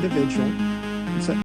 individual. So,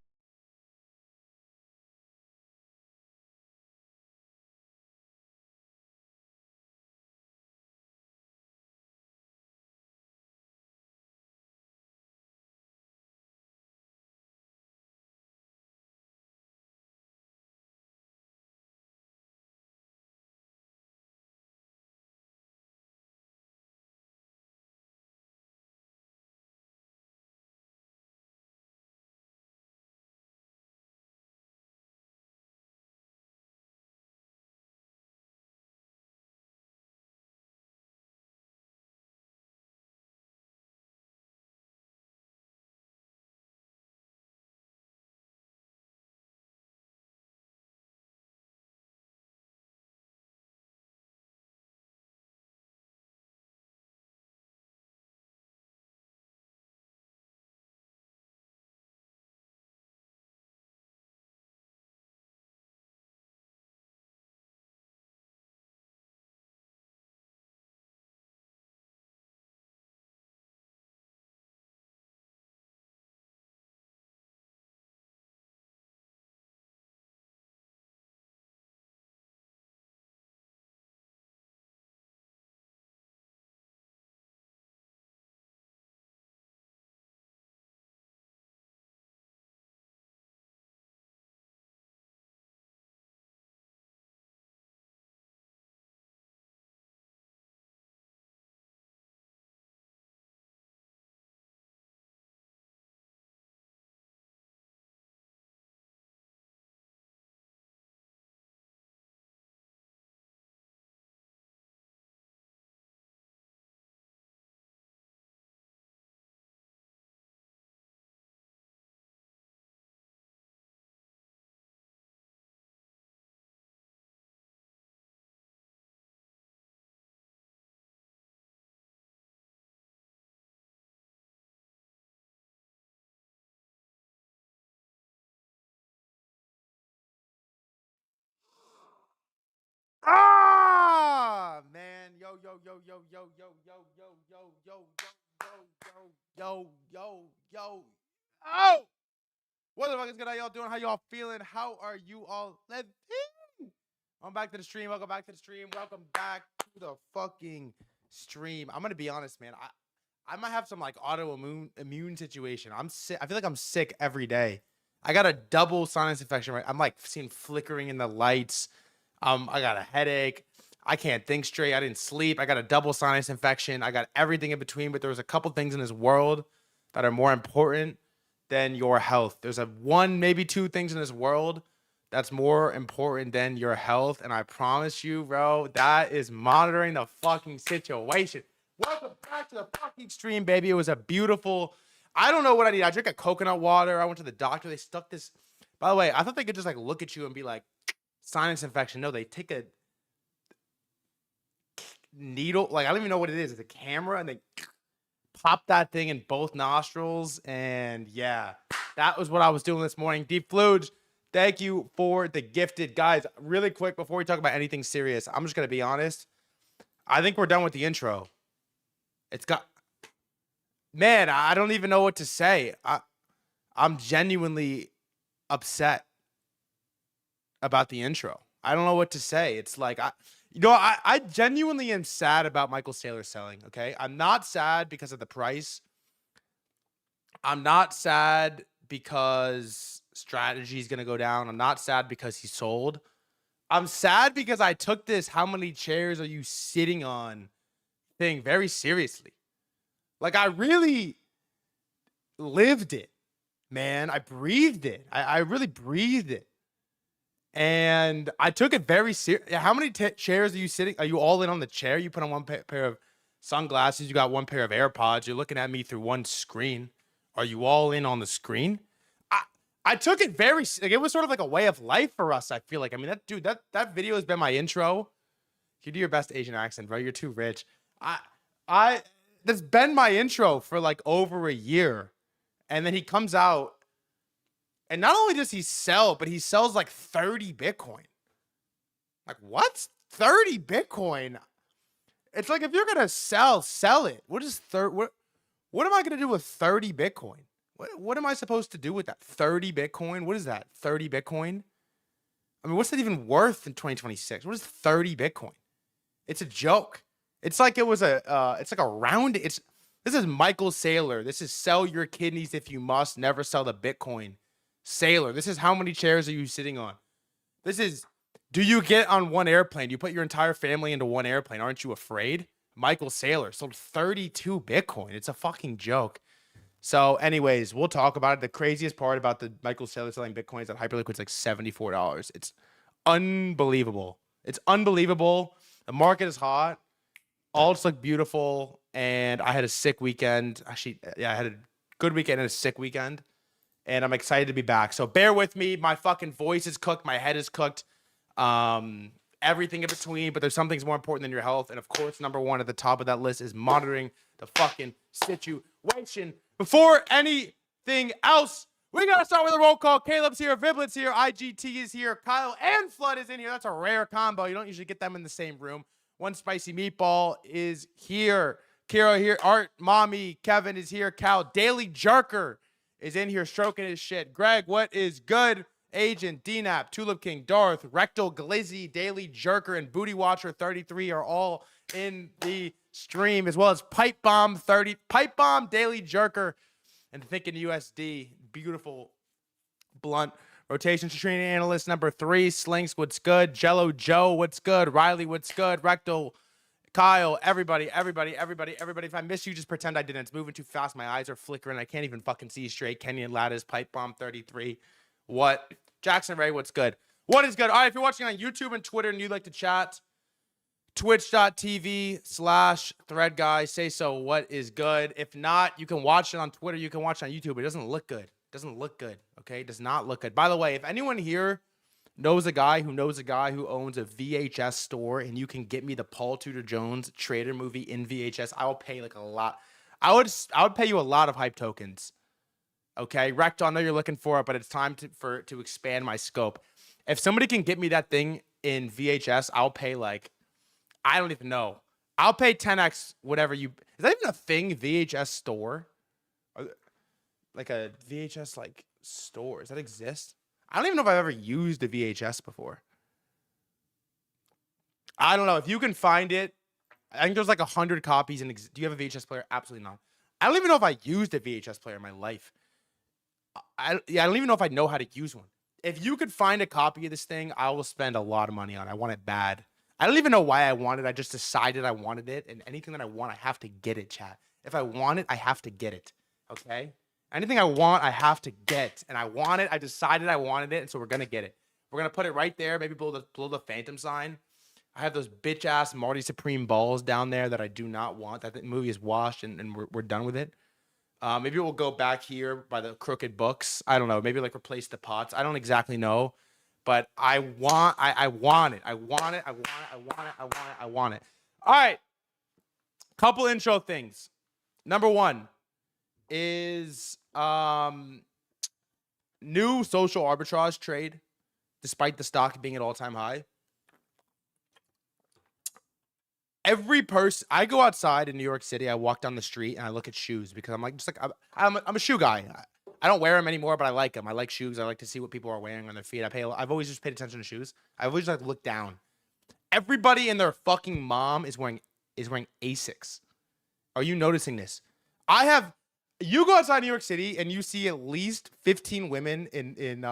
Ah, man. Yo. Oh, what the fuck is good? How y'all doing? How y'all feeling? How are you all living? I'm back to the stream. Welcome back to the stream. Welcome back to the fucking stream. I'm gonna be honest, man. I might have some like immune situation. I'm sick. I feel like I'm sick every day. I got a double sinus infection. Right, I'm like seeing flickering in the lights. I got a headache. I can't think straight. I didn't sleep. I got a double sinus infection. I got everything in between, but there was a couple things in this world that are more important than your health. There's a one, maybe two things in this world that's more important than your health. And I promise you, bro, that is monitoring the fucking situation. Welcome back to the fucking stream, baby. It was a beautiful, I don't know what I need. I drink a coconut water. I went to the doctor. They stuck this. By the way, I thought they could just like look at you and be like, sinus infection. No, they take a needle. Like, I don't even know what it is. It's a camera and they pop that thing in both nostrils. And yeah, that was what I was doing this morning. Deep Fluge, thank you for the gifted. Guys, really quick, before we talk about anything serious, I'm just going to be honest. I think we're done with the intro. It's got, man, I don't even know what to say. I'm genuinely upset about the intro. I don't know what to say. It's like, I genuinely am sad about Michael Saylor selling. Okay. I'm not sad because of the price. I'm not sad because strategy is going to go down. I'm not sad because he sold. I'm sad because I took this how many chairs are you sitting on thing very seriously. Like, I really lived it, man. I breathed it. I really breathed it. And I took it very serious. How many chairs are you sitting? Are you all in on the chair? You put on one pair of sunglasses. You got one pair of AirPods. You're looking at me through one screen. Are you all in on the screen? I took it very, like, it was sort of like a way of life for us. I feel like, I mean, that video has been my intro. You do your best Asian accent, bro. You're too rich. That's been my intro for like over a year. And then he comes out. And not only does he sell, but he sells like 30 Bitcoin. Like, what? 30 Bitcoin? It's like, if you're going to sell it. What am I going to do with 30 Bitcoin? What am I supposed to do with that? 30 Bitcoin? What is that? 30 Bitcoin? I mean, what's that even worth in 2026? What is 30 Bitcoin? It's a joke. It's like it was it's like a round. This is Michael Saylor. This is sell your kidneys if you must, never sell the Bitcoin. Saylor. This is how many chairs are you sitting on? This is, do you get on one airplane? Do you put your entire family into one airplane? Aren't you afraid? Michael Saylor sold 32 Bitcoin. It's a fucking joke. So anyways, we'll talk about it. The craziest part about the Michael Saylor selling Bitcoin is that Hyperliquid's like $74. It's unbelievable. It's unbelievable. The market is hot. Alts look beautiful. And I had a sick weekend. Actually, yeah, I had a good weekend and a sick weekend. And I'm excited to be back. So bear with me. My fucking voice is cooked. My head is cooked. Everything in between. But there's some things more important than your health. And of course, number one at the top of that list is monitoring the fucking situation. Before anything else, we got to start with a roll call. Caleb's here. Viblet's here. IGT is here. Kyle and Flood is in here. That's a rare combo. You don't usually get them in the same room. One Spicy Meatball is here. Kira here. Art, Mommy, Kevin is here. Cal, Daily Jerker is in here stroking his shit. Greg, what is good? Agent, DNAP, Tulip King, Darth, Rectal Glizzy, Daily Jerker, and Booty Watcher 33 are all in the stream, as well as Pipe Bomb 30, Pipe Bomb, Daily Jerker, and Thinking USD. Beautiful blunt. Rotation Training Analyst number 3, Slinks, what's good? Jello Joe, what's good? Riley, what's good? Rectal, Kyle, everybody. If I miss you, just pretend I didn't. It's moving too fast. My eyes are flickering. I can't even fucking see straight. Kenyon Lattice, Pipe Bomb 33. What? Jackson Ray, what's good? What is good? All right, if you're watching on YouTube and Twitter and you'd like to chat, twitch.tv/threadguy. Say so. What is good? If not, you can watch it on Twitter. You can watch it on YouTube. It doesn't look good. It doesn't look good. Okay? It does not look good. By the way, if anyone here knows a guy who owns a VHS store and you can get me the Paul Tudor Jones Trader movie in VHS, I will pay like a lot. I would pay you a lot of hype tokens. Okay, Recto, I know you're looking for it, but it's time to expand my scope. If somebody can get me that thing in VHS, I'll pay like, I don't even know. I'll pay 10x whatever you. Is that even a thing? VHS store, like a VHS like store? Does that exist? I don't even know if I've ever used a VHS before. I don't know if you can find it. I think there's like 100 copies. Do you have a VHS player? Absolutely not. I don't even know if I used a VHS player in my life. I don't even know if I know how to use one. If you could find a copy of this thing, I will spend a lot of money on it. I want it bad. I don't even know why I want it. I just decided I wanted it. And anything that I want, I have to get it, chat. If I want it, I have to get it. Okay? Anything I want, I have to get. And I want it. I decided I wanted it. And so we're going to get it. We're going to put it right there. Maybe blow the phantom sign. I have those bitch-ass Marty Supreme balls down there that I do not want. That movie is washed and we're done with it. Maybe we'll go back here by the crooked books. I don't know. Maybe like replace the pots. I don't exactly know. But I want it. I want it. All right. Couple intro things. Number one is new social arbitrage trade, despite the stock being at all-time high. Every person, I go outside in New York City, I walk down the street and I look at shoes because I'm like, I'm a shoe guy. I don't wear them anymore, but I like them. I like shoes. I like to see what people are wearing on their feet. I've always just paid attention to shoes. I've always like looked down. Everybody and their fucking mom is wearing ASICs. Are you noticing this? You go outside New York City and you see at least 15 women in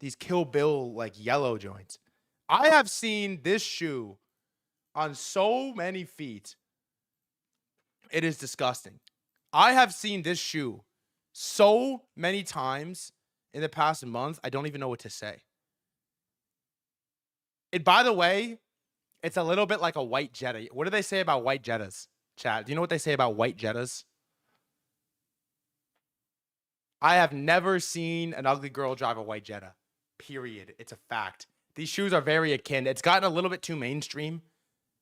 these Kill Bill like yellow joints. I have seen this shoe on so many feet. It is disgusting. I have seen this shoe so many times in the past month, I don't even know what to say. By the way, it's a little bit like a white Jetta. What do they say about white Jettas, chat? Do you know what they say about white Jettas? I have never seen an ugly girl drive a white Jetta. Period. It's a fact. These shoes are very akin. It's gotten a little bit too mainstream.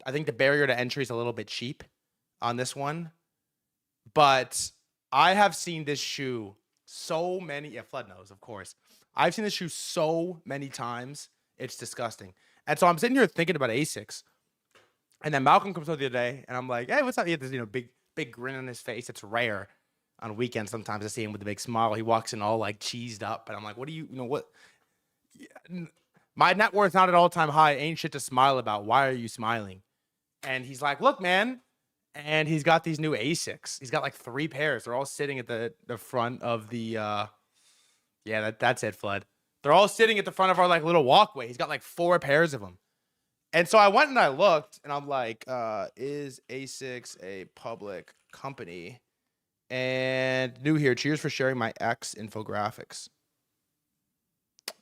I think the barrier to entry is a little bit cheap on this one. But I have seen this shoe so many... Yeah, Flood knows, of course. I've seen this shoe so many times. It's disgusting. And so I'm sitting here thinking about ASICs. And then Malcolm comes over the other day, and I'm like, hey, what's up? He had this big grin on his face. It's rare. on weekends. Sometimes I see him with a big smile. He walks in all like cheesed up, and I'm like, what do you know what? My net worth's not at all-time high. Ain't shit to smile about. Why are you smiling? And he's like, look, man. And he's got these new ASICs. He's got like 3 pairs. They're all sitting at the front of the yeah, that's it, Flood. They're all sitting at the front of our like little walkway. He's got like 4 pairs of them. And so I went and I looked, and I'm like, is ASICs a public company? And new here. Cheers for sharing my X infographics.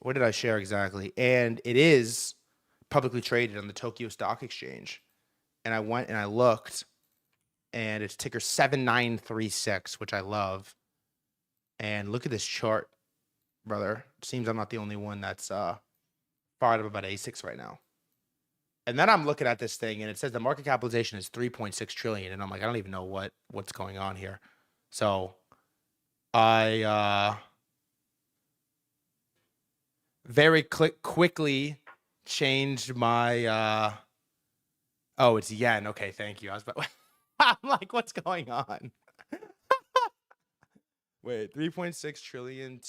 What did I share exactly? And it is publicly traded on the Tokyo Stock Exchange. And I went and I looked, and it's ticker 7936, which I love. And look at this chart, brother. It seems I'm not the only one that's fired up about ASICs right now. And then I'm looking at this thing, and it says the market capitalization is 3.6 trillion, and I'm like, I don't even know what's going on here. So I very quickly changed my oh, it's yen. Okay, thank you. I was about I'm like, what's going on? Wait, 3.6 trillion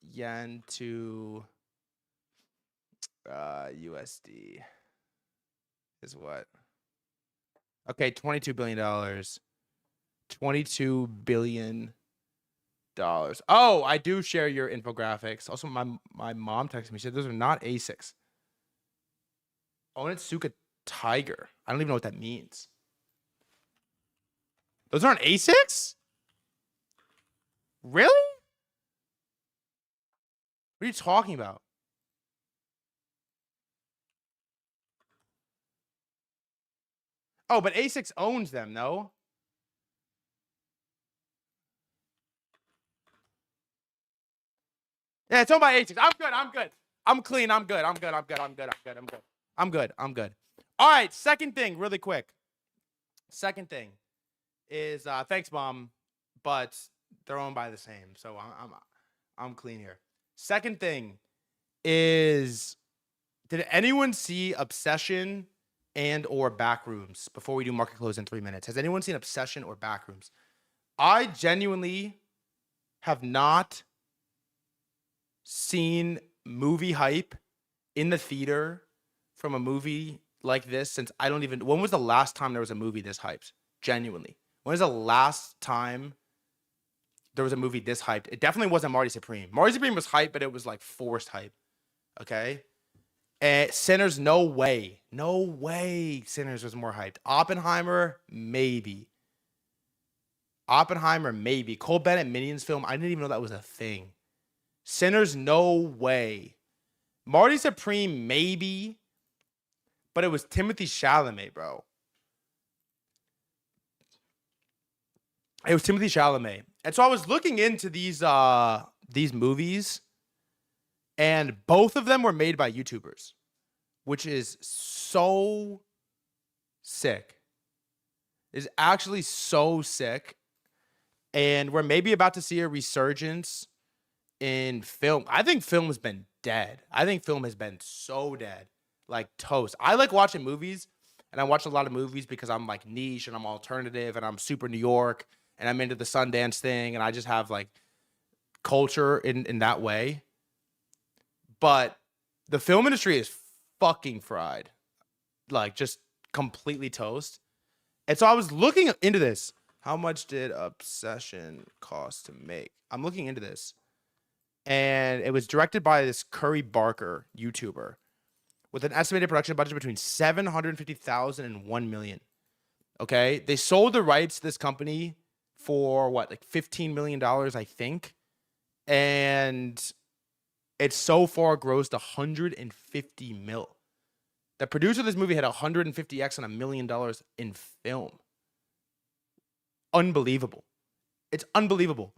yen to USD is what? Okay, $22 billion. $22 billion. Oh, I do share your infographics. Also, my mom texted me. She said those are not ASICs. Onitsuka Tiger. I don't even know what that means. Those aren't ASICs? Really? What are you talking about? Oh, but ASICs owns them, no? Yeah, it's owned by ASICs. I'm good. I'm good. I'm clean. I'm good. I'm good. I'm good. I'm good. I'm good. I'm good. I'm good. I'm good. All right. Second thing, really quick. Second thing is thanks, Mom, but they're owned by the same, so I'm clean here. Second thing is, did anyone see Obsession and or Backrooms before we do market close in 3 minutes? Has anyone seen Obsession or Backrooms? I genuinely have not seen movie hype in the theater from a movie like this since when was the last time there was a movie this hyped? Genuinely. When was the last time there was a movie this hyped? It definitely wasn't Marty Supreme. Marty Supreme was hype, but it was like forced hype. Okay? And Sinners, no way. No way Sinners was more hyped. Oppenheimer, maybe. Cole Bennett Minions film, I didn't even know that was a thing. Sinners, no way. Marty Supreme, maybe. But it was Timothée Chalamet, bro. It was Timothée Chalamet. And so I was looking into these movies, and both of them were made by YouTubers, which is so sick. It's actually so sick. And we're maybe about to see a resurgence in film. I think film has been dead. I think film has been so dead. Like toast. I like watching movies, and I watch a lot of movies because I'm like niche and I'm alternative and I'm super New York and I'm into the Sundance thing, and I just have like culture in that way. But the film industry is fucking fried. Like just completely toast. And so I was looking into this. How much did Obsession cost to make? I'm looking into this. And it was directed by this Curry Barker YouTuber with an estimated production budget between $750,000 and $1 million. Okay? They sold the rights to this company for what, like $15 million, I think. And it so far grossed 150 mil. The producer of this movie had 150x on $1 million in film. Unbelievable. It's unbelievable.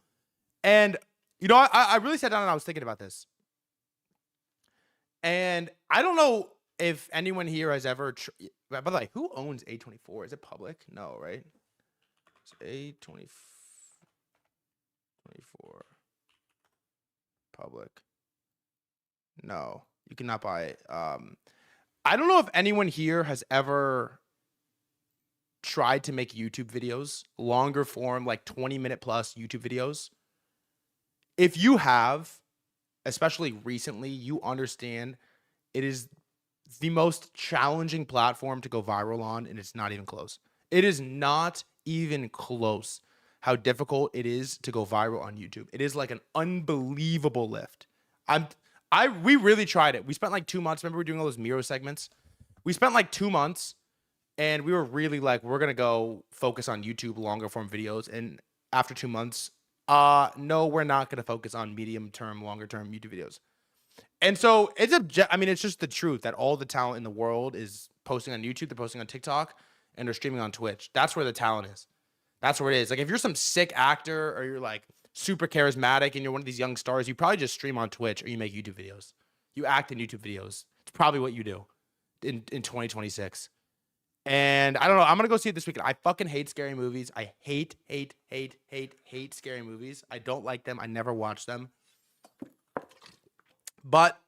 And, you know, I really sat down and I was thinking about this. And I don't know if anyone here has ever... by the way, who owns A24? Is it public? No, right? It's A24 public. No, you cannot buy it. I don't know if anyone here has ever tried to make YouTube videos, longer form, like 20-minute plus YouTube videos, if you have, especially recently, you understand it is the most challenging platform to go viral on, and it's not even close. It is not even close how difficult it is to go viral on YouTube. It is like an unbelievable lift. We really tried it. We spent like 2 months. Remember we were doing all those Miro segments? We spent like 2 months, and we were really like, we're gonna go focus on YouTube longer form videos. And after 2 months, no, we're not gonna focus on medium term, longer term YouTube videos. And so it's it's just the truth that all the talent in the world is posting on YouTube, they're posting on TikTok, and they're streaming on Twitch. That's where the talent is. That's where it is. Like if you're some sick actor or you're like super charismatic and you're one of these young stars, you probably just stream on Twitch or you make YouTube videos. You act in YouTube videos. It's probably what you do in 2026. And I don't know. I'm going to go see it this weekend. I fucking hate scary movies. I hate scary movies. I don't like them. I never watch them. But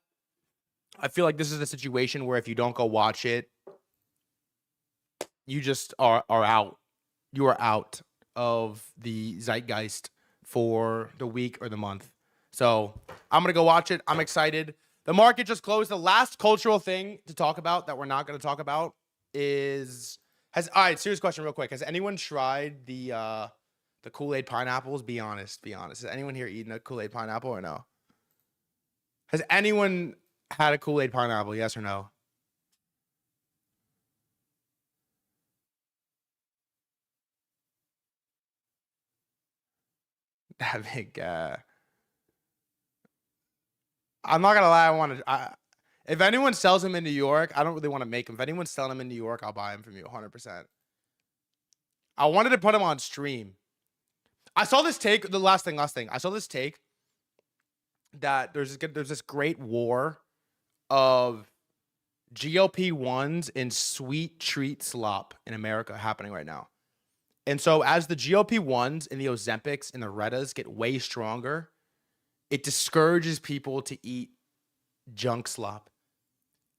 I feel like this is a situation where if you don't go watch it, you just are out. You are out of the zeitgeist for the week or the month. So I'm going to go watch it. I'm excited. The market just closed. The last cultural thing to talk about that we're not going to talk about is all right, serious question real quick. Has anyone tried the Kool-Aid pineapples? Be honest. Has anyone here eaten a Kool-Aid pineapple or no? Has anyone had a Kool-Aid pineapple? Yes or no? That big. I'm not gonna lie. If anyone sells them in New York, I don't really want to make them. If anyone's selling them in New York, I'll buy them from you 100%. I wanted to put them on stream. I saw this take. The last thing. I saw this take that there's this great war of GLP-1s and sweet treat slop in America happening right now. And so as the GLP-1s and the Ozempics and the Retas get way stronger, it discourages people to eat junk slop.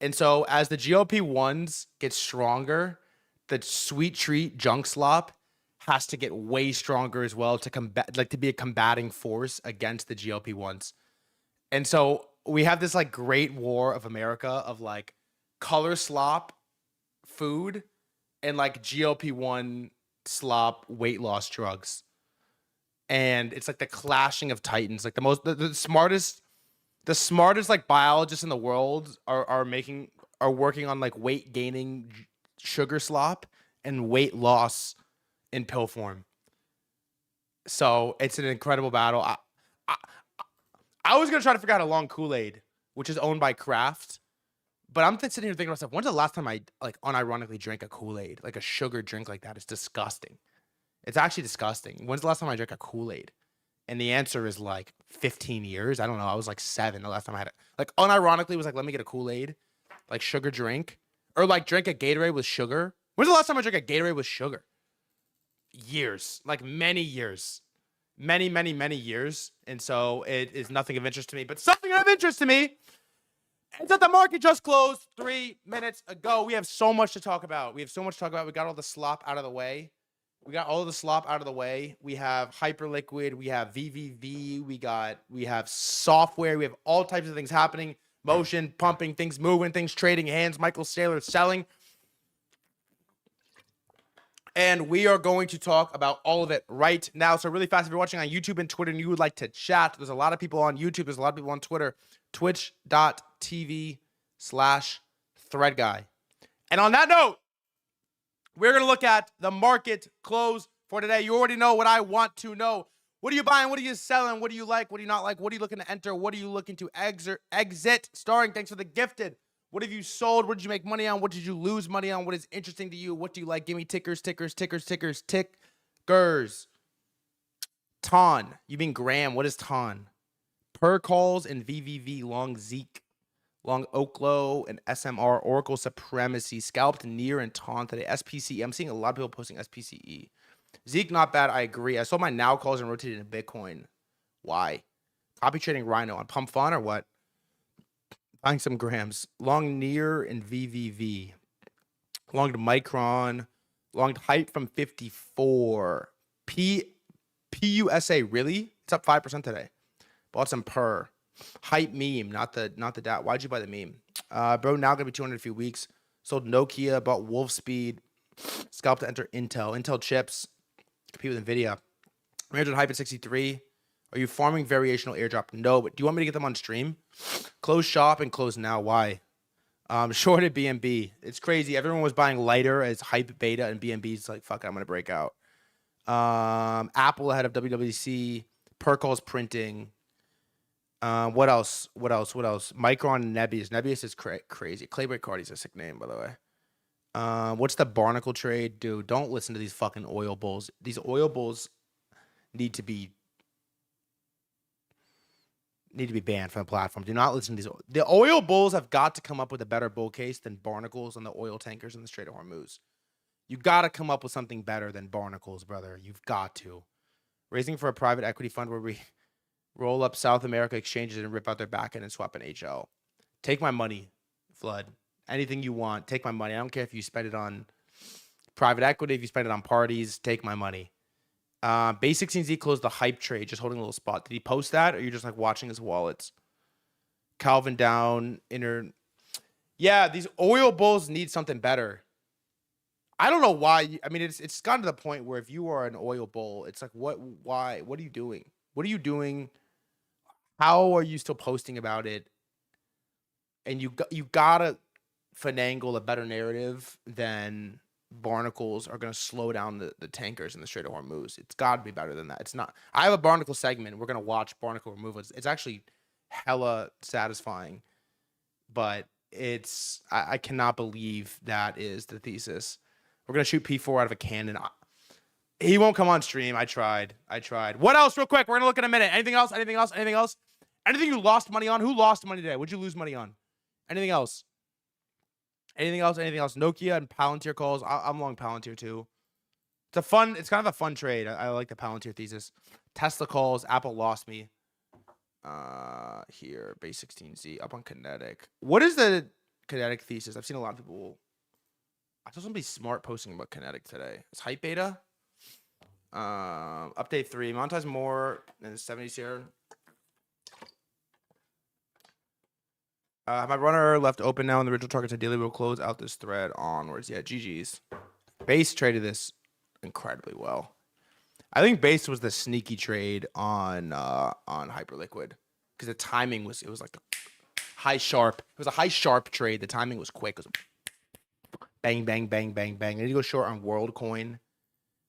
And so as the GLP-1s get stronger, the sweet treat junk slop has to get way stronger as well to combat, like to be a combating force against the GLP-1s. And so we have this like great war of America of like color slop food and like GLP-1 slop weight loss drugs. And it's like the clashing of titans. Like the smartest like biologists in the world are working on like weight gaining sugar slop and weight loss in pill form. So it's an incredible battle. I was gonna try to figure out a long Kool-Aid, which is owned by Kraft, but I'm sitting here thinking to myself, when's the last time I like unironically drank a Kool-Aid, like a sugar drink like that? It's disgusting. It's actually disgusting. When's the last time I drank a Kool-Aid? And the answer is like 15 years. I don't know. I was like 7 the last time I had it. Like unironically was like, let me get a Kool-Aid, like sugar drink, or like drink a Gatorade with sugar. When's the last time I drank a Gatorade with sugar? Years, like many years. Many years. And so it is nothing of interest to me, but something of interest to me is that the market just closed 3 minutes ago. We have so much to talk about. We got all the slop out of the way. We have Hyperliquid. We have VVV. We have software. We have all types of things happening. Motion, pumping, things moving, things trading hands. Michael Saylor selling. And we are going to talk about all of it right now. So really fast, if you're watching on YouTube and Twitter and you would like to chat, there's a lot of people on YouTube. There's a lot of people on Twitter. Twitch.tv/threadguy. And on that note, we're going to look at the market close for today. You already know what I want to know. What are you buying? What are you selling? What do you like? What do you not like? What are you looking to enter? What are you looking to exit? Starring, thanks for the gifted. What have you sold? What did you make money on? What did you lose money on? What is interesting to you? What do you like? Give me tickers. TON. You mean Graham. What is TON? Per calls and VVV. Long Zeke. Long Oklo and SMR. Oracle Supremacy. Scalped near and TON today. SPC. I'm seeing a lot of people posting SPCE. Zeke, not bad. I agree. I sold my now calls and rotated into Bitcoin. Why? Copy trading Rhino on Pump Fun or what? Buying some grams. Long near and VVV. Long to Micron. Long hype from 54. PUSA, really? It's up 5% today. Bought some per. Hype meme, not the DAT. Why'd you buy the meme? Bro, now gonna be 200 in a few weeks. Sold Nokia, bought Wolf Speed. Scalp to enter Intel. Intel chips. Compete with NVIDIA. 300 hype at 63. Are you farming variational airdrop? No, but do you want me to get them on stream? Close shop and close now. Why? Shorted BNB. It's crazy. Everyone was buying lighter as hype beta, and BNB's like, fuck it, I'm going to break out. Apple ahead of WWDC. Percol's printing. What else? Micron and Nebius. Nebius is crazy. Claybrick Cardi's a sick name, by the way. What's the Barnacle trade? Dude, don't listen to these fucking oil bulls. These oil bulls need to be banned from the platform. Do not listen to these. The oil bulls have got to come up with a better bull case than barnacles on the oil tankers in the Strait of Hormuz. You got to come up with something better than barnacles, brother. You've got to. Raising for a private equity fund where we roll up South America exchanges and rip out their back end and swap an HL. Take my money, Flood. Anything you want. Take my money. I don't care if you spend it on private equity, if you spend it on parties. Take my money. Base 16Z closed the hype trade, just holding a little spot. Did he post that, or you're just like watching his wallets? Calvin down, inner. Yeah, these oil bulls need something better. I don't know why. I mean, it's gotten to the point where if you are an oil bull, it's like, why? What are you doing? What are you doing? How are you still posting about it? And you gotta finagle a better narrative than barnacles are going to slow down the tankers in the Strait of Hormuz. It's got to be better than that. It's not. I have a barnacle segment. We're going to watch barnacle removal. It's actually hella satisfying, but I cannot believe that is the thesis. We're going to shoot P4 out of a cannon. He won't come on stream. I tried. What else real quick? We're going to look in a minute. Anything else? Anything you lost money on? Who lost money today? What'd you lose money on? Anything else? Nokia and Palantir calls. I'm long Palantir too. It's kind of a fun trade. I like the Palantir thesis. Tesla calls. Apple lost me. Here, base 16Z up on Kinetic. What is the Kinetic thesis? I've seen a lot of people. I saw somebody smart posting about Kinetic today. It's hype beta. Update 3. Monetize more than 70s here. My runner left open now, and the original targets ideally will close out this thread onwards. Yeah, GG's. Base traded this incredibly well. I think Base was the sneaky trade on Hyperliquid because the timing was like the high sharp. It was a high sharp trade. The timing was quick. It was bang, bang, bang, bang, bang. I need to go short on WorldCoin.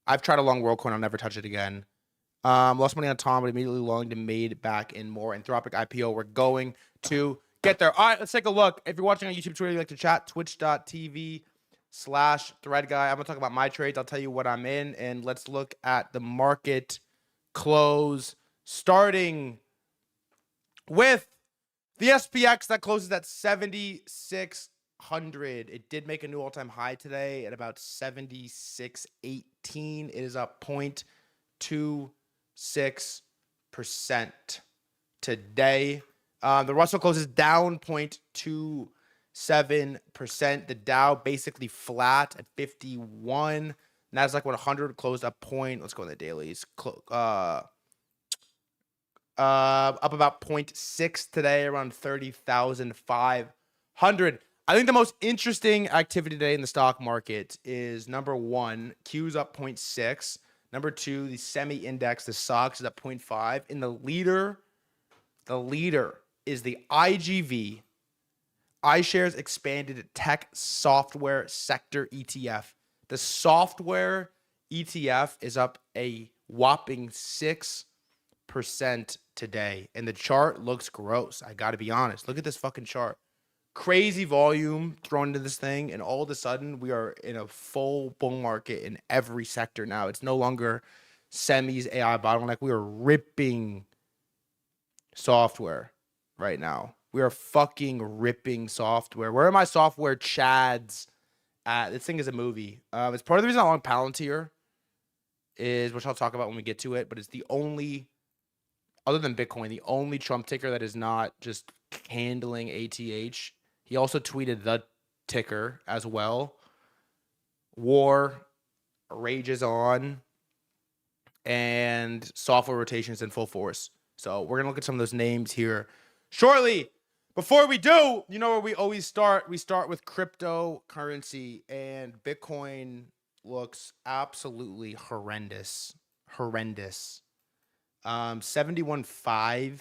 I've tried a long WorldCoin. I'll never touch it again. Lost money on Tom, but immediately longed and made back in more. Anthropic IPO. We're going to get there. All right, let's take a look. If you're watching on YouTube, Twitter, you like to chat, twitch.tv/threadguy. I'm going to talk about my trades. I'll tell you what I'm in, and let's look at the market close, starting with the SPX that closes at 7,600. It did make a new all-time high today at about 76.18. It is up 0.26% today. The Russell closes down 0.27%. The Dow basically flat at 51. Nasdaq 100 closed up point. Let's go in the dailies. Up about 0.6 today, around 30,500. I think the most interesting activity today in the stock market is number one, Q's up 0.6. Number two, the semi index, the SOX is up 0.5. In the leader is the IGV, iShares Expanded Tech Software Sector ETF. The software ETF is up a whopping 6% today. And the chart looks gross. I got to be honest. Look at this fucking chart. Crazy volume thrown into this thing. And all of a sudden, we are in a full bull market in every sector now. It's no longer semis, AI bottleneck. We are ripping software right now. We are fucking ripping software. Where are my software chads at? This thing is a movie. It's part of the reason I long Palantir is, which I'll talk about when we get to it, but it's the only, other than Bitcoin, the only Trump ticker that is not just handling ATH. He also tweeted the ticker as well. War rages on, and software rotations in full force. So we're gonna look at some of those names here shortly. Before we do, you know where we always start? We start with cryptocurrency, and Bitcoin looks absolutely horrendous. Horrendous. 71.5.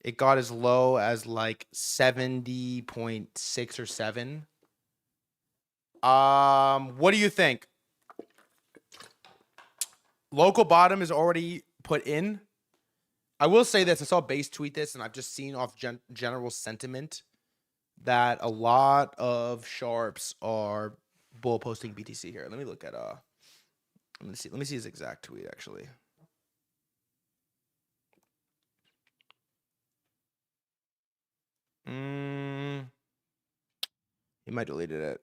It got as low as like 70.6 or 7. What do you think? Local bottom is already put in. I will say this. I saw Base tweet this, and I've just seen off general sentiment that a lot of sharps are bull posting BTC here. Let me look at let me see his exact tweet actually. He might have deleted it.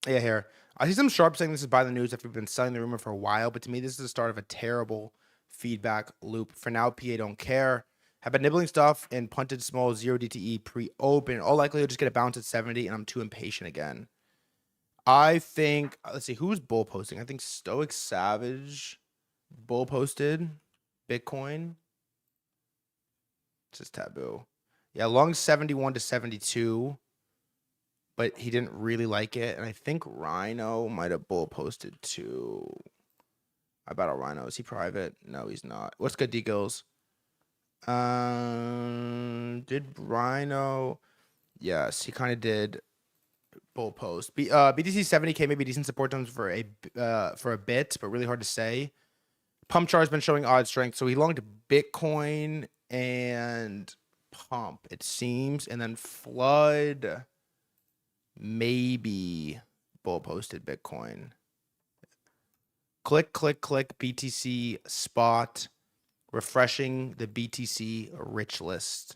Yeah, here. I see some sharp saying this is by the news after we've been selling the rumor for a while, but to me, this is the start of a terrible feedback loop. For now, PA don't care. Have been nibbling stuff and punted small 0 DTE pre-open. All likely, just get a bounce at 70, and I'm too impatient again. I think, let's see, who's bull posting? I think Stoic Savage bull posted Bitcoin. This is taboo. Yeah, long 71 to 72. But he didn't really like it. And I think Rhino might have bull posted too. I bet Rhino. Is he private? No, he's not. What's good, D-Gills? Did Rhino? Yes, he kind of did bull post. BTC 70K maybe decent support zones for a bit, but really hard to say. Pump chart has been showing odd strength. So he longed Bitcoin and Pump, it seems. And then Flood... maybe bull posted Bitcoin. Click BTC spot, refreshing the BTC rich list.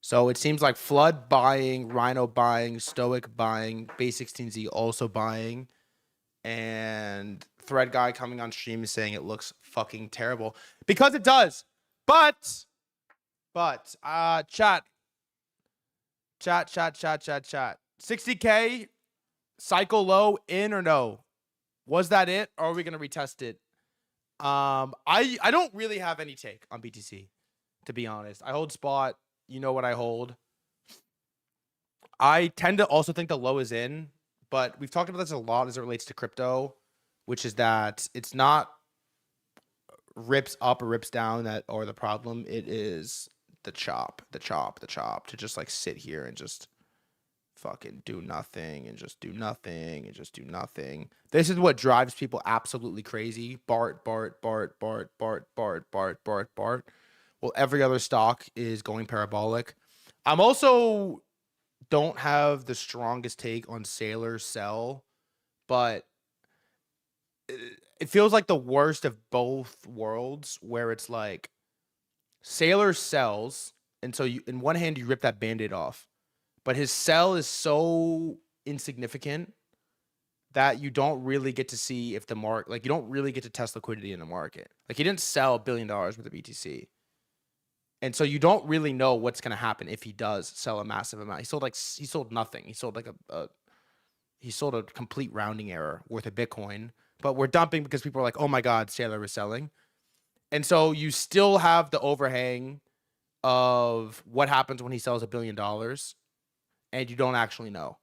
So it seems like Flood buying, Rhino buying, Stoic buying, Base 16Z also buying, and threadguy coming on stream is saying it looks fucking terrible because it does. But chat. 60K cycle low, in or no? Was that it, or are we gonna retest it? I don't really have any take on BTC, to be honest. I hold spot. You know what I hold. I tend to also think the low is in, but we've talked about this a lot as it relates to crypto, which is that it's not rips up or rips down that are the problem. It is the chop to just like sit here and just fucking do nothing and just do nothing and just do nothing. This is what drives people absolutely crazy. Bart. Well, every other stock is going parabolic. I'm also don't have the strongest take on Saylor sell, but it feels like the worst of both worlds, where it's like Saylor sells, and so you, in one hand, you rip that band-aid off, but his sell is so insignificant that you don't really get to see if the market, like, you don't really get to test liquidity in the market. Like, he didn't sell $1 billion worth of BTC. And so you don't really know what's going to happen if he does sell a massive amount. He sold nothing. He sold like he sold a complete rounding error worth of Bitcoin, but we're dumping because people are like, oh my God, Saylor is selling. And so you still have the overhang of what happens when he sells $1 billion, and you don't actually know.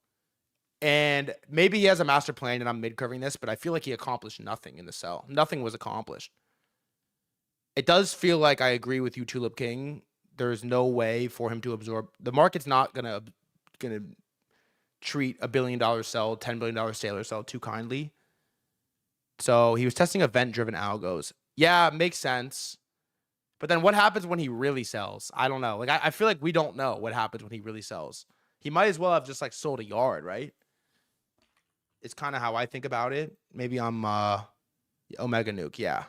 And maybe he has a master plan, and I'm mid-curving this, but I feel like he accomplished nothing in the sell. Nothing was accomplished. It does feel like I agree with you, Tulip King. There's no way for him to absorb. The market's not gonna treat $1 billion sell, $10 billion Saylor sell too kindly. So he was testing event-driven algos. Yeah, makes sense. But then what happens when he really sells? I don't know. Like, I feel like we don't know what happens when he really sells. He might as well have just like sold a yard, right? It's kind of how I think about it. Maybe I'm Omega Nuke, yeah.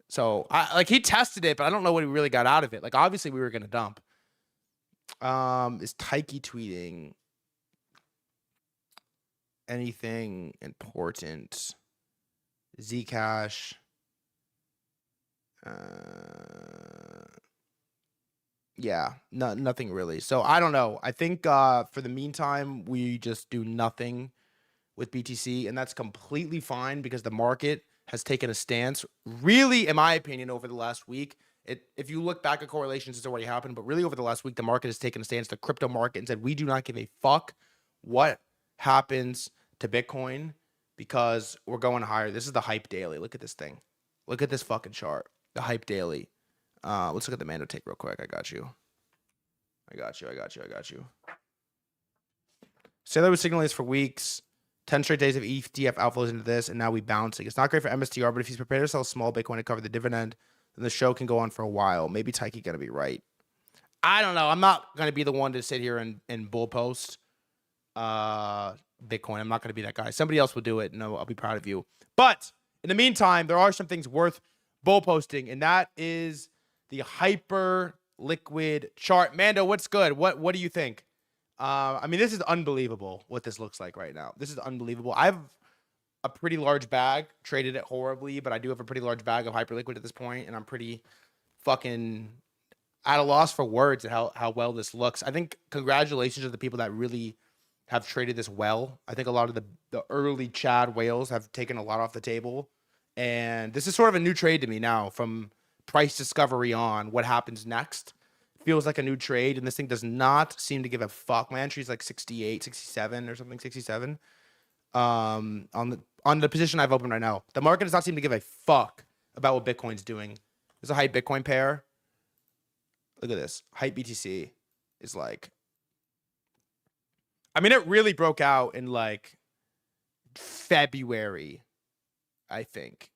So he tested it, but I don't know what he really got out of it. Like, obviously we were gonna dump. Is Taiki tweeting anything important? Zcash. Yeah, nothing really. So I don't know. I think for the meantime, we just do nothing with BTC, and that's completely fine because the market has taken a stance. Really, in my opinion, over the last week, if you look back at correlations, it's already happened. But really, over the last week, the market has taken a stance, the crypto market, and said we do not give a fuck what happens to Bitcoin because we're going higher. This is the hype daily. Look at this thing. Look at this fucking chart. The hype daily. Let's look at the Mando tape real quick. I got you. Saylor was signaling this for weeks. 10 straight days of ETF outflows into this, and now we bouncing. It's not great for MSTR, but if he's prepared to sell small Bitcoin to cover the dividend, then the show can go on for a while. Maybe Tyke gonna be right. I don't know. I'm not gonna be the one to sit here and bull post Bitcoin. I'm not gonna be that guy. Somebody else will do it, and I'll be proud of you. But in the meantime, there are some things worth bull posting, and that is the hyper liquid chart. Mando, what's good? What do you think? I mean, this is unbelievable what this looks like right now. This is unbelievable. I have a pretty large bag, traded it horribly, but I do have a pretty large bag of hyperliquid at this point, and I'm pretty fucking at a loss for words at how well this looks. I think congratulations to the people that really have traded this well. I think a lot of the early Chad whales have taken a lot off the table, and this is sort of a new trade to me now from price discovery on. What happens next feels like a new trade, and this thing does not seem to give a fuck. My entry's like 68, 67 or something, 67. On the position I've opened right now. The market does not seem to give a fuck about what Bitcoin's doing. There's a hype Bitcoin pair. Look at this. Hype BTC is like, I mean, it really broke out in like February, I think.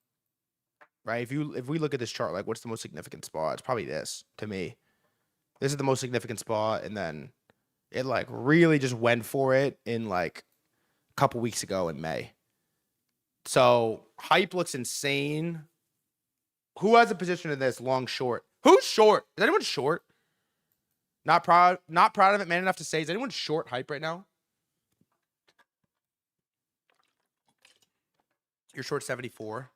Right? If we look at this chart, like what's the most significant spot? It's probably this to me. This is the most significant spot, and then it like really just went for it in like a couple weeks ago in May. So hype looks insane. Who has a position in this long short? Who's short? Is anyone short? Not proud of it, man enough to say. Is anyone short hype right now? You're short 74.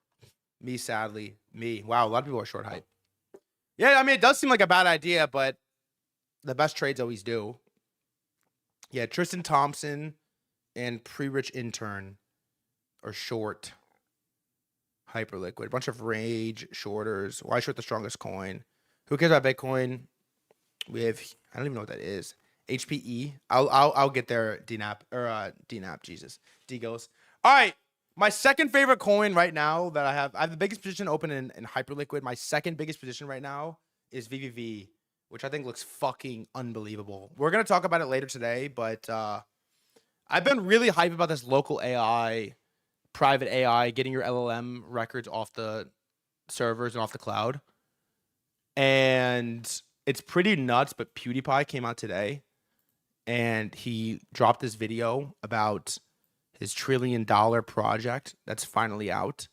Me, sadly. Me. Wow, a lot of people are short hype. Yeah, I mean, it does seem like a bad idea, but the best trades always do. Yeah, Tristan Thompson and Pre-Rich Intern are short hyperliquid. A bunch of rage shorters. Why short the strongest coin? Who cares about Bitcoin? We have, I don't even know what that is. HPE. I'll get there. DNAP. Jesus. D-Ghost. All right. My second favorite coin right now that I have the biggest position open in hyperliquid. My second biggest position right now is VVV, which I think looks fucking unbelievable. We're going to talk about it later today, but I've been really hyped about this local AI, private AI, getting your LLM records off the servers and off the cloud. And it's pretty nuts, but PewDiePie came out today, and he dropped this video about his $1 trillion project that's finally out.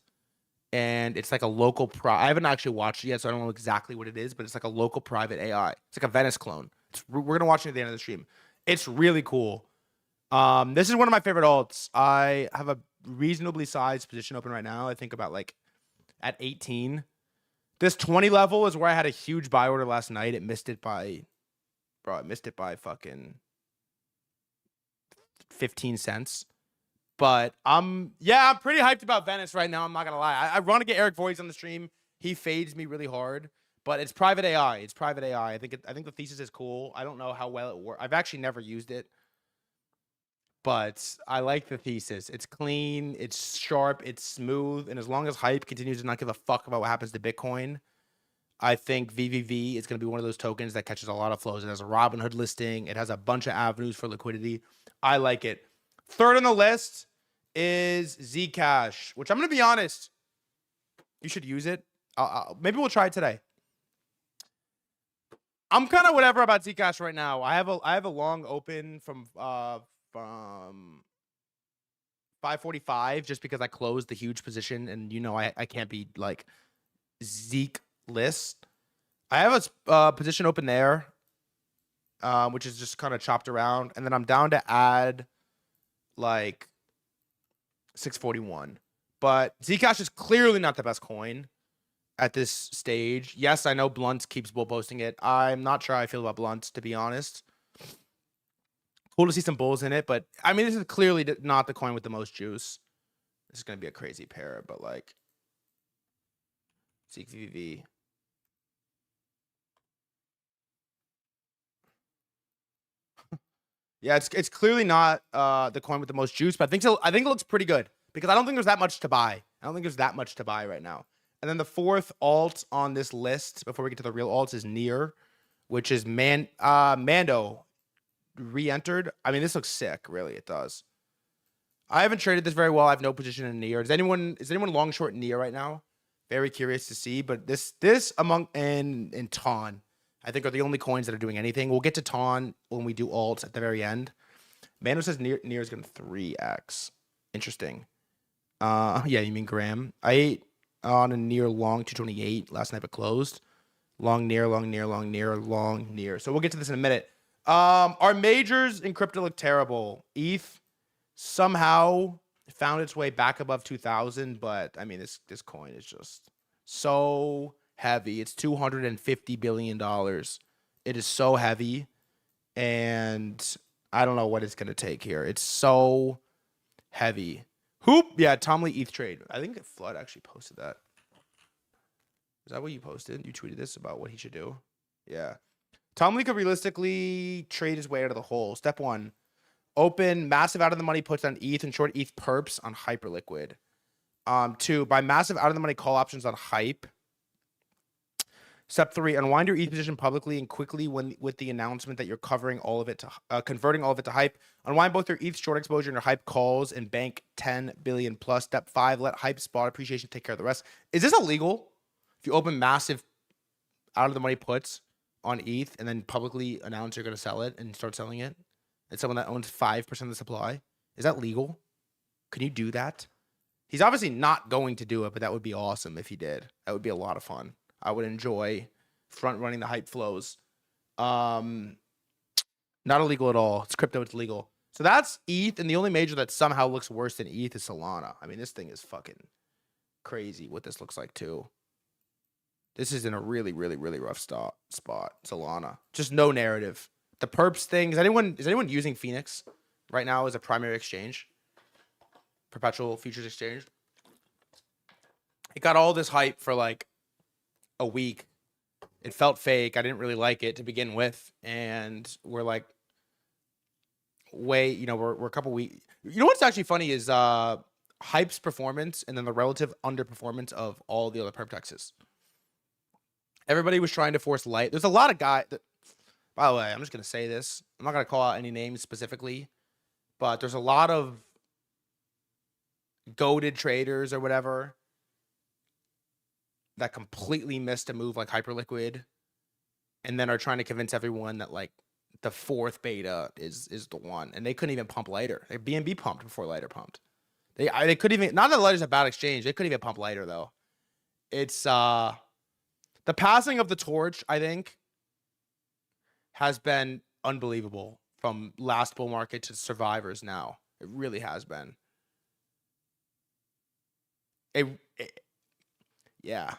And it's like a local I haven't actually watched it yet, so I don't know exactly what it is, but it's like a local private AI. It's like a Venice clone. We're going to watch it at the end of the stream. It's really cool. This is one of my favorite alts. I have a reasonably sized position open right now. I think about like at 18. This 20 level is where I had a huge buy order last night. It missed it by fucking 15 cents. But I'm pretty hyped about Venice right now. I'm not gonna lie. I want to get Eric Voids on the stream. He fades me really hard, but it's private AI. It's private AI. I think the thesis is cool. I don't know how well it works. I've actually never used it, but I like the thesis. It's clean. It's sharp. It's smooth. And as long as hype continues to not give a fuck about what happens to Bitcoin, I think VVV is gonna be one of those tokens that catches a lot of flows. It has a Robinhood listing. It has a bunch of avenues for liquidity. I like it. Third on the list is Zcash, which I'm going to be honest, you should use it. Maybe we'll try it today. I'm kind of whatever about Zcash right now. I have a long open from 545 just because I closed the huge position, and you know I can't be like Zeke list. I have a position open there, which is just kind of chopped around, and then I'm down to add like 641. But Zcash is clearly not the best coin. at this stage. Yes, I know Blunt keeps bull posting it. I'm not sure how I feel about Blunt, to be honest. Cool to see some bulls in it, but I mean, this is clearly not the coin with the most juice. This is going to be a crazy pair, but like, Seek VVV. Yeah, it's clearly not the coin with the most juice, but I think it looks pretty good because I don't think there's that much to buy. I don't think there's that much to buy right now. And then the fourth alt on this list before we get to the real alts is Near, which is Mando re-entered. I mean, this looks sick. Really, it does. I haven't traded this very well. I have no position in Near. Is anyone long short Near right now? Very curious to see. But this among and Ton, I think, are the only coins that are doing anything. We'll get to Ton when we do alts at the very end. Mando says Near is going to 3x. Interesting. Yeah, you mean Graham? I ate on a Near long 228 last night, but closed. Long Near, long Near, long Near, long Near. So we'll get to this in a minute. Our majors in crypto look terrible. ETH somehow found its way back above 2,000, but I mean, this coin is just so heavy. It's $250 billion. It is so heavy, and I don't know what it's gonna take here. It's so heavy. Hoop, yeah, Tom Lee ETH trade. I think Flood actually posted that. Is that what you posted? You tweeted this about what he should do? Yeah. Tom Lee could realistically trade his way out of the hole. Step 1. Open massive out of the money puts on ETH and short ETH perps on Hyperliquid. 2, buy massive out of the money call options on Hype. Step 3, unwind your ETH position publicly and quickly with the announcement that you're covering all of it to converting all of it to Hype. Unwind both your ETH short exposure and your Hype calls and bank 10 billion plus. Step 5, let Hype spot appreciation take care of the rest. Is this illegal? If you open massive out of the money puts on ETH and then publicly announce you're going to sell it and start selling it, and someone that owns 5% of the supply, is that legal? Can you do that? He's obviously not going to do it, but that would be awesome if he did. That would be a lot of fun. I would enjoy front running the hype flows. Not illegal at all. It's crypto, it's legal. So that's ETH, and the only major that somehow looks worse than ETH is Solana. I mean, this thing is fucking crazy what this looks like too. This is in a really, really, really rough spot. Solana. Just no narrative. The perps thing. Is anyone using Phoenix right now as a primary exchange? Perpetual futures exchange. It got all this hype for like a week. It felt fake. I didn't really like it to begin with, and we're like, we're a couple weeks. You know what's actually funny is Hype's performance and then the relative underperformance of all the other perp dexes. Everybody was trying to force light. There's a lot of guys that, by the way, I'm just going to say this. I'm not going to call out any names specifically, but there's a lot of goated traders or whatever that completely missed a move like Hyperliquid and then are trying to convince everyone that like the fourth beta is the one. And they couldn't even pump Lighter. BNB pumped before Lighter pumped. They couldn't even, not that Lighter's a bad exchange. They couldn't even pump Lighter though. It's the passing of the torch, I think, has been unbelievable from last bull market to survivors now. It really has been. Yeah,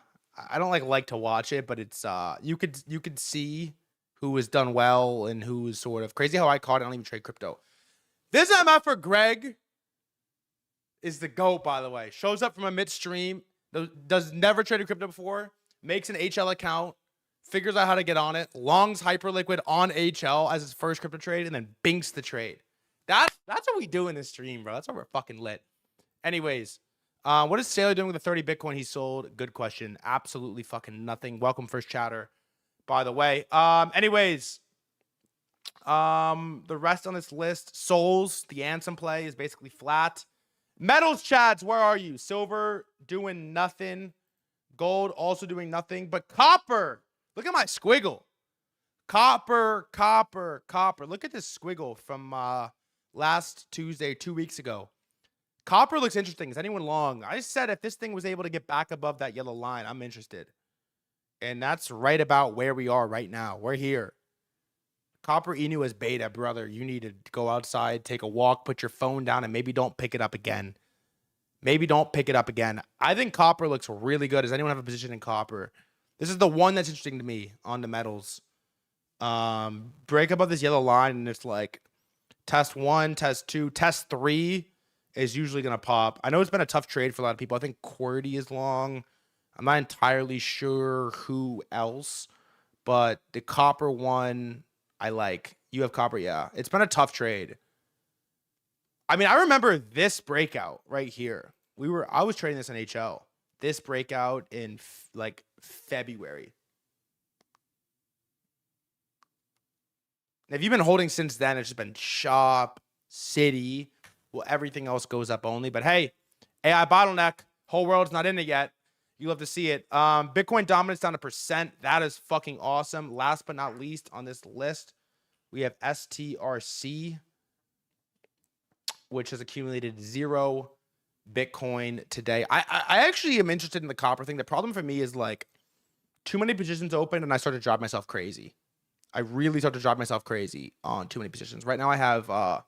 I don't like to watch it, but it's you could see who has done well and who is sort of crazy. How I caught it. I don't even trade crypto. This MF for Greg is the GOAT, by the way. Shows up from a midstream. Does never traded crypto before. Makes an HL account. Figures out how to get on it. Longs Hyperliquid on HL as his first crypto trade, and then binks the trade. That's what we do in this stream, bro. That's why we're fucking lit. Anyways, what is Saylor doing with the 30 Bitcoin he sold? Good question. Absolutely fucking nothing. Welcome, first chatter, by the way. Anyways, the rest on this list, Souls, the Ansem play is basically flat. Metals, Chads, where are you? Silver doing nothing. Gold also doing nothing. But copper, look at my squiggle. Copper. Look at this squiggle from last Tuesday, 2 weeks ago. Copper looks interesting. Is anyone long? I said if this thing was able to get back above that yellow line, I'm interested. And that's right about where we are right now. We're here. Copper Inu is beta, brother. You need to go outside, take a walk, put your phone down, and maybe don't pick it up again. maybe don't pick it up again. I think copper looks really good. Does anyone have a position in copper? This is the one that's interesting to me on the metals. Break above this yellow line, and it's like test 1, test 2, test 3 is usually going to pop. I know it's been a tough trade for a lot of people. I think QWERTY is long. I'm not entirely sure who else, but the copper one I like. You have copper? Yeah. It's been a tough trade. I mean, I remember this breakout right here. I was trading this in HL. This breakout in like February. If you've been holding since then, it's just been shop, city. Well, everything else goes up only. But hey, AI bottleneck. Whole world's not in it yet. You love to see it. Bitcoin dominance down to %. That is fucking awesome. Last but not least on this list, we have STRC, which has accumulated 0 Bitcoin today. I actually am interested in the copper thing. The problem for me is like too many positions open and I start to drive myself crazy. I really start to drive myself crazy on too many positions. Right now I have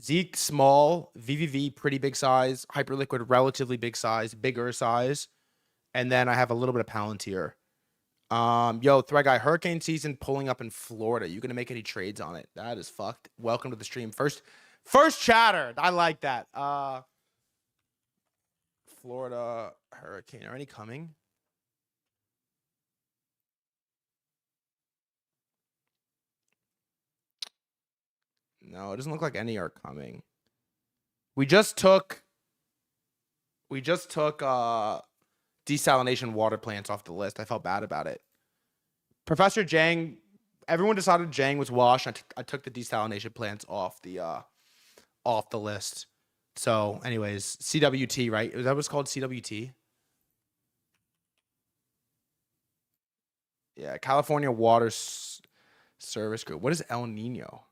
Zeke small, VVV pretty big size, Hyperliquid relatively big size, bigger size, and then I have a little bit of Palantir. Yo, threadguy, hurricane season pulling up in Florida. You gonna make any trades on it? That is fucked. Welcome to the stream. First chatter. I like that. Florida hurricane. Are any coming? No, it doesn't look like any are coming. We just took desalination water plants off the list. I felt bad about it. Professor Jang, everyone decided Jang was washed. I took the desalination plants off the list. So, anyways, CWT, right? Is that what's called, CWT? Yeah, California Water Service Group. What is El Nino?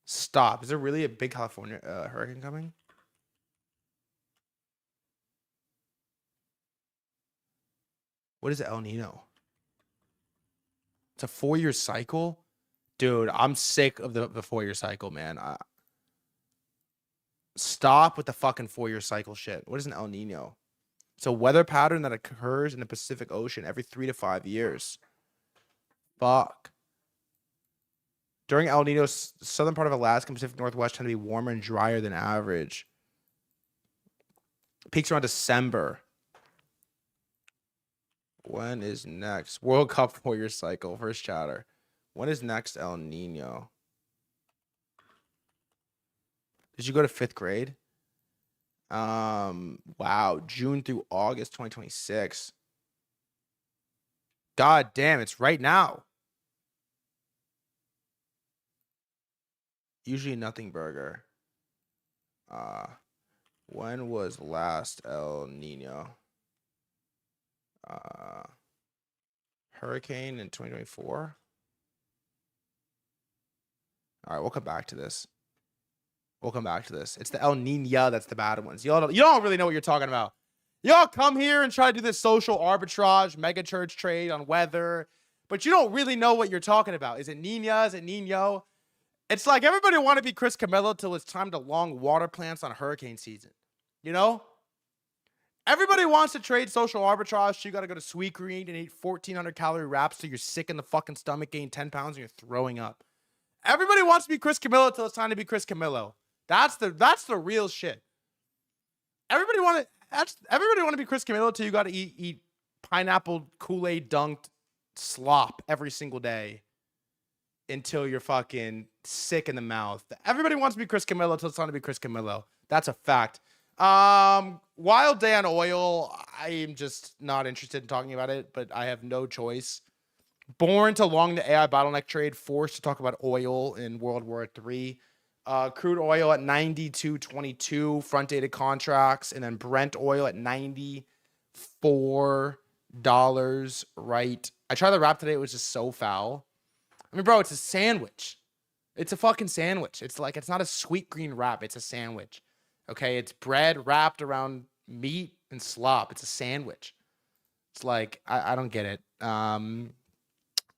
Stop. Is there really a big California hurricane coming? What is El Nino? It's a 4-year cycle? Dude, I'm sick of the 4-year cycle, man. Stop with the fucking 4-year cycle shit. What is an El Nino? It's a weather pattern that occurs in the Pacific Ocean every 3 to 5 years. Fuck. During El Nino, southern part of Alaska and Pacific Northwest tend to be warmer and drier than average. Peaks around December. When is next? World Cup 4-year cycle. First chatter. When is next El Nino? Did you go to 5th grade? Wow. June through August 2026. God damn, it's right now. Usually nothing burger. When was last El Nino? Hurricane in 2024. All right, we'll come back to this. It's the El Nino that's the bad ones. You don't really know what you're talking about. Y'all come here and try to do this social arbitrage, mega church trade on weather, but you don't really know what you're talking about. Is it Nina? Is it Nino? It's like everybody want to be Chris Camillo till it's time to long water plants on hurricane season. You know? Everybody wants to trade social arbitrage. So you got to go to Sweet Green and eat 1,400 calorie wraps till you're sick in the fucking stomach, gain 10 pounds, and you're throwing up. Everybody wants to be Chris Camillo till it's time to be Chris Camillo. That's the real shit. Everybody want to be Chris Camillo till you got to eat pineapple Kool-Aid dunked slop every single day until you're fucking sick in the mouth. Everybody wants to be Chris Camillo till it's time to be Chris Camillo. That's a fact. Wild day on oil. I am just not interested in talking about it, but I have no choice. Born to long the AI bottleneck trade, forced to talk about oil in World War III. Crude oil at 92.22 front dated contracts, and then Brent oil at $94. Right. I tried the wrap today. It was just so foul. I mean, bro, it's a sandwich. It's a fucking sandwich. It's not a Sweet Green wrap. It's a sandwich. Okay. It's bread wrapped around meat and slop. It's a sandwich. It's like, I don't get it.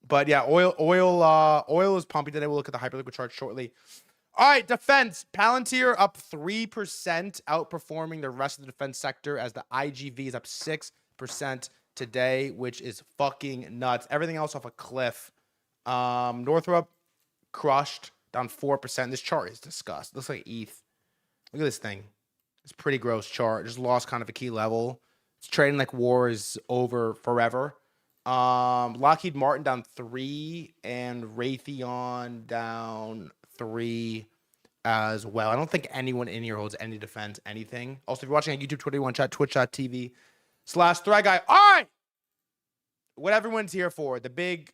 But yeah, oil is pumping today. We'll look at the Hyperliquid chart shortly. All right, defense. Palantir up 3%, outperforming the rest of the defense sector as the IGV is up 6% today, which is fucking nuts. Everything else off a cliff. Northrop crushed, down 4%. This chart is disgusting. Looks like ETH. Look at this thing. It's a pretty gross chart. Just lost kind of a key level. It's trading like war is over forever. Lockheed Martin down 3 and Raytheon down 3 as well. I don't think anyone in here holds any defense, anything. Also, if you're watching on YouTube, Twitter, you want to chat, twitch.tv/threadguy. All right. What everyone's here for, the big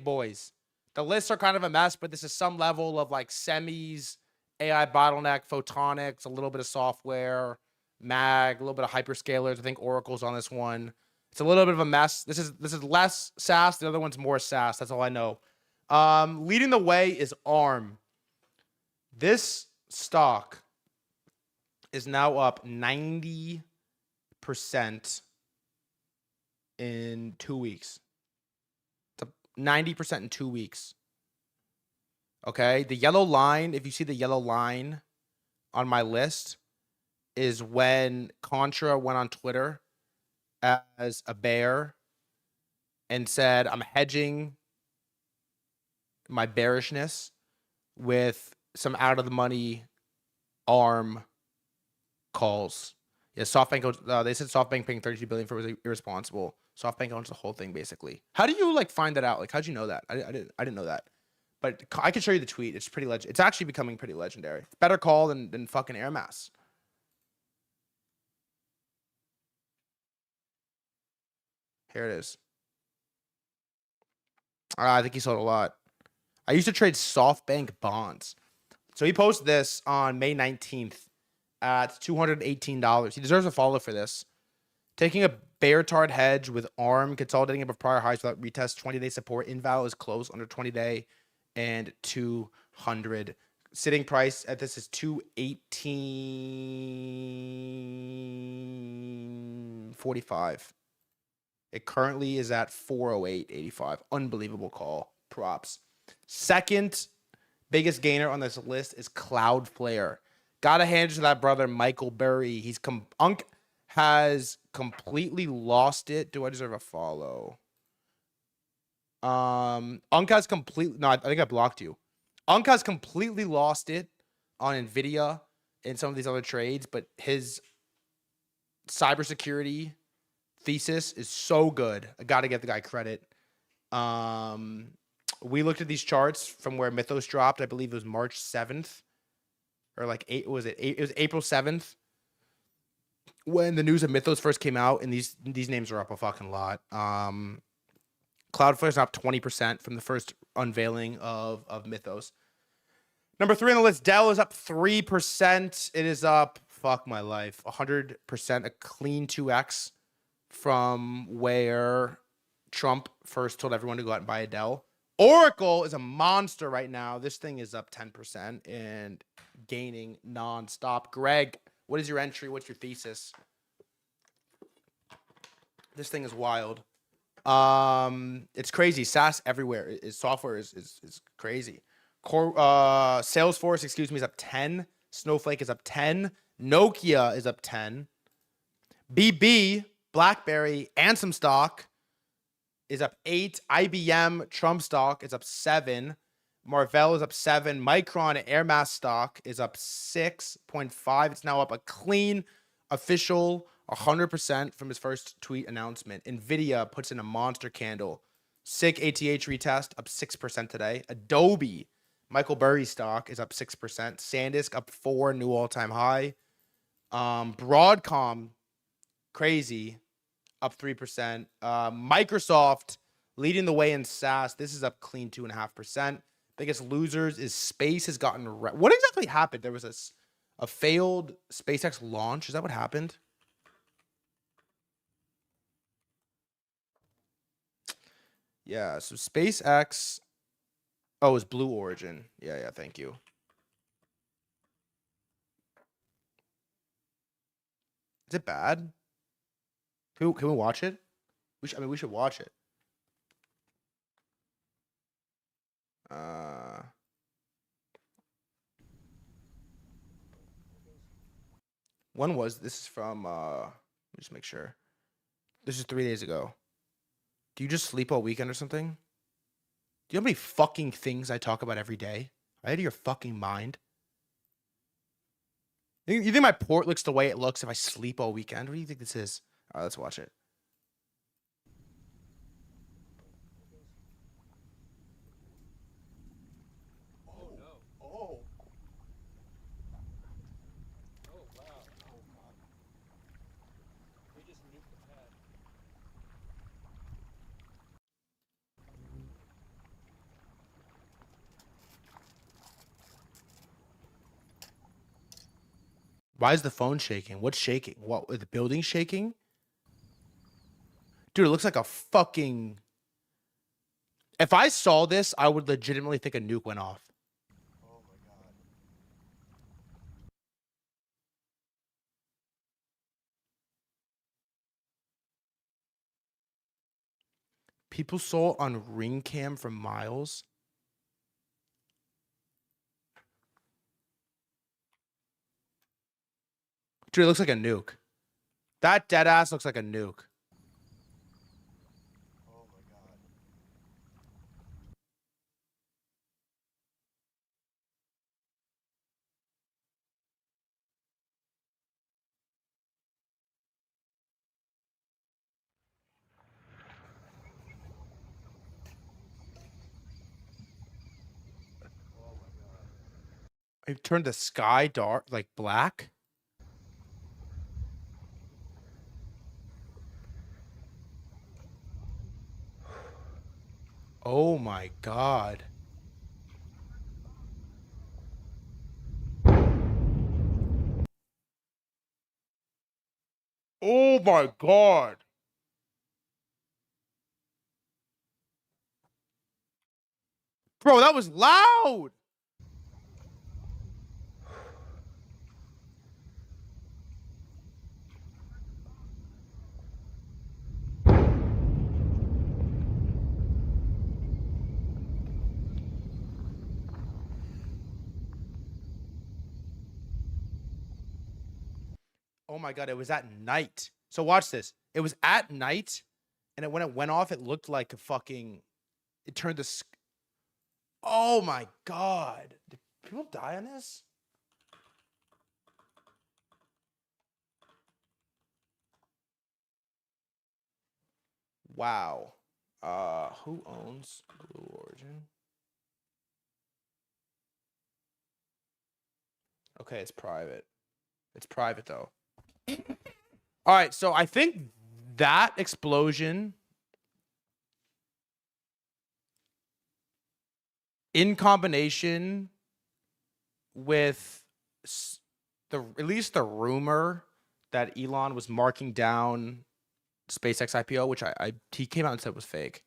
boys. The lists are kind of a mess, but this is some level of like semis, AI bottleneck, photonics, a little bit of software, mag, a little bit of hyperscalers. I think Oracle's on this one. It's a little bit of a mess. This is less SaaS. The other one's more SaaS. That's all I know. Leading the way is ARM. This stock is now up 90% in 2 weeks. It's up 90% in 2 weeks. Okay, the yellow line, if you see the yellow line on my list, is when Contra went on Twitter as a bear and said, I'm hedging my bearishness with some out of the money ARM calls. Yeah, SoftBank, they said SoftBank paying $32 billion for it was irresponsible. SoftBank owns the whole thing basically. How do you like find that out? Like, how'd you know that? I didn't know that. But I can show you the tweet. It's pretty It's actually becoming pretty legendary. It's better call than fucking Air Mass. Here it is. I think he sold a lot. I used to trade SoftBank bonds. So he posted this on May 19th at $218. He deserves a follow for this. Taking a bear tard hedge with ARM, consolidating above prior highs without retest, 20-day support. Inval is close under 20-day and 200. Sitting price at this is 218.45. It currently is at 408.85. Unbelievable call. Props. Second biggest gainer on this list is Cloudflare. Gotta hand it to that brother, Michael Burry. Unk has completely lost it. Do I deserve a follow? Unk has completely... No, I think I blocked you. Unk has completely lost it on NVIDIA and some of these other trades, but his cybersecurity thesis is so good. I got to give the guy credit. We looked at these charts from where Mythos dropped. I believe it was March 7th. Or like, it was April 7th. When the news of Mythos first came out, and these names are up a fucking lot. Cloudflare's up 20% from the first unveiling of Mythos. Number 3 on the list, Dell is up 3%. It is up, fuck my life, 100%, a clean 2x from where Trump first told everyone to go out and buy a Dell. Oracle is a monster right now. This thing is up 10% and gaining nonstop. Greg, what is your entry? What's your thesis? This thing is wild. It's crazy. SaaS everywhere. Software is crazy. Salesforce, excuse me, is up 10. Snowflake is up 10. Nokia is up 10. BB, BlackBerry, Ansem stock is up 8. IBM, Trump stock is up 7. Marvell is up 7. Micron, Air Mass stock is up 6.5. It's now up a clean, official 100% from his first tweet announcement. NVIDIA puts in a monster candle. Sick ATH retest, up 6% today. Adobe, Michael Burry stock is up 6%. SanDisk up 4, new all-time high. Broadcom, crazy, up 3%. Microsoft leading the way in SaaS. This is up clean 2.5%. Biggest losers is Space has gotten... What exactly happened? There was a failed SpaceX launch. Is that what happened? Yeah, so SpaceX... Oh, it's Blue Origin. Yeah, thank you. Is it bad? Can we watch it? We should watch it. When was this? Is from let me just make sure. This is 3 days ago. Do you just sleep all weekend or something? Do you know how many fucking things I talk about every day? Are you out of your fucking mind? You think my port looks the way it looks if I sleep all weekend? What do you think this is? All right, let's watch it. Oh no! Oh. Oh wow! Oh god! We just nuked the pad. Why is the phone shaking? What's shaking? What? The building shaking? Dude, it looks like a fucking. If I saw this, I would legitimately think a nuke went off. Oh my god. People saw it on ring cam from miles. Dude, it looks like a nuke. That dead ass looks like a nuke. Oh my god. Oh my god. It turned the sky dark, like black. Oh my god. Oh my god. Bro, that was loud. Oh my god, it was at night. So watch this. It was at night, and when it went off, it looked like a fucking. It turned the. Oh my god. Did people die on this? Wow. Who owns Blue Origin? Okay, it's private. It's private though. All right, so I think that explosion in combination with at least the rumor that Elon was marking down SpaceX IPO, which he came out and said was fake,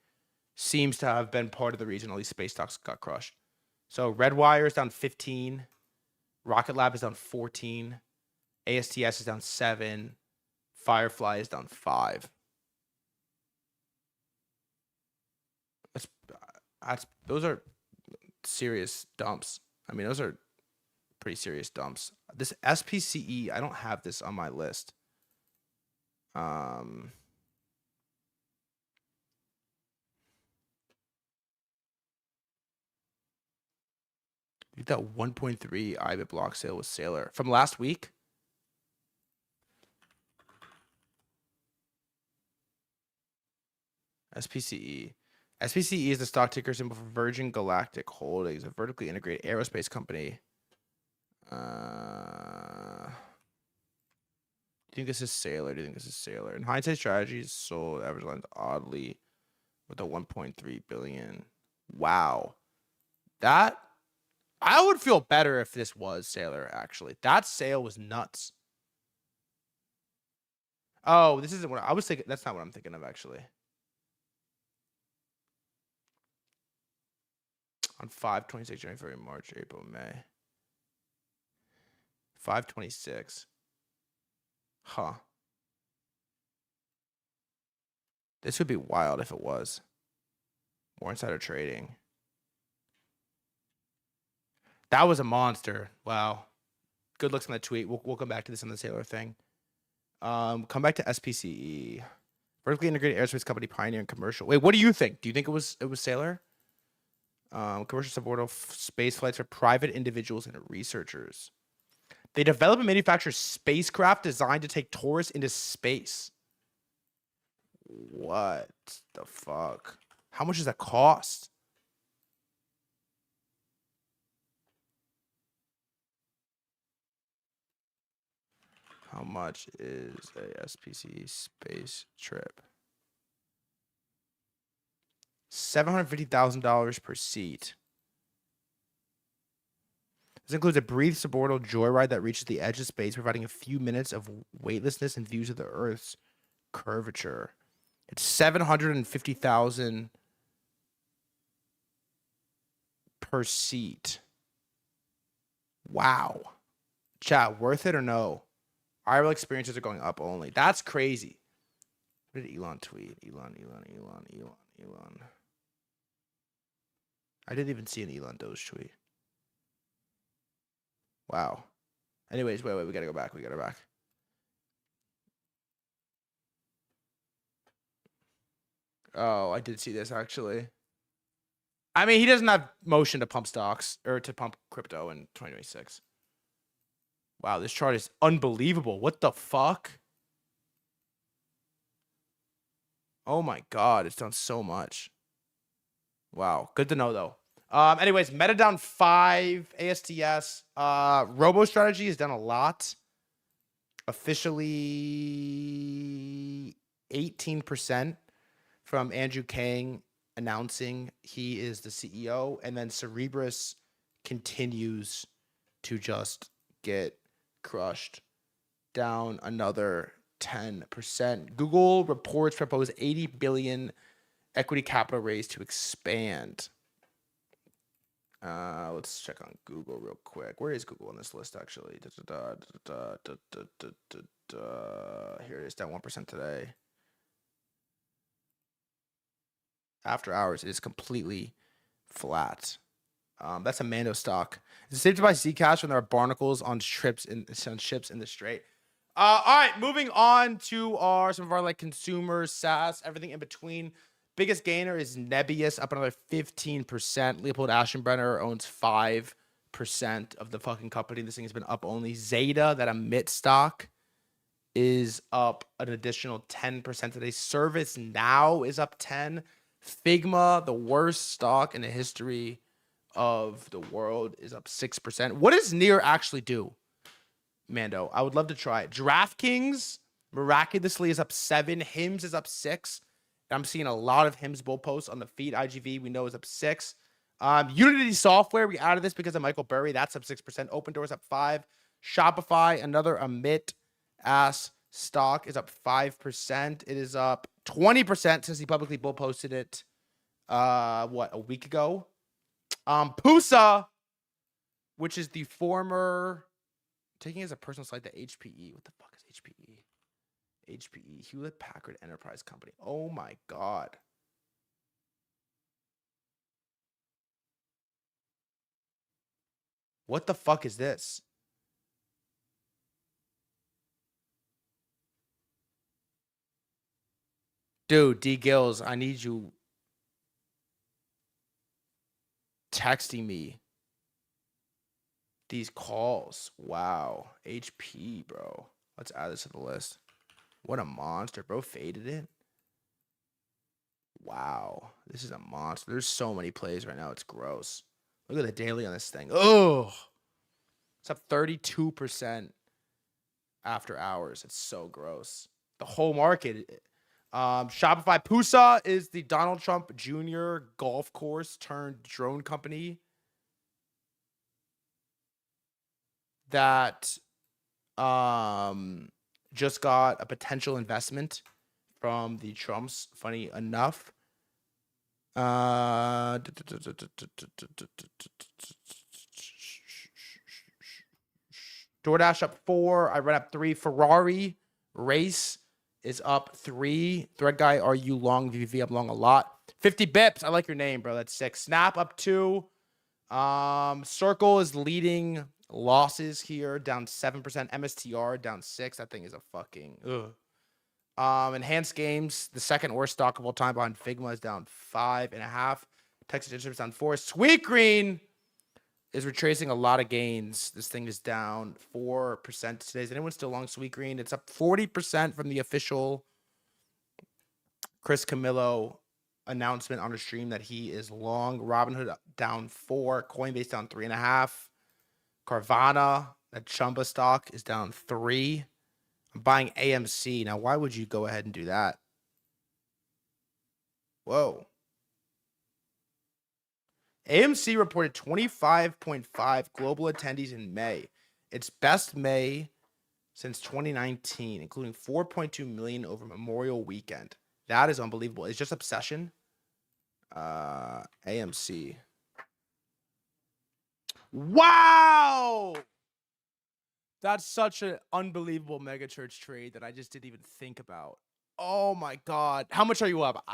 seems to have been part of the reason all these space stocks got crushed. So Redwire is down 15, Rocket Lab is down 14, ASTS is down 7, Firefly is down 5. Those are serious dumps. I mean, those are pretty serious dumps. This SPCE, I don't have this on my list. That 1.3 IBIT block sale with Saylor from last week. SPCE. SPCE is the stock ticker symbol for Virgin Galactic Holdings, a vertically integrated aerospace company. Do you think this is Saylor? Do you think this is Saylor? In hindsight, strategies sold average lines oddly with a 1.3 billion. Wow. That I would feel better if this was Saylor, actually. That sale was nuts. Oh, this isn't what I was thinking. That's not what I'm thinking of, actually. On 5/26, January, February, March, April, May. 5/26. Huh. This would be wild if it was. More insider trading. That was a monster. Wow. good looks on the tweet. We'll come back to this on the Saylor thing. Come back to SPCE. Vertically integrated aerospace company pioneering commercial. Wait, what do you think? Do you think it was Saylor? Commercial suborbital space flights for private individuals and researchers. They develop and manufacture spacecraft designed to take tourists into space. What the fuck? How much does that cost? How much is a SPC space trip? $750,000 per seat. This includes a brief suborbital joyride that reaches the edge of space, providing a few minutes of weightlessness and views of the Earth's curvature. It's $750,000 per seat. Wow. Chat, worth it or no? IRL experiences are going up only. That's crazy. What did Elon tweet? Elon. I didn't even see an Elon Doge tweet. Wow. Anyways, wait, we gotta go back. Oh, I did see this actually. I mean, he doesn't have motion to pump stocks or to pump crypto in 2026. Wow, this chart is unbelievable. What the fuck? Oh my God, it's done so much. Wow, good to know though. Anyways, Meta down 5, ASTS. Robo strategy has done a lot. Officially 18% from Andrew Kang announcing he is the CEO, and then Cerebras continues to just get crushed, down another 10%. Google reports propose 80 billion equity capital raise to expand. Let's check on Google real quick. Where is Google on this list actually? Here it is, down 1% today. After hours, it is completely flat. That's a Mando stock. Is it safe to buy Zcash when there are barnacles on ships in the Strait? All right, moving on to some of our like consumers, SaaS, everything in between. Biggest gainer is Nebius, up another 15%. Leopold Aschenbrenner owns 5% of the fucking company. This thing has been up only. Zeta, that emit stock, is up an additional 10% today. ServiceNow is up 10. Figma, the worst stock in the history of the world, is up 6%. What does Near actually do, Mando? I would love to try it. DraftKings miraculously is up 7. Hims is up 6. I'm seeing a lot of Hims bull posts on the feed. IGV, we know, is up 6. Unity Software, we added this because of Michael Burry. That's up 6%. Open Doors up 5. Shopify, another emit ass stock, is up 5%. It is up 20% since he publicly bull posted it, a week ago. Pusa, which is the former, taking as a personal slide, the HPE. What the fuck is HPE? HPE, Hewlett Packard Enterprise Company. Oh my God. What the fuck is this? Dude, D Gills, I need you texting me these calls. Wow. HP, bro. Let's add this to the list. What a monster, bro. Faded it. Wow. This is a monster. There's so many plays right now. It's gross. Look at the daily on this thing. Oh, it's up 32% after hours. It's so gross. The whole market. Shopify Pusa is the Donald Trump Jr. golf course turned drone company that just got a potential investment from the Trumps, funny enough. DoorDash up 4. I read up 3. Ferrari race is up 3. Threadguy, are you long? VVV up long a lot. 50 bips. I like your name, bro. That's 6. Snap up 2. Circle is leading Losses here down 7%. MSTR down 6. That thing is a fucking Enhanced Games, the second worst stock of all time behind Figma, is down 5.5. Texas Instruments down 4. Sweet Green is retracing a lot of gains. This thing is down 4% today. Is anyone still long Sweet Green? It's up 40% from the official Chris Camillo announcement on a stream that he is long. Robinhood down 4. Coinbase down 3.5. Carvana, that Chumba stock, is down 3. I'm buying AMC. Now, why would you go ahead and do that? Whoa. AMC reported 25.5 global attendees in May. Its best May since 2019, including 4.2 million over Memorial Weekend. That is unbelievable. It's just obsession. AMC. Wow! That's such an unbelievable mega church trade that I just didn't even think about. Oh my God. How much are you up?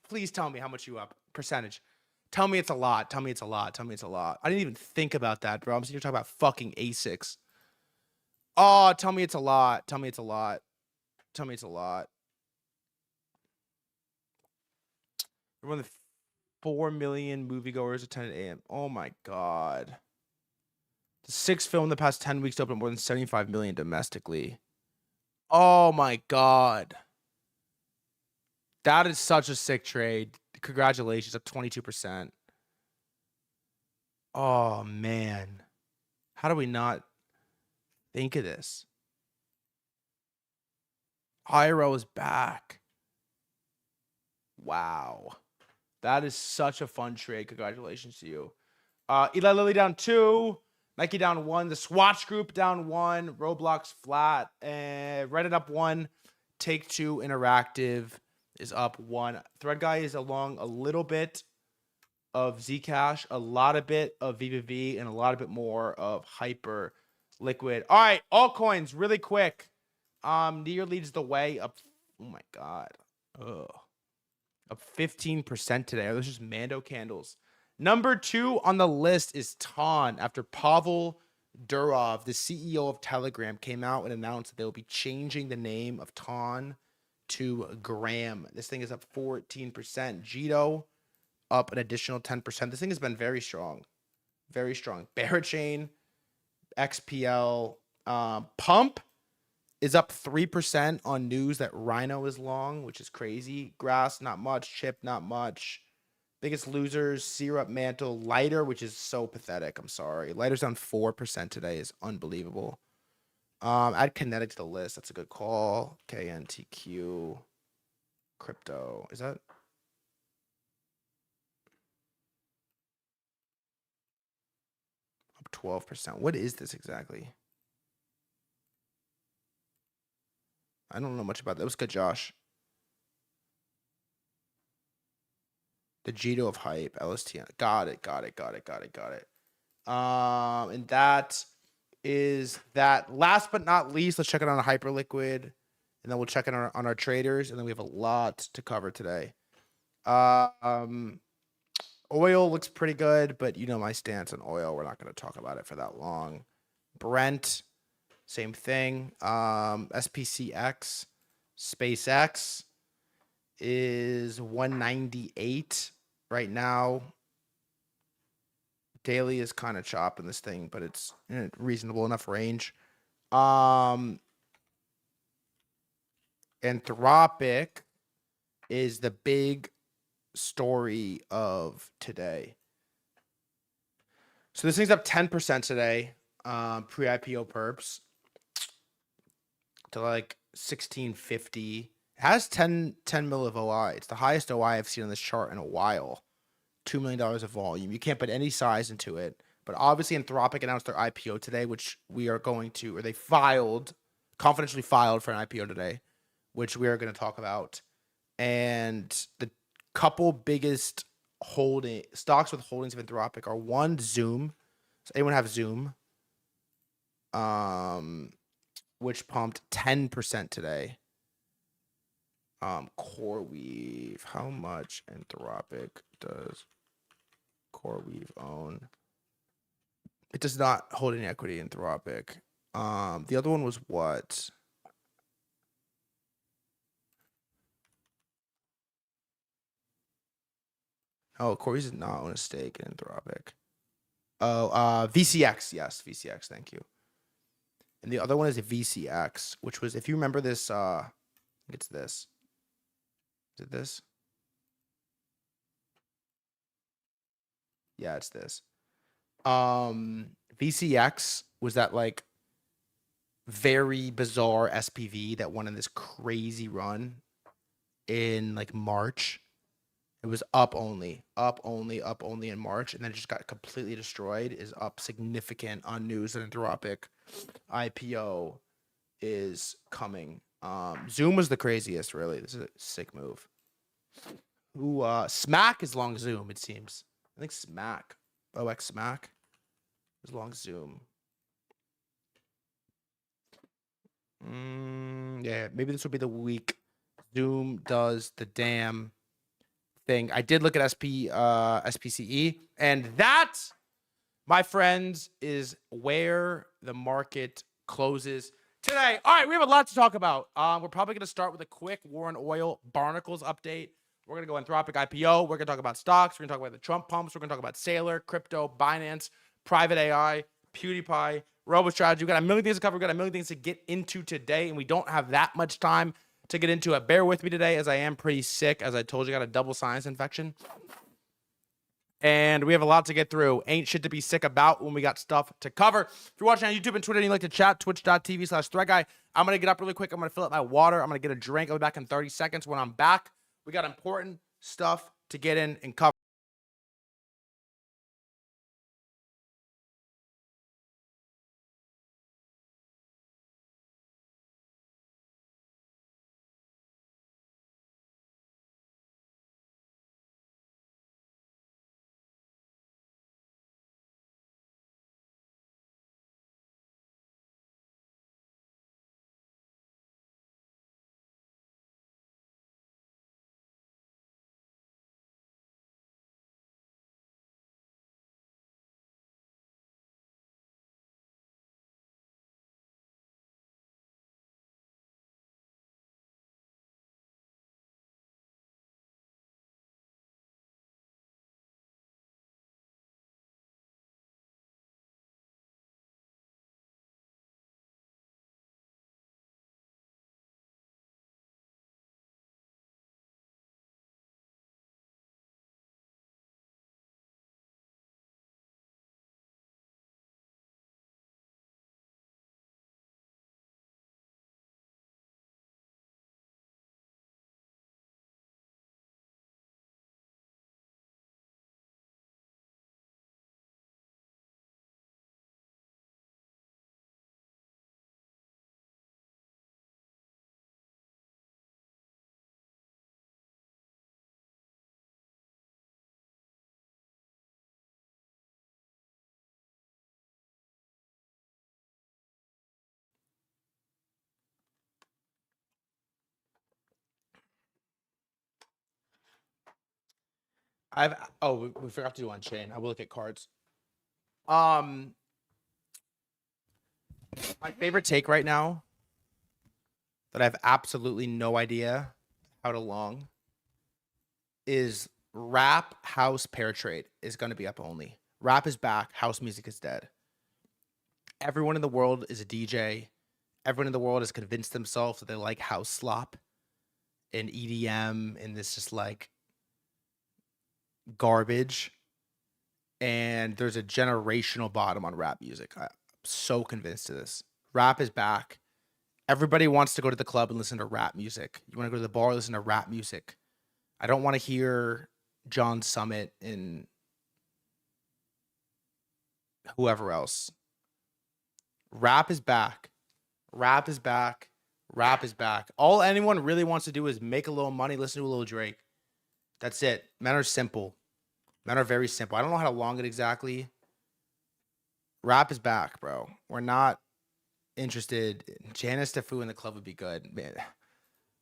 Please tell me how much you up. Percentage. Tell me it's a lot. Tell me it's a lot. Tell me it's a lot. I didn't even think about that, bro. I'm sitting here talking about fucking ASICs. Oh, tell me it's a lot. Tell me it's a lot. Tell me it's a lot. One of the 4 million moviegoers attended AM. Oh my God. The 6th film in the past 10 weeks to open more than 75 million domestically. Oh my God. That is such a sick trade. Congratulations, up 22%. Oh man. How do we not think of this? IRO is back. Wow. That is such a fun trade. Congratulations to you. Eli Lilly down 2. Nike down 1. The Swatch Group down 1. Roblox flat. Reddit up 1. Take-Two Interactive is up 1. threadguy is along a little bit of Zcash, a lot of bit of VVV, and a lot of bit more of Hyper Liquid. All right, altcoins really quick. Near leads the way up. Oh my God. Ugh. Up 15% today. Are those just Mando candles? Number 2 on the list is Ton. After Pavel Durov, the CEO of Telegram, came out and announced that they will be changing the name of Ton to Gram. This thing is up 14%. Jito up an additional 10%. This thing has been very strong. Very strong. Barachain, XPL, Pump is up 3% on news that Rhino is long, which is crazy. Grass, not much. Chip, not much. Biggest losers, Syrup, Mantle, Lighter, which is so pathetic. I'm sorry. Lighter's down 4% today. Is unbelievable. Add Kinetic to the list. That's a good call. KNTQ. Crypto. Is that? Up 12%. What is this exactly? I don't know much about that. It was good, Josh. The Jito of Hype, LSTN. Got it. And that is that. Last but not least, let's check it on a Hyperliquid, and then we'll check it on our traders, and then we have a lot to cover today. Oil looks pretty good, but you know my stance on oil. We're not going to talk about it for that long. Brent, same thing. SPCX, SpaceX is 198 right now. Daily is kind of chopping this thing, but it's in a reasonable enough range. Anthropic is the big story of today. So this thing's up 10% today, pre-IPO perps, to like 1650. It has 10 mil of OI. It's the highest OI I've seen on this chart in a while. $2 million of volume. You can't put any size into it. But obviously Anthropic announced their IPO today, which we are going to, or they confidentially filed for an IPO today, which we are going to talk about. And the couple biggest stocks with holdings of Anthropic are one, Zoom. Does anyone have Zoom? Which pumped 10% today. CoreWeave. How much Anthropic does CoreWeave own? It does not hold any equity in Anthropic. The other one was what? Oh, Corey's did not own a stake in Anthropic. Oh, VCX. Yes, VCX. Thank you. And the other one is a VCX, which was, if you remember this, I think it's this. Is it this? Yeah, it's this. VCX was that like very bizarre SPV that went on this crazy run in like March. It was up only in March, and then it just got completely destroyed. Is up significant on news that Anthropic IPO is coming. Zoom was the craziest, really. This is a sick move. Ooh, Smack is long Zoom, it seems. I think Smack. OX Smack is long Zoom. Yeah, maybe this will be the week Zoom does the damn thing. I did look at SPCE, and that, my friends, is where the market closes today. All right, we have a lot to talk about. We're probably going to start with a quick war on oil barnacles update. We're going to go Anthropic IPO. We're going to talk about stocks. We're going to talk about the Trump pumps. We're going to talk about Saylor, crypto, Binance, private AI, PewDiePie, RoboStrategy. We've got a million things to cover. We've got a million things to get into today, and we don't have that much time to get into it. Bear with me today, as I am pretty sick. As I told you, I got a double sinus infection. And we have a lot to get through. Ain't shit to be sick about when we got stuff to cover. If you're watching on YouTube and Twitter and you like to chat, twitch.tv/threadguy. I'm going to get up really quick. I'm going to fill up my water. I'm going to get a drink. I'll be back in 30 seconds. When I'm back, we got important stuff to get in and cover. We forgot to do on chain. I will look at cards. My favorite take right now that I have absolutely no idea how to long is rap house pair trade is going to be up only. Rap is back. House music is dead. Everyone in the world is a DJ. Everyone in the world has convinced themselves that they like house slop and EDM and this just like garbage. And there's a generational bottom on rap music. I'm so convinced of this. Rap is back. Everybody wants to go to the club and listen to rap music. You want to go to the bar, listen to rap music. I don't want to hear John Summit and whoever else. Rap is back. Rap is back. Rap is back. All anyone really wants to do is make a little money, listen to a little Drake. That's it. Men are simple. Men are very simple. I don't know how to long it exactly. Rap is back, bro. We're not interested. Janice Defu in the club would be good. Man,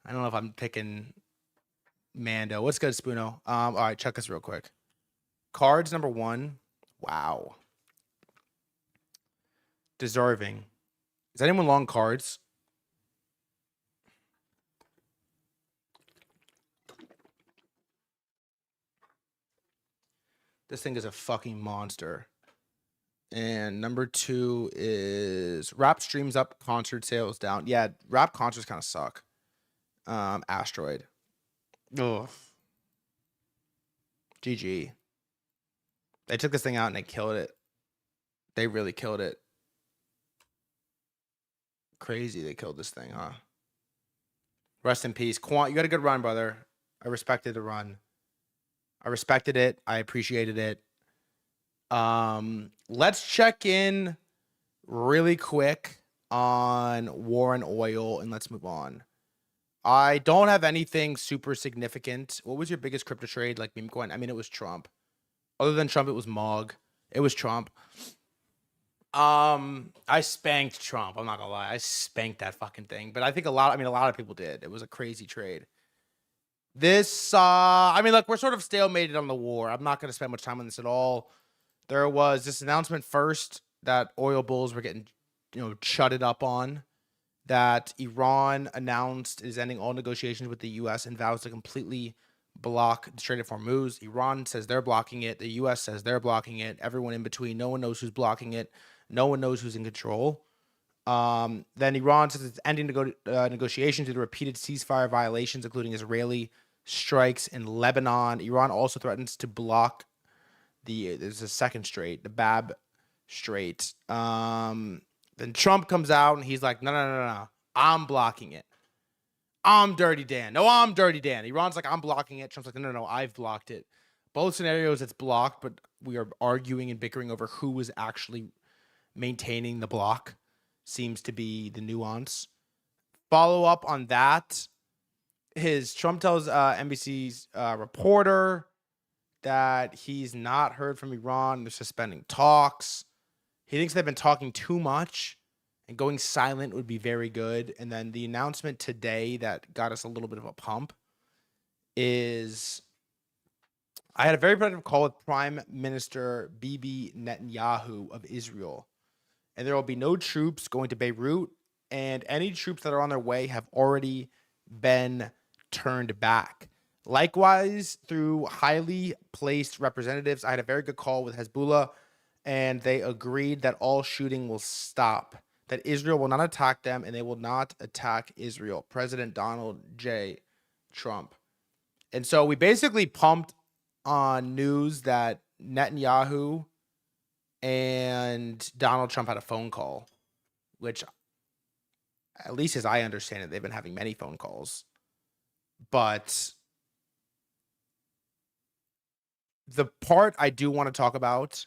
I don't know if I'm picking Mando. What's good, Spoono? All right, check this real quick. Cards number 1. Wow. deserving. Is anyone long cards? This thing is a fucking monster. And number 2 is rap streams up, concert sales down. Yeah, rap concerts kind of suck. Asteroid. Ugh. GG. They took this thing out and they killed it. They really killed it. Crazy they killed this thing, huh? Rest in peace. Quant, you got a good run, brother. I respected the run. I respected it. I appreciated it. Let's check in really quick on war and oil, and let's move on. I don't have anything super significant. What was your biggest crypto trade, like meme coin? I mean, it was Trump. Other than Trump, it was Mog. It was Trump. I spanked Trump. I'm not gonna lie. I spanked that fucking thing. But I think a lot of people did. It was a crazy trade. This, I mean, look, we're sort of stalemated on the war. I'm not gonna spend much time on this at all. There was this announcement first that oil bulls were getting, shutted up on. That Iran announced is ending all negotiations with the U.S. and vows to completely block the Strait of Hormuz. Iran says they're blocking it. The U.S. says they're blocking it. Everyone in between. No one knows who's blocking it. No one knows who's in control. Then Iran says it's ending negotiations due to repeated ceasefire violations, including Israeli strikes in Lebanon. Iran also threatens to block there's a second strait, the Bab Strait. Then Trump comes out and he's like, no. I'm blocking it. I'm Dirty Dan. No, I'm Dirty Dan. Iran's like, I'm blocking it. Trump's like, no, I've blocked it. Both scenarios, it's blocked, but we are arguing and bickering over who is actually maintaining the block. Seems to be the nuance. Follow up on that. Trump tells NBC's reporter that he's not heard from Iran. They're suspending talks. He thinks they've been talking too much and going silent would be very good. And then the announcement today that got us a little bit of a pump is I had a very productive call with Prime Minister Bibi Netanyahu of Israel. And there will be no troops going to Beirut. And any troops that are on their way have already been turned back. Likewise, through highly placed representatives, I had a very good call with Hezbollah, and they agreed that all shooting will stop, that Israel will not attack them, and they will not attack Israel. President Donald J. Trump. And so we basically pumped on news that Netanyahu and Donald Trump had a phone call, which, at least as I understand it, they've been having many phone calls. But the part I do want to talk about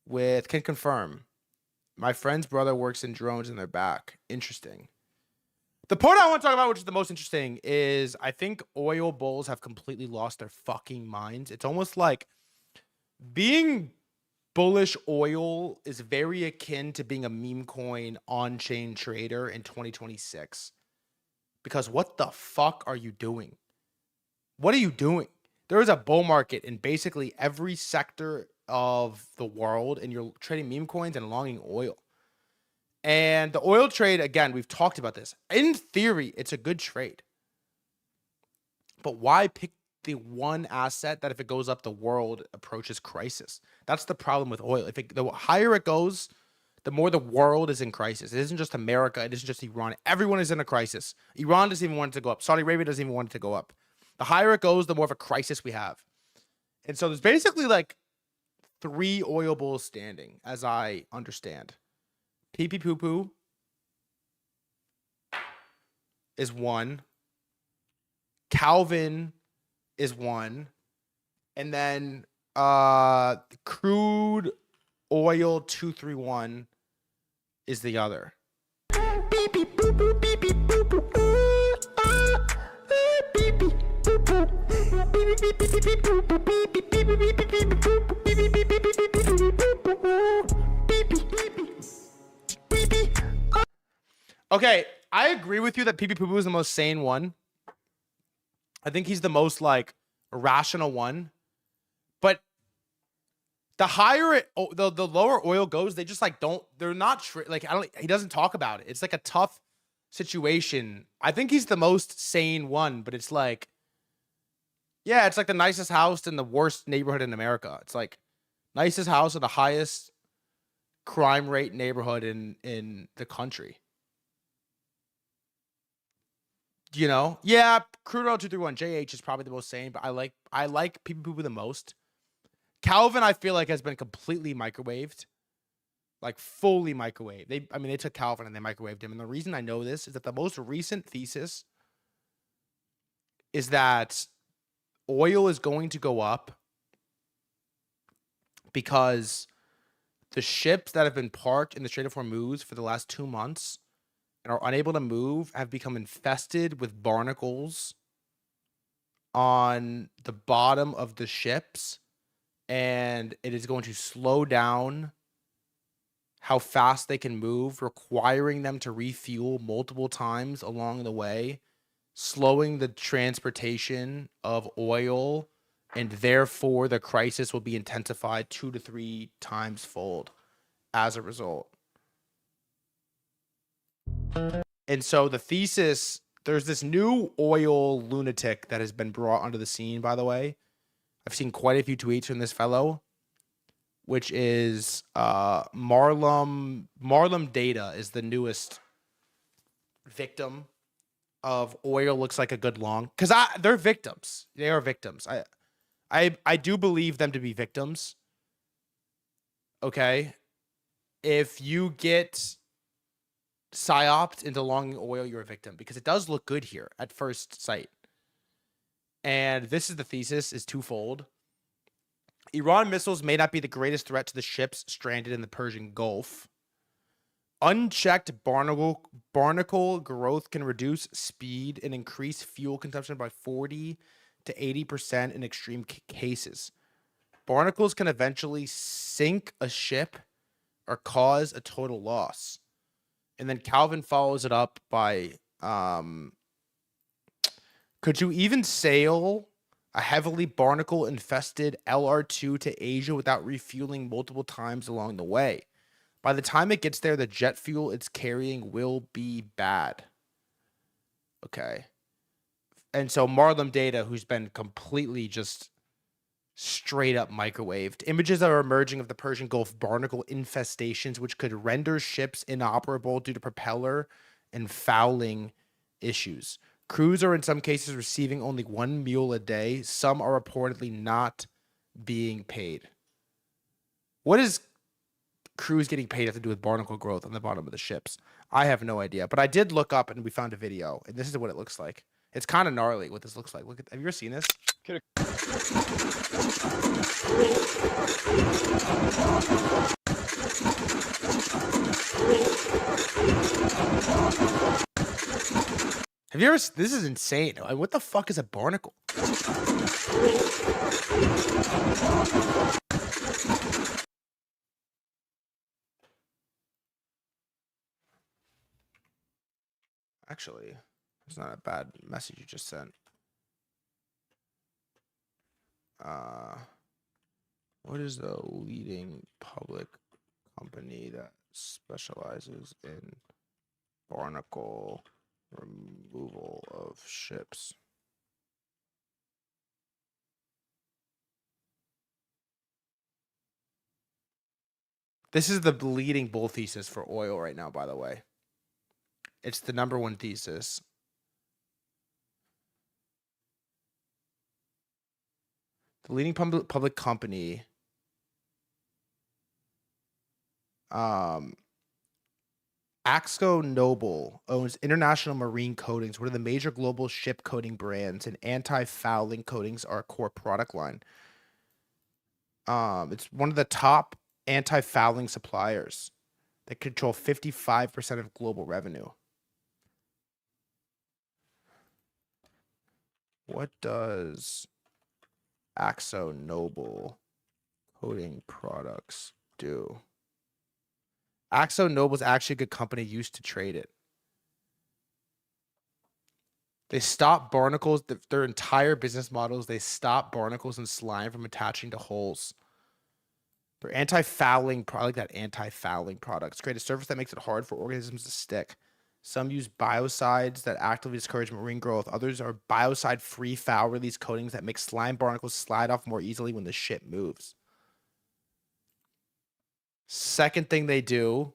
can confirm. My friend's brother works in drones and they're back. Interesting. The part I want to talk about, which is the most interesting, is I think oil bulls have completely lost their fucking minds. It's almost like being bullish oil is very akin to being a meme coin on-chain trader in 2026. Because what the fuck are you doing? What are you doing? There is a bull market in basically every sector of the world, and you're trading meme coins and longing oil. And the oil trade, again, we've talked about this. In theory, it's a good trade. But why pick the one asset that if it goes up, the world approaches crisis? That's the problem with oil. The higher it goes, the more the world is in crisis. It isn't just America. It isn't just Iran. Everyone is in a crisis. Iran doesn't even want it to go up. Saudi Arabia doesn't even want it to go up. The higher it goes, the more of a crisis we have. And so there's basically like 3 oil bulls standing, as I understand. Pee Pee Poo Poo is 1. Calvin is 1. And then crude oil 231 is the other. Okay, I agree with you that Pee Pee Poo Poo is the most sane one. I think he's the most like rational one. But The higher it, the lower oil goes, they just like don't. They're not like I don't. He doesn't talk about it. It's like a tough situation. I think he's the most sane one, but it's like, yeah, it's like the nicest house in the worst neighborhood in America. It's like nicest house in the highest crime rate neighborhood in the country. You know, yeah, crude oil 231 JH is probably the most sane, but I like people the most. Calvin, I feel like, has been completely microwaved, like fully microwaved. They took Calvin and they microwaved him. And the reason I know this is that the most recent thesis is that oil is going to go up because the ships that have been parked in the Strait of Hormuz for the last 2 months and are unable to move have become infested with barnacles on the bottom of the ships, and it is going to slow down how fast they can move, requiring them to refuel multiple times along the way, slowing the transportation of oil, and therefore the crisis will be intensified 2 to 3 times fold as a result. And so the thesis, there's this new oil lunatic that has been brought onto the scene, by the way. I've seen quite a few tweets from this fellow, which is Marlum Data is the newest victim of oil looks like a good long. Because they're victims. They are victims. I do believe them to be victims. Okay. If you get psyoped into longing oil, you're a victim, because it does look good here at first sight. And this is the thesis, is twofold. Iran missiles may not be the greatest threat to the ships stranded in the Persian Gulf. Unchecked barnacle growth can reduce speed and increase fuel consumption by 40 to 80% in extreme cases. Barnacles can eventually sink a ship or cause a total loss. And then Calvin follows it up by, could you even sail a heavily barnacle-infested LR2 to Asia without refueling multiple times along the way? By the time it gets there, the jet fuel it's carrying will be bad. Okay. And so Marlum Data, who's been completely just straight up microwaved. Images are emerging of the Persian Gulf barnacle infestations, which could render ships inoperable due to propeller and fouling issues. Crews are in some cases receiving only 1 meal a day. Some are reportedly not being paid. What is crews getting paid have to do with barnacle growth on the bottom of the ships? I have no idea, but I did look up and we found a video, and this is what it looks like. It's kind of gnarly what this looks like. Look at, have you ever seen this? Have you ever? This is insane. What the fuck is a barnacle? Actually, it's not a bad message you just sent. What is the leading public company that specializes in barnacle removal of ships? This is the leading bull thesis for oil right now, by the way. It's the #1 thesis. The leading public company, Axo Nobel, owns International Marine Coatings, one of the major global ship coating brands, and anti-fouling coatings are a core product line. It's one of the top anti-fouling suppliers that control 55% of global revenue. What does Axo Nobel coating products do? Axo Nobel's actually a good company, used to trade it. They stop barnacles, their entire business models, they stop barnacles and slime from attaching to holes. They're anti-fouling, like that anti-fouling products. Create a surface that makes it hard for organisms to stick. Some use biocides that actively discourage marine growth. Others are biocide-free foul release coatings that make slime barnacles slide off more easily when the shit moves. Second thing they do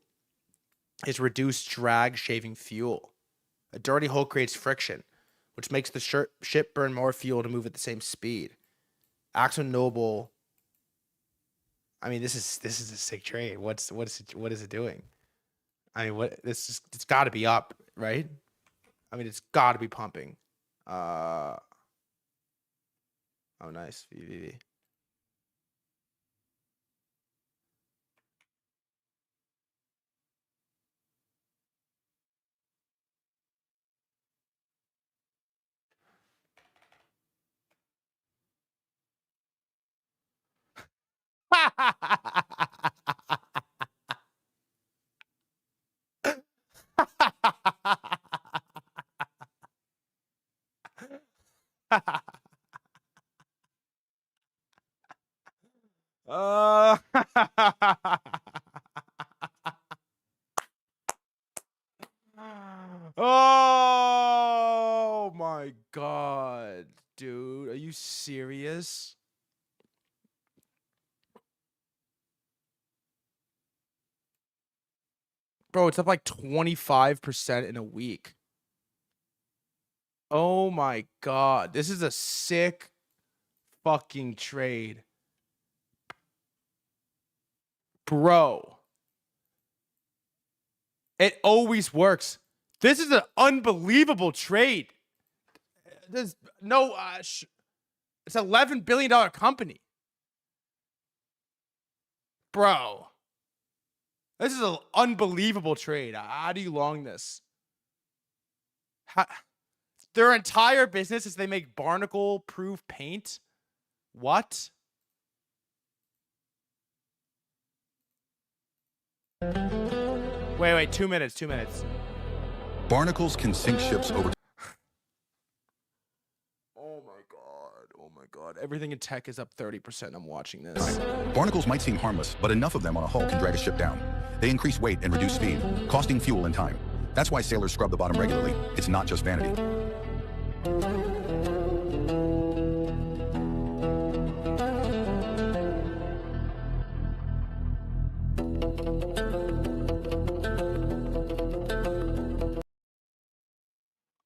is reduce drag shaving fuel. A dirty hole creates friction, which makes the ship burn more fuel to move at the same speed. Axo Noble. I mean, this is a sick trade. What is it doing? I mean, it's got to be up, right? I mean, it's got to be pumping. Oh, nice. VVV. Oh my God, dude. Are you serious? Bro, it's up like 25% in a week. Oh my God. This is a sick fucking trade. Bro. It always works. This is an unbelievable trade. There's no, it's an $11 billion company. Bro. This is an unbelievable trade. How do you long this? Their entire business is they make barnacle-proof paint? What? Wait, 2 minutes, 2 minutes. Barnacles can sink ships over. Oh my God. Everything in tech is up 30%. I'm watching this. Barnacles might seem harmless, but enough of them on a hull can drag a ship down. They increase weight and reduce speed, costing fuel and time. That's why sailors scrub the bottom regularly. It's not just vanity.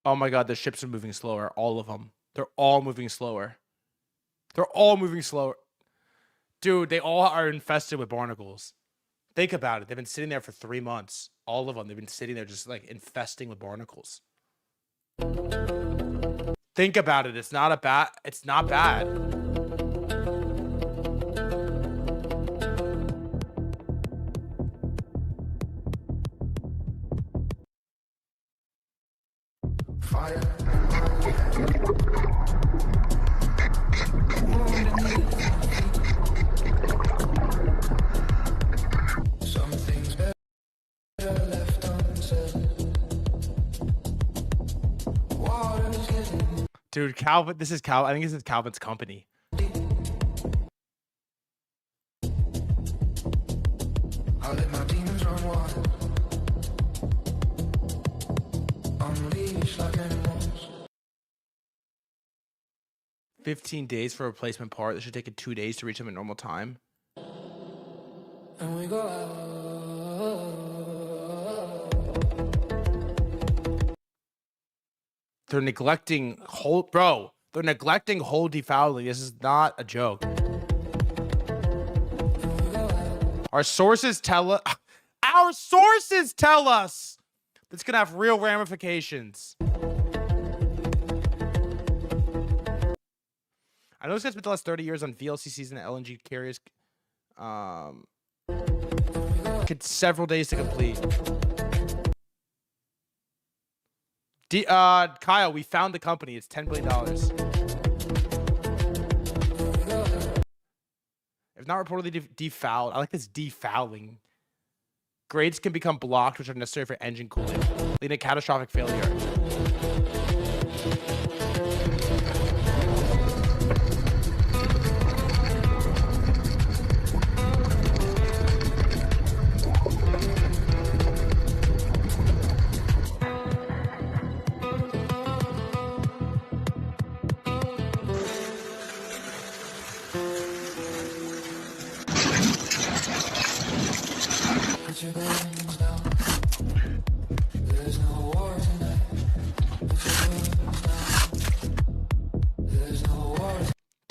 Oh my God, the ships are moving slower. All of them. They're all moving slower. They're all moving slower. Dude, they all are infested with barnacles. Think about it. They've been sitting there for 3 months. All of them. They've been sitting there just like infesting with barnacles. Think about it. It's not bad. Fire. Some things better left unsaid. Water's getting. Dude, Calvin, this is Calvin. I think this is Calvin's company. I'll let my demons run wild. Unleash like animals. 15 days for a replacement part. This should take it 2 days to reach them at normal time. And we go out. They're neglecting whole, bro. They're neglecting whole defouling. This is not a joke. Our sources tell us. Our sources tell us that's gonna have real ramifications. I know this guy spent the last 30 years on VLCCs and LNG carriers. Took several days to complete. Kyle, we found the company. It's $10 billion. If not reportedly defouled, I like this defouling. Grades can become blocked, which are necessary for engine cooling, leading to catastrophic failure.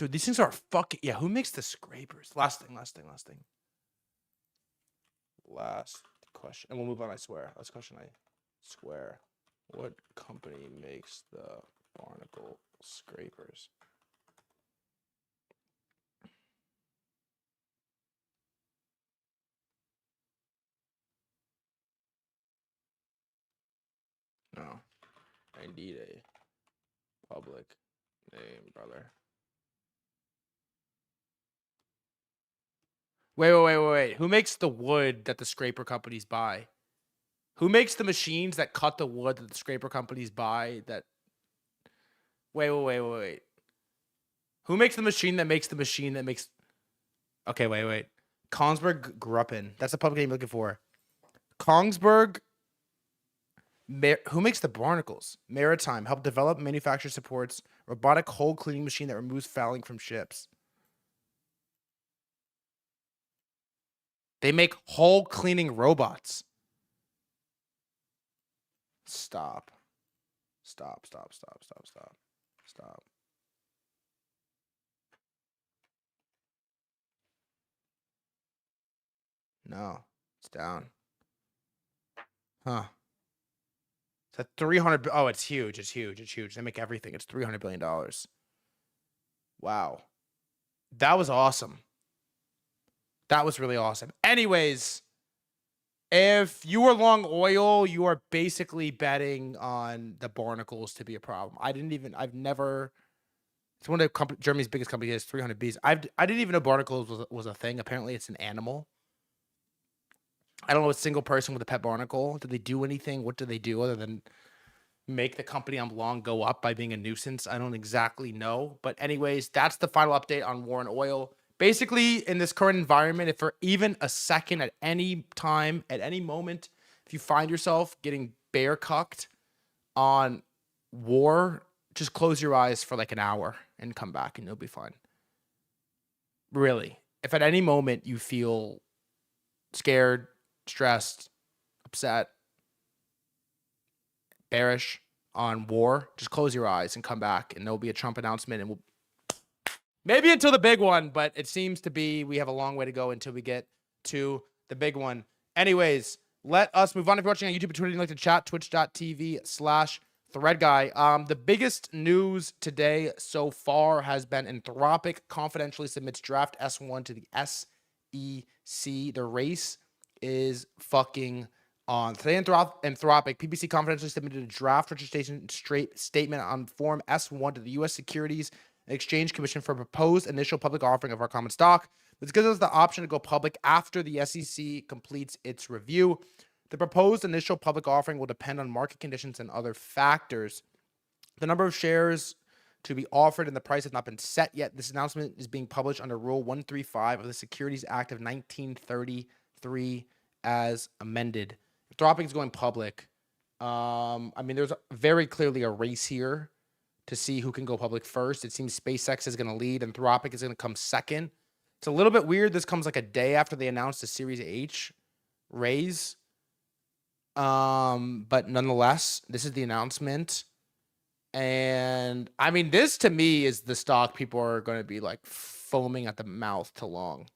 Dude, these things are fucking... Yeah, who makes the scrapers? Last thing. Last question. And we'll move on, I swear. Last question, I swear. What company makes the barnacle scrapers? No. I need a public name, brother. Wait. Who makes the wood that the scraper companies buy? Who makes the machines that cut the wood that the scraper companies buy? Wait. Who makes the machine that makes the machine that makes... Okay, wait. Kongsberg Gruppen. That's the public name you're looking for. Kongsberg... Who makes the barnacles? Maritime. Help develop, manufacture, supports robotic hull cleaning machine that removes fouling from ships. They make hull cleaning robots. Stop. No, it's down. Huh. It's at 300. Oh, it's huge. They make everything. It's $300 billion. Wow. That was awesome. That was really awesome. Anyways, if you were long oil, you are basically betting on the barnacles to be a problem. I've never... It's one of Germany's biggest companies. Has 300 bees. I didn't even know barnacles was a thing. Apparently, it's an animal. I don't know a single person with a pet barnacle. Do they do anything? What do they do other than make the company I'm long go up by being a nuisance? I don't exactly know. But anyways, that's the final update on war and oil. Basically, in this current environment, if for even a second at any time, at any moment, if you find yourself getting bear cucked on war, just close your eyes for like an hour and come back and you'll be fine. Really. If at any moment you feel scared, stressed, upset, bearish on war, just close your eyes and come back and there'll be a Trump announcement and we'll maybe until the big one, but it seems to be we have a long way to go until we get to the big one. Anyways, let us move on. If you're watching on YouTube, Twitter, you'd like to chat, twitch.tv/threadguy. The biggest news today so far has been Anthropic confidentially submits draft S1 to the SEC. The race is fucking on. Today, Anthropic, PBC confidentially submitted a draft registration statement on Form S1 to the U.S. Securities and Exchange Commission for a proposed initial public offering of our common stock. This gives us the option to go public after the SEC completes its review. The proposed initial public offering will depend on market conditions and other factors. The number of shares to be offered and the price have not been set yet. This announcement is being published under Rule 135 of the Securities Act of 1933 as amended. Anthropic is going public. There's very clearly a race here to see who can go public first. It seems SpaceX is going to lead. Anthropic is going to come second. It's a little bit weird. This comes like a day after they announced the Series H raise. But nonetheless, this is the announcement. And this to me is the stock people are going to be like foaming at the mouth to long.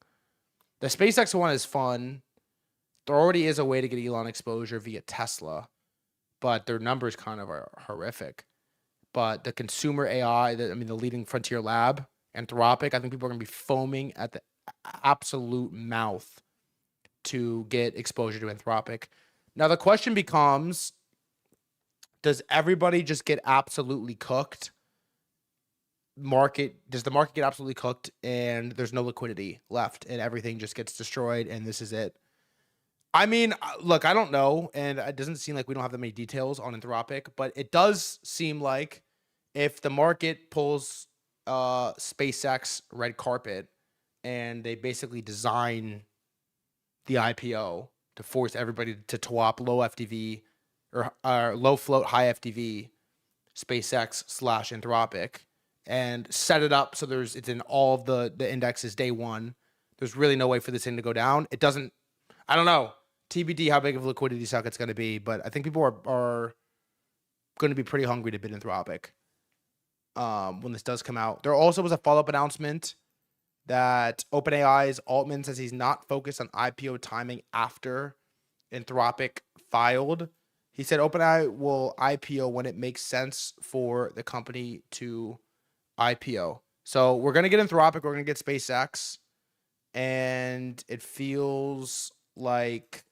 The SpaceX one is fun. There already is a way to get Elon exposure via Tesla, but their numbers kind of are horrific. But the consumer AI, the leading frontier lab, Anthropic, I think people are going to be foaming at the absolute mouth to get exposure to Anthropic. Now, the question becomes, does everybody just get absolutely cooked? Does the market get absolutely cooked and there's no liquidity left and everything just gets destroyed and this is it? Look, I don't know, and it doesn't seem like we don't have that many details on Anthropic, but it does seem like if the market pulls SpaceX red carpet and they basically design the IPO to force everybody to swap low FDV or low float, high FDV SpaceX / Anthropic and set it up so it's in all of the indexes day one. There's really no way for this thing to go down. It doesn't, I don't know. TBD how big of a liquidity suck it's going to be, but I think people are going to be pretty hungry to bid Anthropic. when this does come out. There also was a follow-up announcement that OpenAI's Altman says he's not focused on IPO timing after Anthropic filed. He said OpenAI will IPO when it makes sense for the company to IPO. So we're going to get Anthropic, we're going to get SpaceX, and it feels like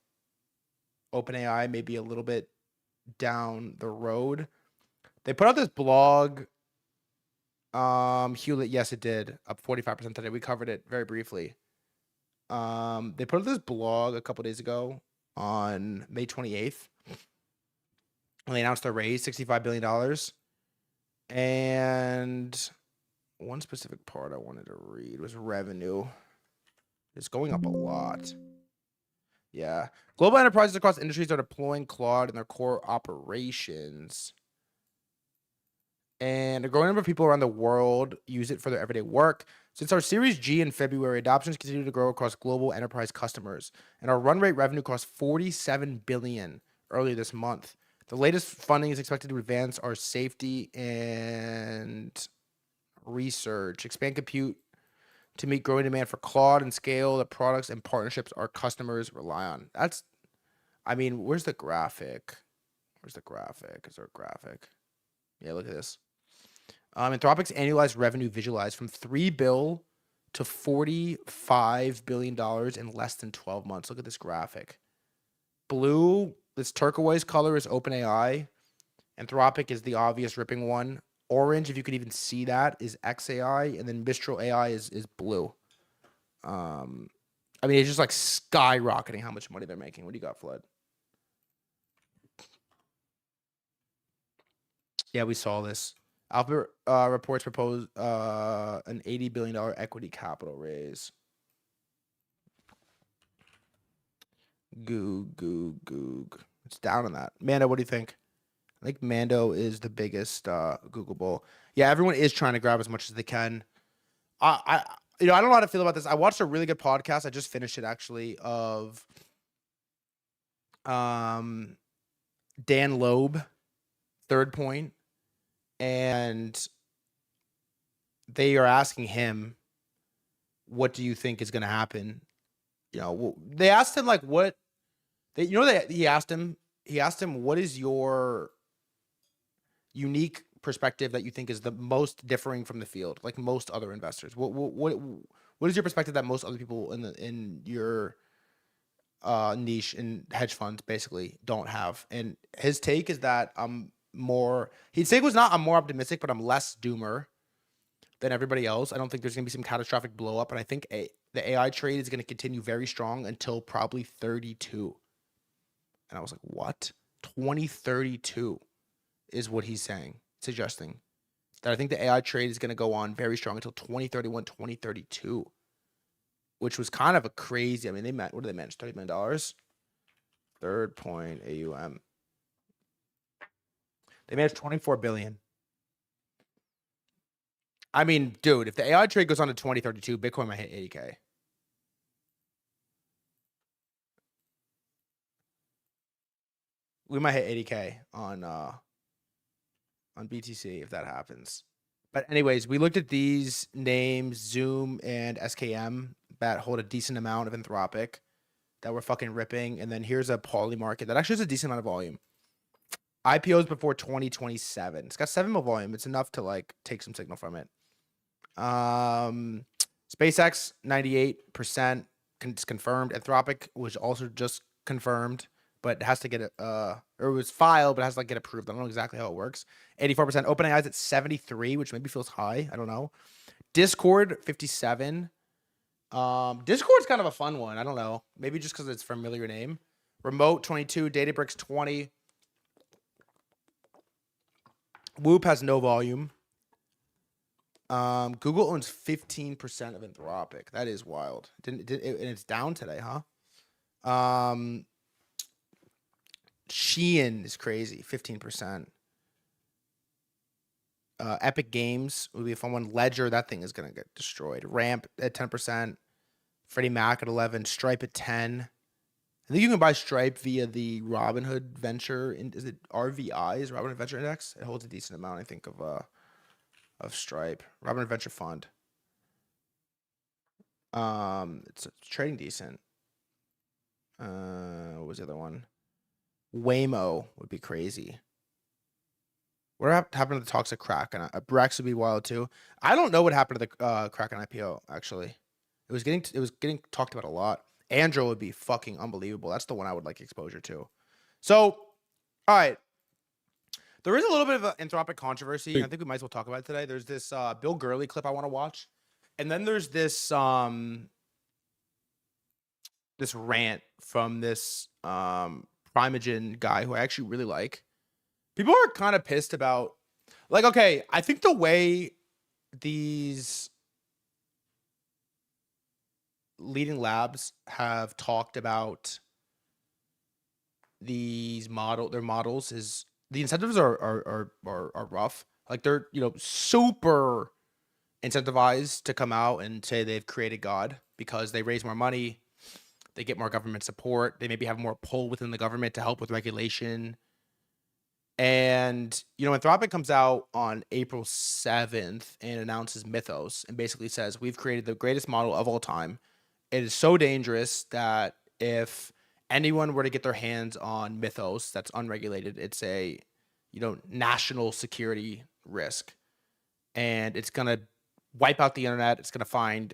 OpenAI may be a little bit down the road. They put out this blog. Hewlett, yes, it did. Up 45% today. We covered it very briefly. They put out this blog a couple days ago on May 28th. And they announced their raise, $65 billion. And one specific part I wanted to read was revenue. It's going up a lot. Yeah. Global enterprises across industries are deploying Claude in their core operations. And a growing number of people around the world use it for their everyday work. Since our Series G in February, adoptions continue to grow across global enterprise customers. And our run rate revenue crossed $47 billion earlier this month. The latest funding is expected to advance our safety and research, expand compute to meet growing demand for Claude, and scale the products and partnerships our customers rely on. Where's the graphic? Is there a graphic? Yeah, look at this. Anthropic's annualized revenue visualized from $3 billion to $45 billion in less than 12 months. Look at this graphic. Blue, this turquoise color, is OpenAI. Anthropic is the obvious ripping one. Orange, if you could even see that, is XAI, and then Mistral AI is blue. It's just like skyrocketing how much money they're making. What do you got, Flood? Yeah, we saw this. Alphabet reports proposed an $80 billion equity capital raise. Goog. It's down on that. Mando, what do you think? I think Mando is the biggest Google bull. Yeah, everyone is trying to grab as much as they can. I don't know how to feel about this. I watched a really good podcast. I just finished it actually of Dan Loeb, Third Point, and they are asking him, what do you think is going to happen? They asked him he asked him, what is your unique perspective that you think is the most differing from the field, like most other investors? What is your perspective that most other people in your niche in hedge funds basically don't have? And his take is that his take was not I'm more optimistic, but I'm less doomer than everybody else. I don't think there's gonna be some catastrophic blow up, and I think the AI trade is gonna continue very strong until probably 32. And I was like, what? 2032 is what he's suggesting. That I think the AI trade is going to go on very strong until 2031, 2032, which was kind of a crazy. What did they manage? $30 million? Third Point AUM. They managed $24 billion. Dude, if the AI trade goes on to 2032, Bitcoin might hit 80K. We might hit 80K on BTC if that happens. But anyways, we looked at these names, Zoom and SKM, that hold a decent amount of Anthropic that we're fucking ripping. And then here's a poly market that actually has a decent amount of volume. IPOs before 2027. It's got 7 mil volume. It's enough to take some signal from it. SpaceX 98% confirmed. Anthropic was also just confirmed, but it has to get it, or it was filed, but it has to get approved. I don't know exactly how it works. 84%. OpenAI is at 73, which maybe feels high. I don't know. Discord 57. Discord's kind of a fun one. I don't know. Maybe just because it's a familiar name. Remote 22. Databricks 20. Whoop has no volume. Google owns 15% of Anthropic. That is wild. And it's down today, huh? Shein is crazy, 15%. Epic Games would be a fun one. Ledger, that thing is gonna get destroyed. Ramp at 10%. Freddie Mac at 11. Stripe at 10. I think you can buy Stripe via the Robinhood Venture. Is it RVI? Is Robinhood Venture Index? It holds a decent amount, I think, of of Stripe. Robinhood Venture Fund. It's trading decent. What was the other one? Waymo would be crazy. What happened to the toxic Kraken? Brex would be wild too. I don't know what happened to the Kraken IPO actually. It was getting talked about a lot. Andro would be fucking unbelievable. That's the one I would like exposure to. So, all right. There is a little bit of an Anthropic controversy. I think we might as well talk about it today. There's this Bill Gurley clip I want to watch, and then there's this this rant from this Primogen guy who I actually really like. People are kind of pissed about, like, okay, I think the way these leading labs have talked about their models is the incentives are rough. Like they're, super incentivized to come out and say they've created God because they raise more money, they get more government support, they maybe have more pull within the government to help with regulation. And, Anthropic comes out on April 7th and announces Mythos and basically says, we've created the greatest model of all time. It is so dangerous that if anyone were to get their hands on Mythos that's unregulated, it's a, national security risk. And it's going to wipe out the internet. It's going to find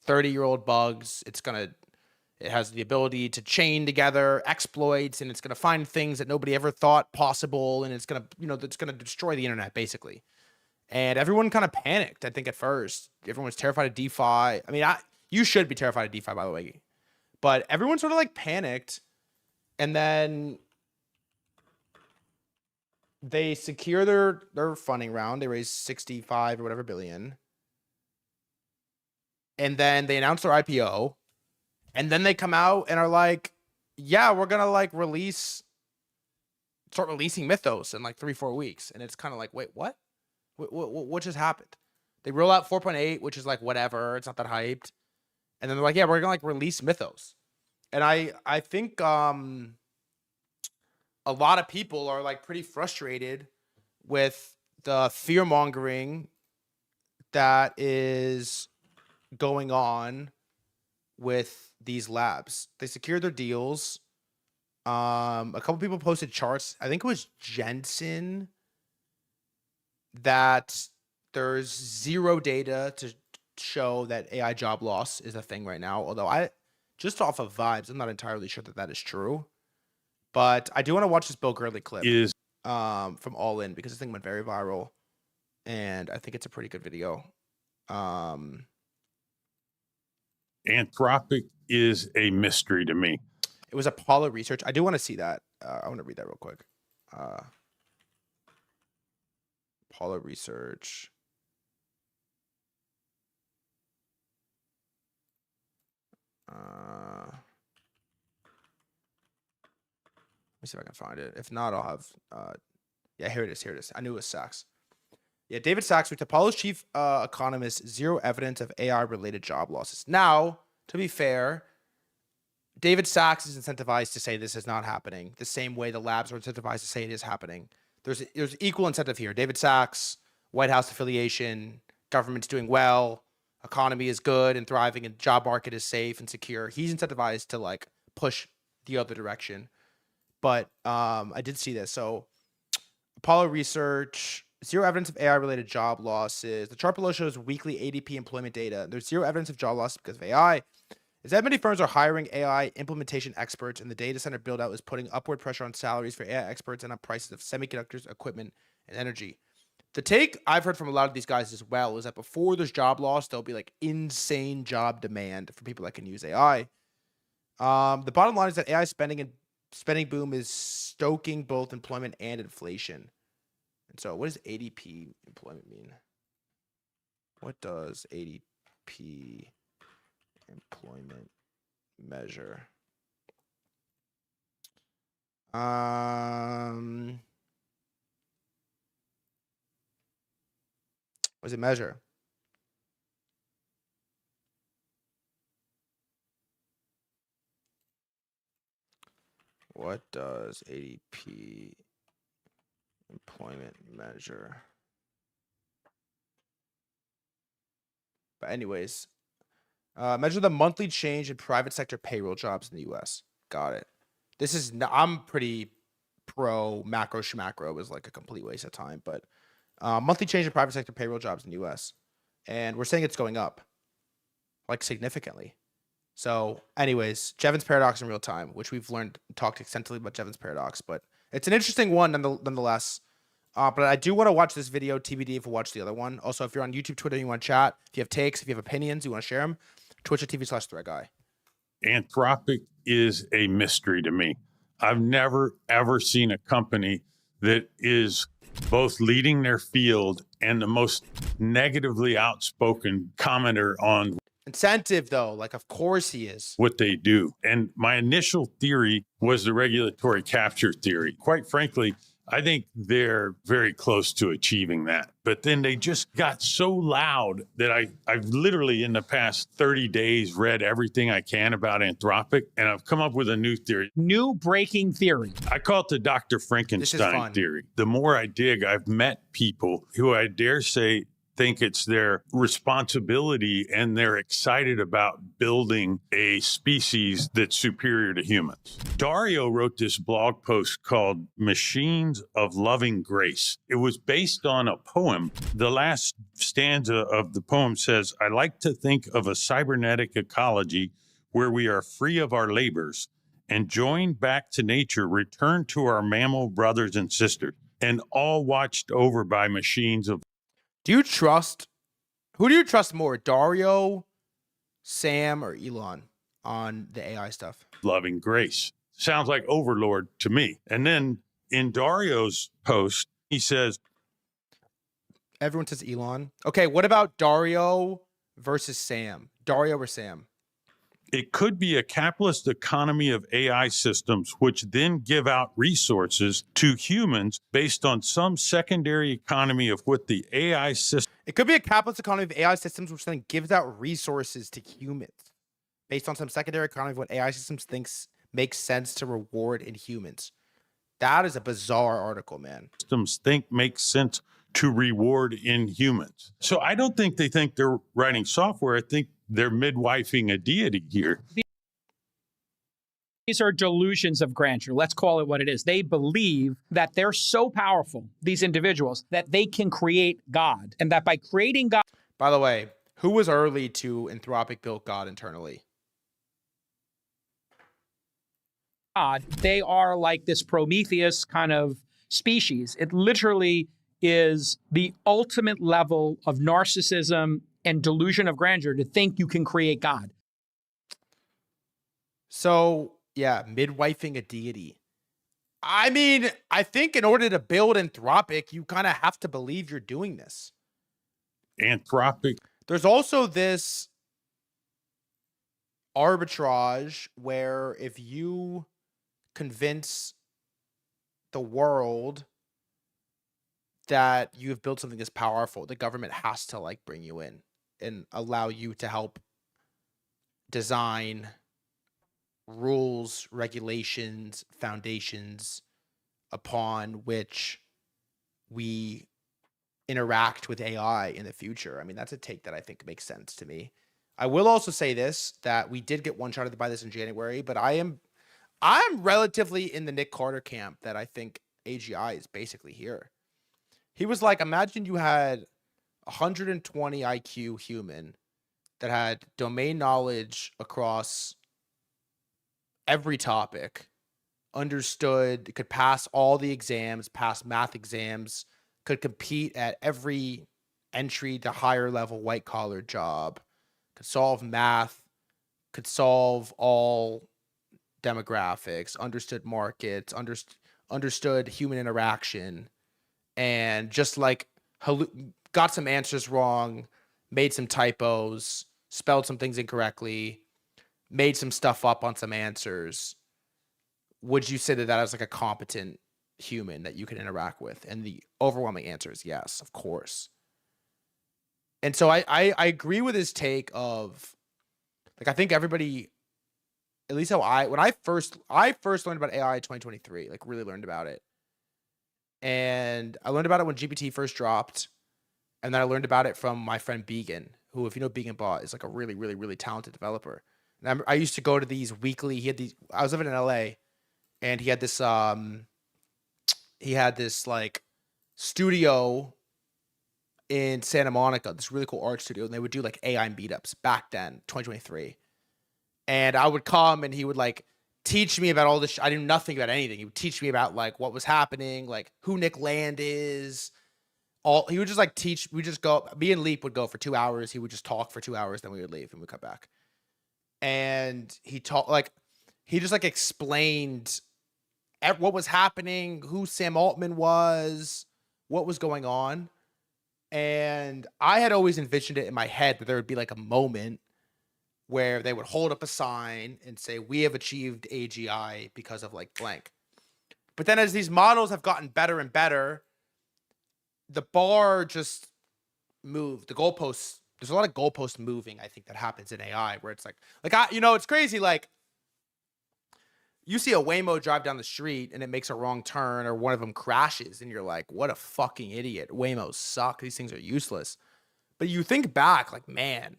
30-year-old bugs. It has the ability to chain together exploits, and it's going to find things that nobody ever thought possible. And it's going to, it's going to destroy the internet basically. And everyone kind of panicked. I think at first everyone was terrified of DeFi. I mean, you should be terrified of DeFi, by the way, but everyone sort of like panicked, and then they secure their funding round. They raised 65 or whatever billion. And then they announced their IPO. And then they come out and are like, yeah, we're going to like start releasing Mythos in like 3-4 weeks. And it's kind of like, wait, what? What just happened? They roll out 4.8, which is like, whatever. It's not that hyped. And then they're like, yeah, we're going to like release Mythos. And I think, a lot of people are like pretty frustrated with the fear mongering that is going on with these labs. They secured their deals. A couple people posted charts. I think it was Jensen that there's zero data to show that AI job loss is a thing right now. Although just off of vibes, I'm not entirely sure that is true. But I do want to watch this Bill Gurley clip from All In because this thing went very viral, and I think it's a pretty good video. Anthropic is a mystery to me. It was Apollo Research. I do want to see that. I want to read that real quick. Apollo Research. Let me see if I can find it. If not, I'll have. Yeah, here it is. Here it is. I knew it was Sachs. Yeah, David Sachs, with Apollo's chief economist, zero evidence of AI-related job losses. Now, to be fair, David Sachs is incentivized to say this is not happening, the same way the labs are incentivized to say it is happening. There's equal incentive here. David Sachs, White House affiliation, government's doing well, economy is good and thriving, and job market is safe and secure. He's incentivized to like push the other direction. But I did see this. So Apollo Research, zero evidence of AI-related job losses. The chart below shows weekly ADP employment data. There's zero evidence of job losses because of AI. As that many firms are hiring AI implementation experts, and the data center build-out is putting upward pressure on salaries for AI experts and on prices of semiconductors, equipment, and energy. The take I've heard from a lot of these guys as well is that before there's job loss, there'll be like insane job demand for people that can use AI. The bottom line is that AI spending boom is stoking both employment and inflation. And so what does ADP employment mean? What does ADP employment measure? What does it measure? What does ADP employment measure? But anyways, measure the monthly change in private sector payroll jobs in the U.S. Got it. This is I'm pretty pro macro schmacro is like a complete waste of time, but monthly change in private sector payroll jobs in the U.S. and we're saying it's going up, like significantly. So, anyways, Jevons paradox in real time, which we've talked extensively about Jevons paradox, but it's an interesting one nonetheless. But I do want to watch this video, TBD, if we watch the other one. Also, if you're on YouTube, Twitter, you want to chat, if you have takes, if you have opinions, you want to share them, twitch.tv/threadguy. Anthropic is a mystery to me. I've never, ever seen a company that is both leading their field and the most negatively outspoken commenter on Incentive, though, like, of course he is. what they do. And my initial theory was the regulatory capture theory. Quite frankly, I think they're very close to achieving that. But then they just got so loud that I've literally in the past 30 days read everything I can about Anthropic, and I've come up with a new theory. New breaking theory. I call it the Dr. Frankenstein theory. The more I dig, I've met people who I dare say think it's their responsibility and they're excited about building a species that's superior to humans. Dario wrote this blog post called Machines of Loving Grace. It was based on a poem. The last stanza of the poem says, "I like to think of a cybernetic ecology where we are free of our labors and joined back to nature, return to our mammal brothers and sisters, and all watched over by machines of..." Who do you trust more, Dario, Sam, or Elon on the AI stuff? Loving grace. Sounds like overlord to me. And then in Dario's post, he says, everyone says Elon. Okay, what about Dario versus Sam? Dario or Sam? it could be a capitalist economy of AI systems, which then give out resources to humans based on some secondary economy of what the AI system. It could be a capitalist economy of AI systems, which then gives out resources to humans based on some secondary economy of what AI systems thinks makes sense to reward in humans. That is a bizarre article, man. Systems think makes sense to reward in humans. So I don't think they think they're writing software. I think they're midwifing a deity here. These are delusions of grandeur. Let's call it what it is. They believe that they're so powerful, these individuals, that they can create God, and that by creating God. By the way, who was early to Anthropic build God internally? They are like this Prometheus kind of species. It literally is the ultimate level of narcissism and delusion of grandeur to think you can create God. So, yeah, midwifing a deity. I mean, I think in order to build Anthropic, you kind of have to believe you're doing this. Anthropic. There's also this arbitrage where if you convince the world that you've built something that's powerful, the government has to like bring you in and allow you to help design rules, regulations, foundations upon which we interact with AI in the future. I mean, that's a take that I think makes sense to me. I will also say this, that we did get one-shotted by this in January, but I'm relatively in the Nick Carter camp that I think AGI is basically here. He was like, imagine you had 120 IQ human that had domain knowledge across every topic, understood, could pass all the exams, pass math exams, could compete at every entry to higher level white collar job, could solve math, could solve all demographics, understood markets, understood human interaction, and just like got some answers wrong, made some typos, spelled some things incorrectly, made some stuff up on some answers. Would you say that that is like a competent human that you can interact with? And the overwhelming answer is yes, of course. And so I agree with his take of, like, I think everybody, at least when I first learned about AI in 2023, like really learned about it. And I learned about it when GPT first dropped. And then I learned about it from my friend Began, who, if you know Beacon Bot, is like a really, really, really talented developer. And I used to go to these weekly. I was living in LA, and he had this like studio in Santa Monica, this really cool art studio, and they would do like AI meetups back then, 2023. And I would come, and he would like teach me about all this. I knew nothing about anything. He would teach me about like what was happening, like who Nick Land is. He would just like teach. We just go. Me and Leap would go for 2 hours. He would just talk for 2 hours, then we would leave and we'd come back. And he just like explained what was happening, who Sam Altman was, what was going on. And I had always envisioned it in my head that there would be like a moment where they would hold up a sign and say, we have achieved AGI because of like blank. But then as these models have gotten better and better, the bar just moved. The goalposts, there's a lot of goalpost moving, I think, that happens in AI where it's like it's crazy. Like, you see a Waymo drive down the street and it makes a wrong turn, or one of them crashes, and you're like, what a fucking idiot. Waymos suck. These things are useless. But you think back, like, man,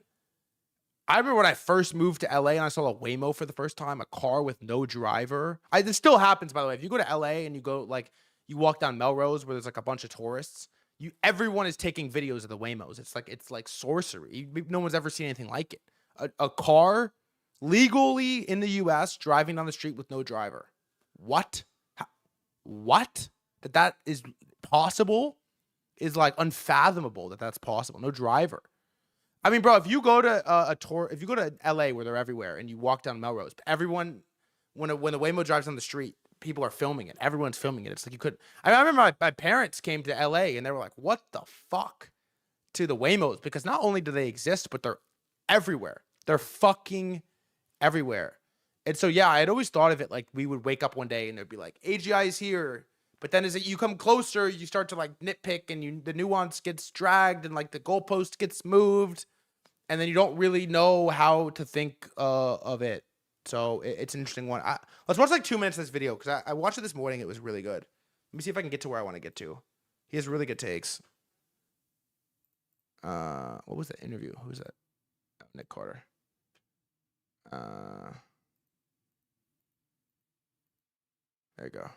I remember when I first moved to LA and I saw a Waymo for the first time, a car with no driver. This still happens, by the way. If you go to LA and you go, like, you walk down Melrose where there's like a bunch of tourists, everyone is taking videos of the Waymos. It's like sorcery. No one's ever seen anything like it. A car legally in the US driving down the street with no driver. What? What? That is possible is like unfathomable that's possible. No driver. I mean, bro, if you go to if you go to LA where they're everywhere and you walk down Melrose, everyone, when the Waymo drives down the street, people are filming it. Everyone's filming it. It's like you could. I remember my parents came to LA and they were like, what the fuck to the Waymos? Because not only do they exist, but they're everywhere. They're fucking everywhere. And so, yeah, I had always thought of it like we would wake up one day and there'd be like, AGI is here. But then as you come closer, you start to like nitpick, and the nuance gets dragged, and like the goalpost gets moved, and then you don't really know how to think of it. So it's an interesting one. Let's watch like 2 minutes of this video, because I watched it this morning. It was really good. Let me see if I can get to where I want to get to. He has really good takes. What was that interview? Who was that? Oh, Nick Carter. There you go.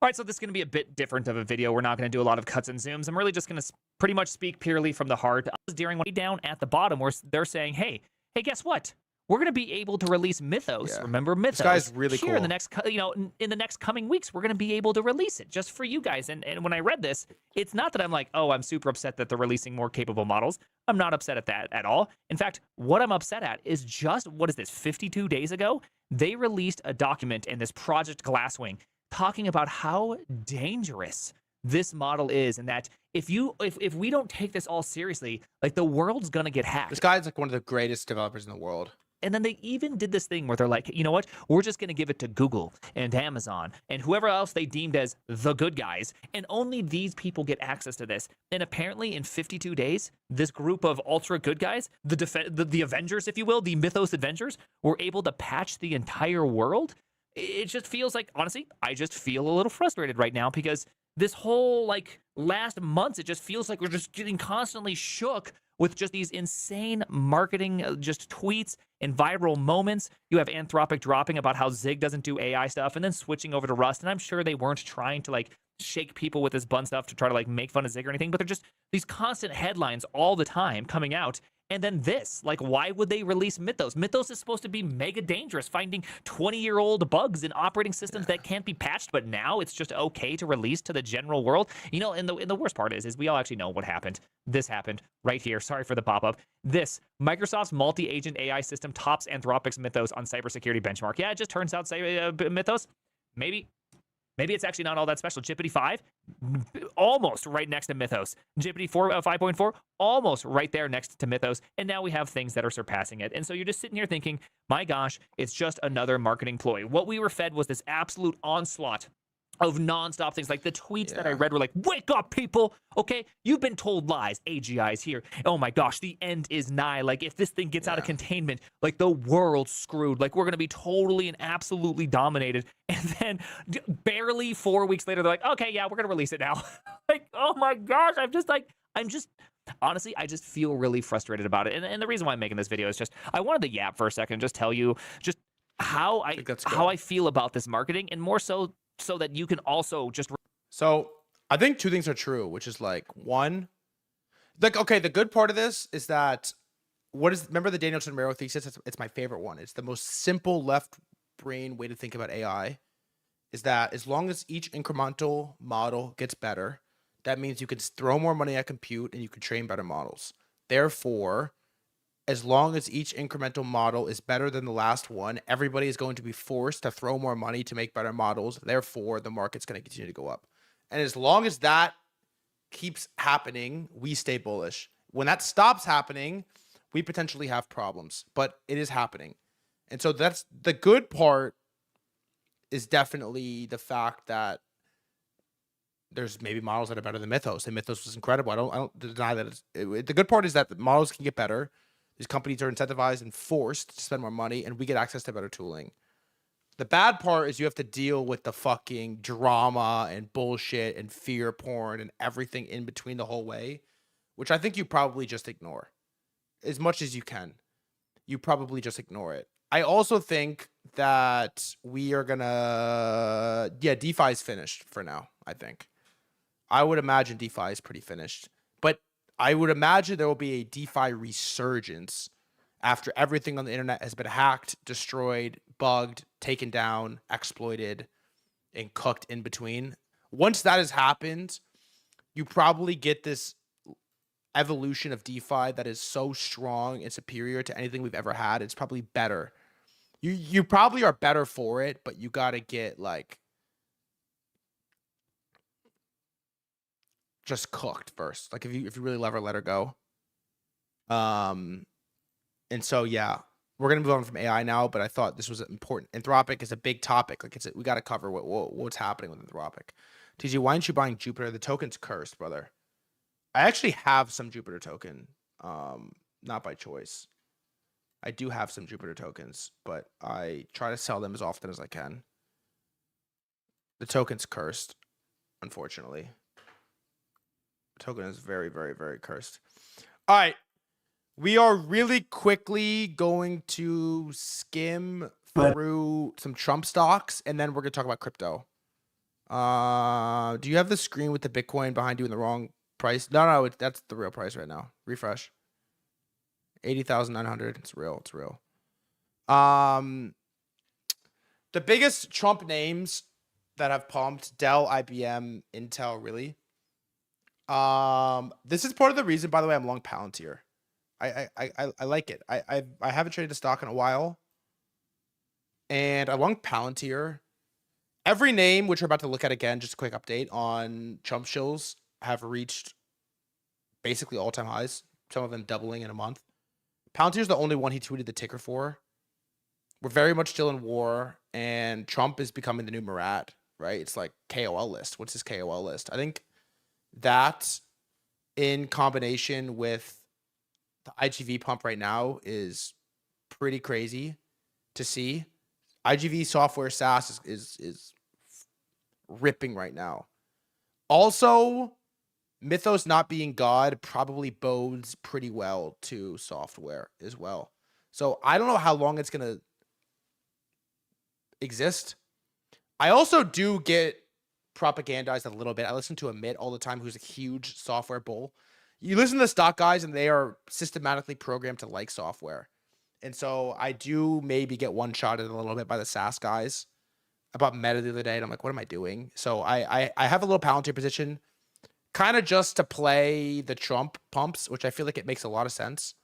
All right, so this is going to be a bit different of a video. We're not going to do a lot of cuts and zooms. I'm really just going to pretty much speak purely from the heart. I was during one down at the bottom where they're saying, hey, guess what? We're going to be able to release Mythos. Yeah. Remember Mythos? This guy's really cool. In the next, in the next coming weeks, we're going to be able to release it just for you guys. And when I read this, it's not that I'm like, oh, I'm super upset that they're releasing more capable models. I'm not upset at that at all. In fact, what I'm upset at is just, 52 days ago, they released a document in this Project Glasswing talking about how dangerous this model is, and that if we don't take this all seriously, like, the world's gonna get hacked. This guy's like one of the greatest developers in the world. And then they even did this thing where they're like, you know what? We're just going to give it to Google and Amazon and whoever else they deemed as the good guys. And only these people get access to this. And apparently in 52 days, this group of ultra good guys, the Avengers, if you will, the Mythos Avengers, were able to patch the entire world. It just feels like, honestly, I just feel a little frustrated right now, because this whole like last month, it just feels like we're just getting constantly shook with just these insane marketing, just tweets and viral moments. You have Anthropic dropping about how Zig doesn't do AI stuff and then switching over to Rust. And I'm sure they weren't trying to like shake people with this bun stuff to try to like make fun of Zig or anything, but they're just these constant headlines all the time coming out. And then this, like, why would they release Mythos? Mythos is supposed to be mega dangerous, finding 20-year-old bugs in operating systems that can't be patched, but now it's just okay to release to the general world. You know, and the worst part is we all actually know what happened. This happened right here. Sorry for the pop-up. Microsoft's multi-agent AI system tops Anthropic's Mythos on cybersecurity benchmark. Yeah, it just turns out Mythos, Maybe it's actually not all that special. GPT 5, almost right next to Mythos. GPT 5.4, almost right there next to Mythos. And now we have things that are surpassing it. And so you're just sitting here thinking, my gosh, it's just another marketing ploy. What we were fed was this absolute onslaught of nonstop things. Like the tweets that I read were like, wake up, people. Okay, you've been told lies. AGI is here. Oh my gosh, the end is nigh. Like, if this thing gets out of containment, like, the world's screwed. Like, we're going to be totally and absolutely dominated. And then barely 4 weeks later, they're like, okay, yeah, we're going to release it now. Like, oh my gosh, I'm just honestly, I just feel really frustrated about it. And the reason why I'm making this video is just I wanted to yap for a second, just tell you just how I feel about this marketing, and more so that you can also just. So I think two things are true, which is like one, like, okay, the good part of this is that remember the Daniel Monroe thesis? It's my favorite one. It's the most simple left brain way to think about AI, is that as long as each incremental model gets better, that means you can throw more money at compute and you can train better models. Therefore, as long as each incremental model is better than the last one, everybody is going to be forced to throw more money to make better models. Therefore, the market's going to continue to go up. And as long as that keeps happening, we stay bullish. When that stops happening, we potentially have problems, but it is happening. And so that's the good part, is definitely the fact that there's maybe models that are better than Mythos, and Mythos was incredible. I don't deny that. The good part is that the models can get better. These companies are incentivized and forced to spend more money, and we get access to better tooling. The bad part is you have to deal with the fucking drama and bullshit and fear porn and everything in between the whole way, which I think you probably just ignore as much as you can. You probably just ignore it. I also think that we are gonna, DeFi is finished for now. I think. I would imagine DeFi is pretty finished, but I would imagine there will be a DeFi resurgence after everything on the internet has been hacked, destroyed, bugged, taken down, exploited, and cooked in between. Once that has happened, you probably get this evolution of DeFi that is so strong and superior to anything we've ever had. It's probably better. You probably are better for it, but you got to get like just cooked first. Like if you really let her go. And so, yeah, we're going to move on from AI now, but I thought this was important. Anthropic is a big topic. Like we got to cover what's happening with Anthropic. TG, why aren't you buying Jupiter? The token's cursed, brother. I actually have some Jupiter token, not by choice. I do have some Jupiter tokens, but I try to sell them as often as I can. The token's cursed, unfortunately. The token is very, very, very cursed. All right. We are really quickly going to skim through some Trump stocks, and then we're going to talk about crypto. Do you have the screen with the Bitcoin behind you in the wrong price? No, that's the real price right now. Refresh. 80,900. It's real. It's real. The biggest Trump names that have pumped: Dell, IBM, Intel, really. This is part of the reason, by the way, I'm long Palantir. I like it. I haven't traded a stock in a while, and I long Palantir. Every name, which we're about to look at again, just a quick update on Trump shills, have reached basically all-time highs. Some of them doubling in a month. Palantir's the only one he tweeted the ticker for. We're very much still in war, and Trump is becoming the new Murat, right? It's like KOL list. What's his KOL list? I think that in combination with the IGV pump right now is pretty crazy to see. IGV software SaaS is ripping right now. Also, Mythos not being God probably bodes pretty well to software as well. So I don't know how long it's going to exist. I also do get propagandized a little bit. I listen to Amit all the time, who's a huge software bull. You listen to the stock guys, and they are systematically programmed to like software. And so I do maybe get one-shotted a little bit by the SaaS guys. I bought Meta the other day, and I'm like, what am I doing? So I have a little Palantir position, kind of just to play the Trump pumps, which I feel like it makes a lot of sense.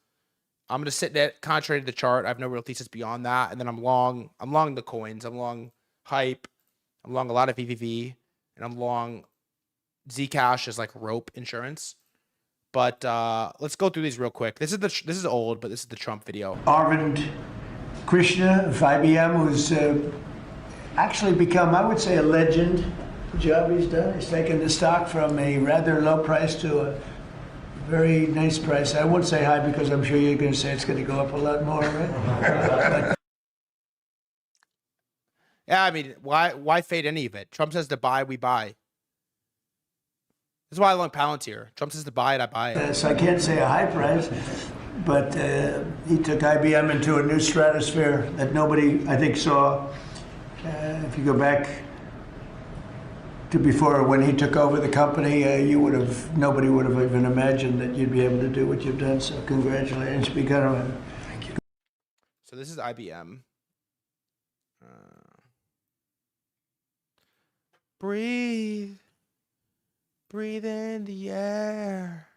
I'm going to sit in it, contrary to the chart. I have no real thesis beyond that. And then I'm long the coins. I'm long Hype. I'm long a lot of VVV. And I'm long Zcash as like rope insurance. But let's go through these real quick. This is old, but this is the Trump video. Arvind Krishna of IBM, who's actually become, I would say, a legend. The job he's done. He's taken the stock from a rather low price to a very nice price. I won't say high because I'm sure you're going to say it's going to go up a lot more, right? Yeah, I mean, why fade any of it? Trump says to buy, we buy. This is why I love Palantir. Trump says to buy it, I buy it. So I can't say a high price, but he took IBM into a new stratosphere that nobody, I think, saw. If you go back to before when he took over the company, nobody would have even imagined that you'd be able to do what you've done. So congratulations, Thank you. So this is IBM. Breathe in the air.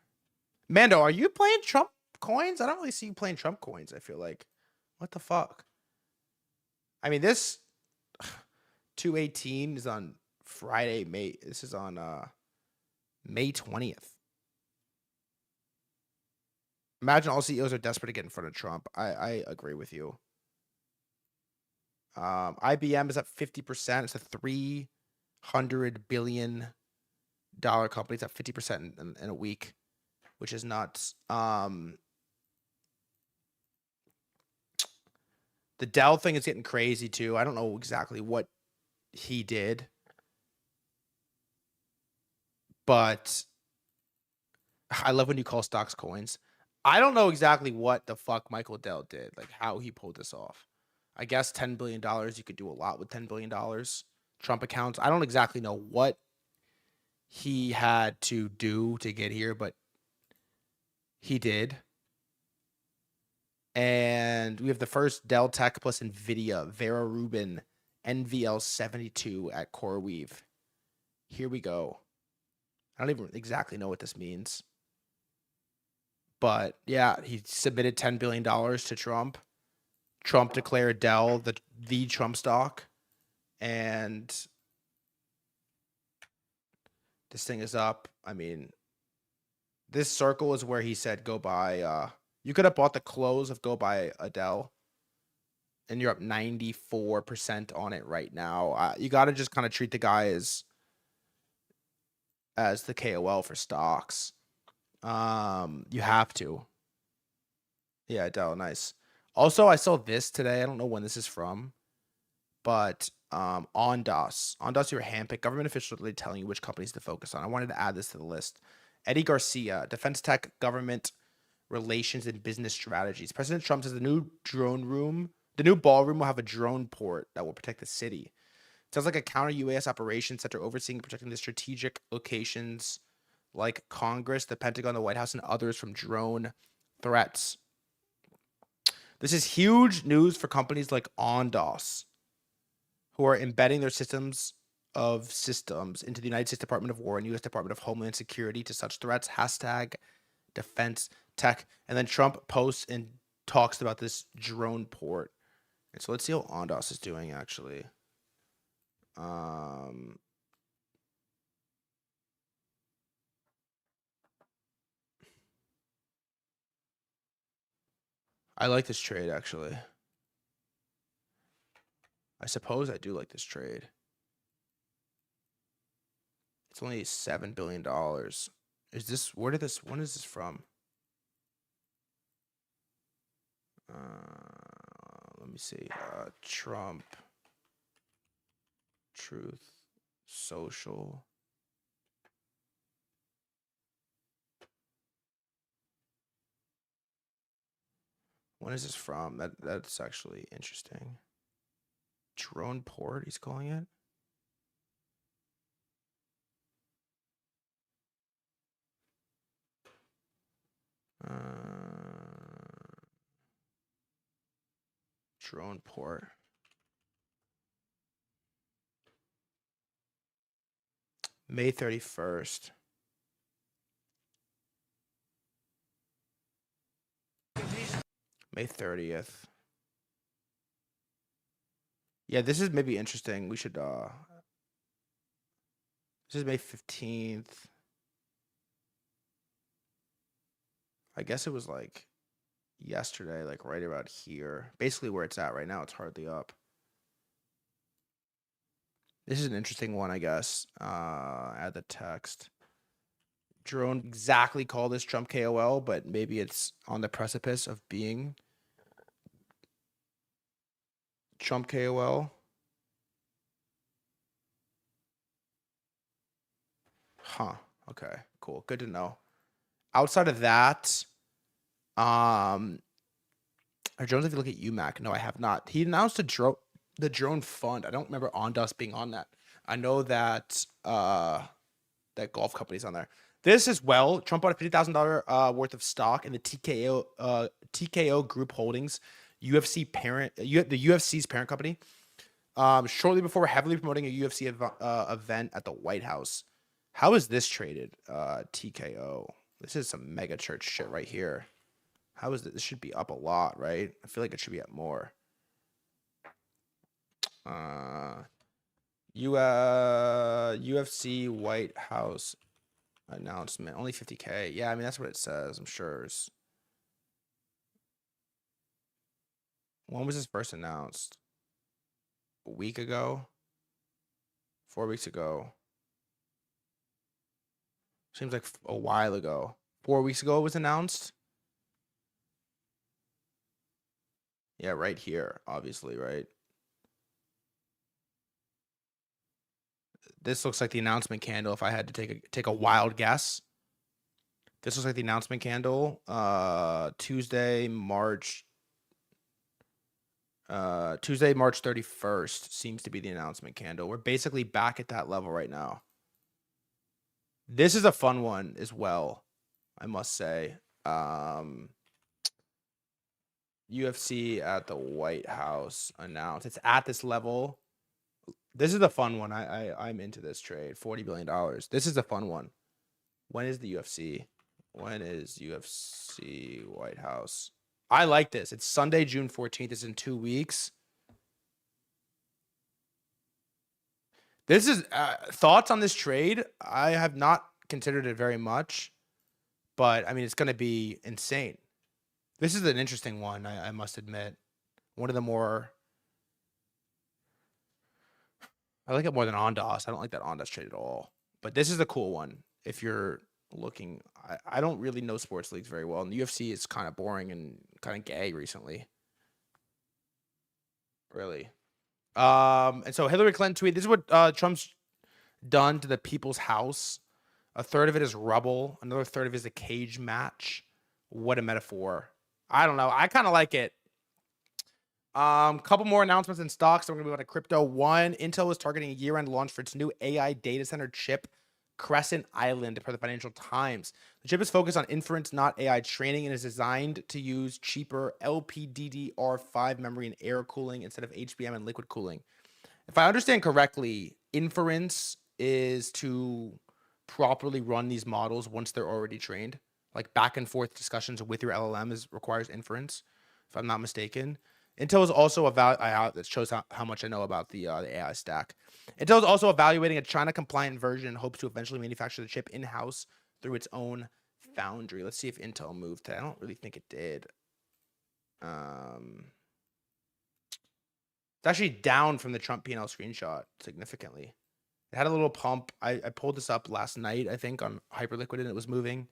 Mando, are you playing Trump coins? I don't really see you playing Trump coins. I feel like, what the fuck? I mean, this 218 is on Friday, May. This is on May 20th. Imagine all CEOs are desperate to get in front of Trump. I agree with you. IBM is up 50%. It's a $300 billion company. It's up 50% in a week, which is nuts. The Dell thing is getting crazy too. I don't know exactly what he did, but I love when you call stocks coins. I don't know exactly what the fuck Michael Dell did, like how he pulled this off. I guess $10 billion, you could do a lot with $10 billion. Trump accounts. I don't exactly know what he had to do to get here, but he did. And we have the first Dell Tech plus NVIDIA, Vera Rubin, NVL72 at CoreWeave. Here we go. I don't even exactly know what this means. But yeah, he submitted $10 billion to Trump. Trump declared Dell the Trump stock. And this thing is up. I mean, this circle is where he said go buy. You could have bought the close of go buy a Dell. And you're up 94% on it right now. You got to just kind of treat the guy as the KOL for stocks. You have to. Yeah, Dell, nice. Also, I saw this today. I don't know when this is from, but Ondas, your handpick. Government officials are telling you which companies to focus on. I wanted to add this to the list. Eddie Garcia, defense tech, government relations, and business strategies. President Trump says the new ballroom will have a drone port that will protect the city. It sounds like a counter-UAS operations center overseeing and protecting the strategic locations like Congress, the Pentagon, the White House, and others from drone threats. This is huge news for companies like Ondas, who are embedding their systems into the United States Department of War and U.S. Department of Homeland Security to such threats. Hashtag defense tech. And then Trump posts and talks about this drone port. And so let's see how Ondas is doing, actually. I like this trade, actually. I suppose I do like this trade. It's only $7 billion. Is this, when is this from? Let me see. Trump. Truth. Social. When is this from? That's actually interesting. Drone port, he's calling it. Drone port. May 31st. May 30th. Yeah, this is maybe interesting. We should this is May 15th. I guess it was like yesterday, like right about here. Basically where it's at right now, it's hardly up. This is an interesting one, I guess. Add the text. Drone exactly call this Trump KOL, but maybe it's on the precipice of being Trump KOL. Huh. Okay, cool. Good to know. Outside of that, Jones, if you look at UMAC, no, I have not. He announced the drone fund. I don't remember Ondas being on that. I know that that golf company's on there. This as well. Trump bought a $50,000 worth of stock in the TKO Group Holdings, UFC parent, the UFC's parent company. Shortly before heavily promoting a UFC event at the White House. How is this traded? TKO. This is some mega church shit right here. How is this? This should be up a lot, right? I feel like it should be up more. UFC White House announcement. Only 50K. Yeah, I mean, that's what it says. I'm sure. When was this first announced? A week ago? 4 weeks ago? Seems like a while ago. 4 weeks ago it was announced. Yeah, right here, obviously, right? This looks like the announcement candle. If I had to take a wild guess, this looks like the announcement candle. Tuesday, March 31st seems to be the announcement candle. We're basically back at that level right now. This is a fun one as well, I must say. UFC at the White House announced. It's at this level. This is a fun one. I'm into this trade. $40 billion. This is a fun one. When is the UFC? When is UFC White House? I like this. It's Sunday, June 14th. It's in 2 weeks. This is thoughts on this trade. I have not considered it very much, but I mean, it's going to be insane. This is an interesting one, I must admit. One of the more... I like it more than Ondas. I don't like that Ondas trade at all. But this is a cool one. If you're looking... I don't really know sports leagues very well. And the UFC is kind of boring and kind of gay recently. Really. And so Hillary Clinton tweeted, this is what Trump's done to the people's house. A third of it is rubble. Another third of it is a cage match. What a metaphor. I don't know. I kind of like it. Couple more announcements in stocks. So we're going to move on to crypto. One, Intel is targeting a year-end launch for its new AI data center chip, Crescent Island, per the Financial Times. The chip is focused on inference, not AI training, and is designed to use cheaper LPDDR5 memory and air cooling instead of HBM and liquid cooling. If I understand correctly, inference is to properly run these models once they're already trained. Like back and forth discussions with your LLM requires inference, if I'm not mistaken. Intel is also that shows how much I know about the AI stack. Intel is also evaluating a China-compliant version and hopes to eventually manufacture the chip in-house through its own foundry. Let's see if Intel moved today. I don't really think it did. It's actually down from the Trump P&L screenshot significantly. It had a little pump. I pulled this up last night, I think, on Hyperliquid, and it was moving.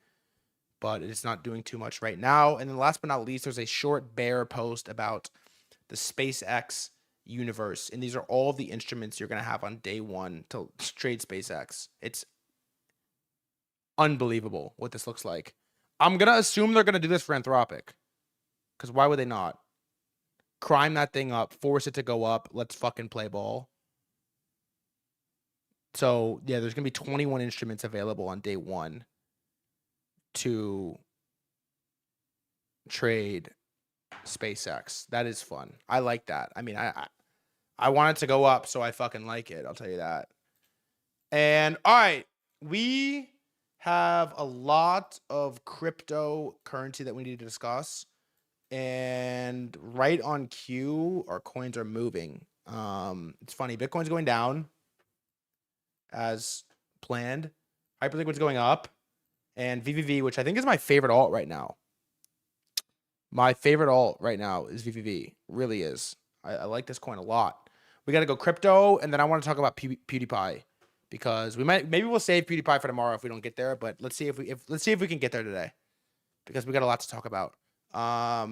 But it's not doing too much right now. And then last but not least, there's a short bear post about the SpaceX universe. And these are all of the instruments you're going to have on day one to trade SpaceX. It's unbelievable what this looks like. I'm going to assume they're going to do this for Anthropic. Because why would they not? Crime that thing up, force it to go up. Let's fucking play ball. So, yeah, there's going to be 21 instruments available on day one to trade SpaceX. That is fun. I like that. I mean, I want it to go up, so I fucking like it. I'll tell you that. And all right, we have a lot of cryptocurrency that we need to discuss. And right on cue, our coins are moving. It's funny. Bitcoin's going down as planned. Hyperliquid's going up. And VVV, which I think is my favorite alt right now. My favorite alt right now is VVV. Really is. I like this coin a lot. We got to go crypto, and then I want to talk about PewDiePie because maybe we'll save PewDiePie for tomorrow if we don't get there. But let's see if we can get there today because we got a lot to talk about. Yeah,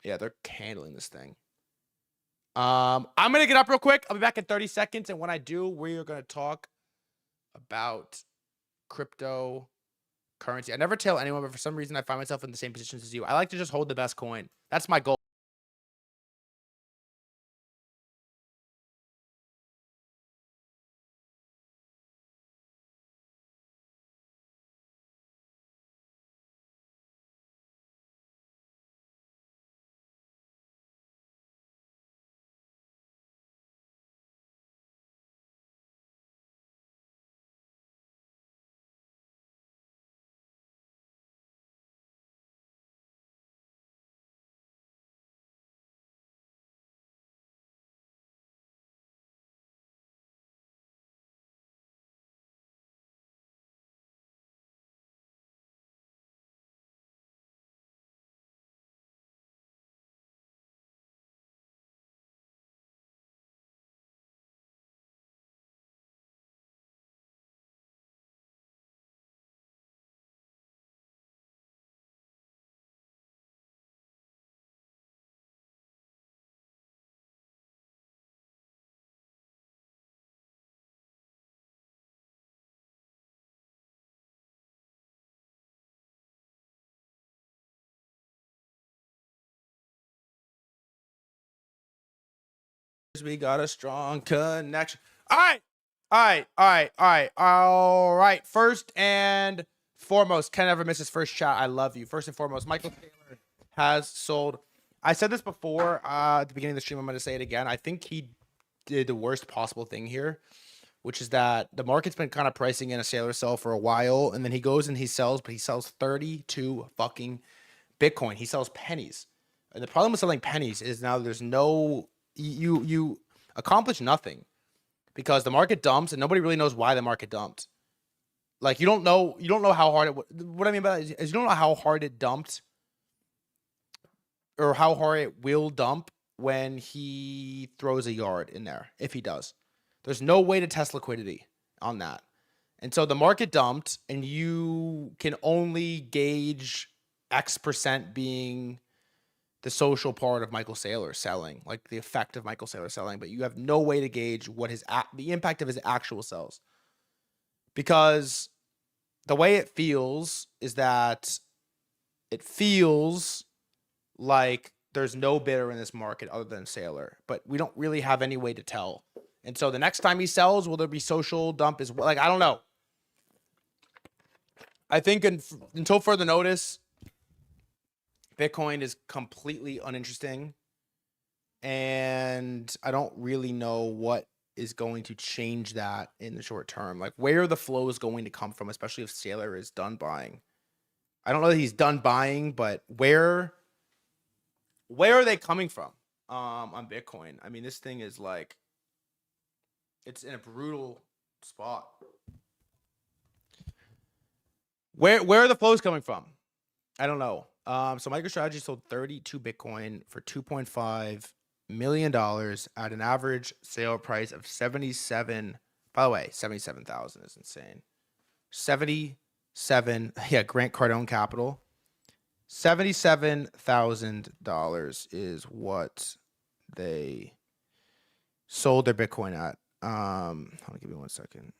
they're handling this thing. I'm gonna get up real quick. I'll be back in 30 seconds, and when I do, we are gonna talk about cryptocurrency. I never tell anyone, but for some reason I find myself in the same positions as you. I like to just hold the best coin. That's my goal. We got a strong connection. All right. First and foremost, Ken never miss his first shot. I love you. First and foremost, Michael Saylor has sold. I said this before at the beginning of the stream. I'm going to say it again. I think he did the worst possible thing here, which is that the market's been kind of pricing in a Saylor sell for a while, and then he goes and he sells, but he sells 32 fucking Bitcoin. He sells pennies. And the problem with selling pennies is now there's no you accomplish nothing because the market dumps and nobody really knows why the market dumped. Like you don't know how hard it. What I mean by that is you don't know how hard it dumped or how hard it will dump when he throws a yard in there. If he does, there's no way to test liquidity on that. And so the market dumped and you can only gauge X% being the social part of Michael Saylor selling, like the effect of Michael Saylor selling, but you have no way to gauge what the impact of his actual sells. Because the way it feels is that it feels like there's no bidder in this market other than Saylor, but we don't really have any way to tell. And so the next time he sells, will there be social dump as well? Like, I don't know. I think until further notice, Bitcoin is completely uninteresting, and I don't really know what is going to change that in the short term. Like where the flow is going to come from, especially if Saylor is done buying. I don't know that he's done buying, but where are they coming from on Bitcoin? I mean, this thing is like, it's in a brutal spot. Where are the flows coming from? I don't know. So MicroStrategy sold 32 Bitcoin for $2.5 million at an average sale price of 77. By the way, 77,000 is insane. 77. Yeah, Grant Cardone Capital. $77,000 is what they sold their Bitcoin at. Hold on, give me 1 second.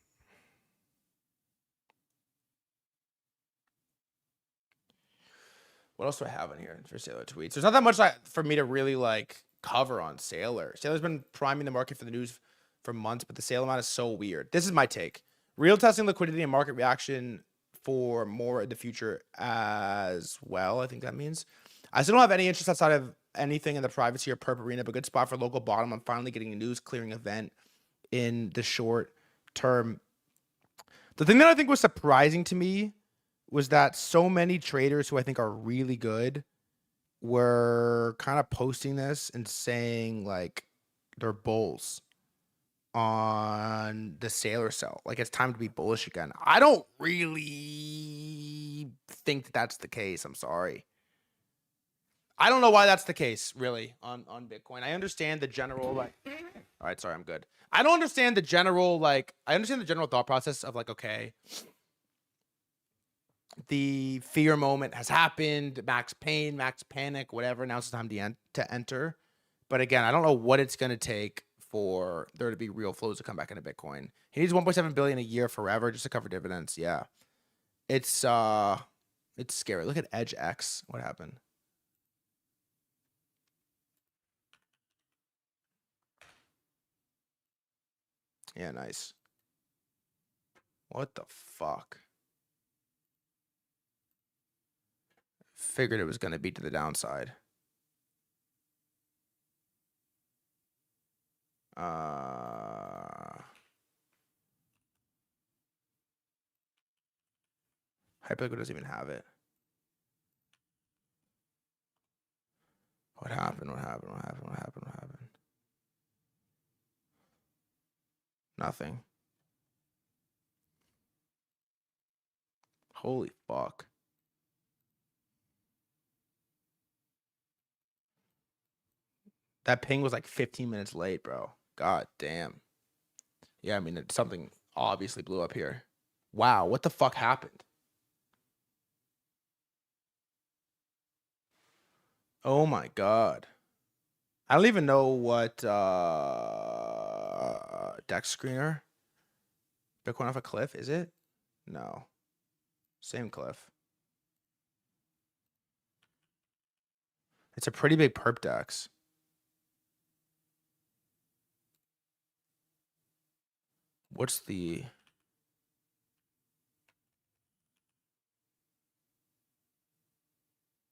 What else do I have in here for Saylor tweets? There's not that much for me to really like cover on Saylor. Saylor's been priming the market for the news for months, but the sale amount is so weird. This is my take. Real testing liquidity and market reaction for more in the future as well. I think that means. I still don't have any interest outside of anything in the privacy or perp arena, but good spot for local bottom. I'm finally getting a news clearing event in the short term. The thing that I think was surprising to me was that so many traders who I think are really good were kind of posting this and saying like they're bulls on the Saylor sell. Like it's time to be bullish again. I don't really think that that's the case. I'm sorry. I don't know why that's the case really on Bitcoin. I understand the general like, all right, sorry, I'm good. I don't understand the general, like, I understand the general thought process of like, okay, the fear moment has happened, max pain, max panic, whatever. Now it's time to enter. But again, I don't know what it's going to take for there to be real flows to come back into Bitcoin. He needs 1.7 billion a year forever just to cover dividends. Yeah. It's scary. Look at Edge X. What happened? Yeah, nice. What the fuck? Figured it was going to be to the downside. Hyperliquid doesn't even have it. What happened? What happened? What happened? What happened? What happened? Nothing. Holy fuck. That ping was like 15 minutes late, bro. God damn. Yeah, I mean, something obviously blew up here. Wow, what the fuck happened? Oh my god. I don't even know what Dex screener. Bitcoin off a cliff, is it? No. Same cliff. It's a pretty big perp Dex. What's the...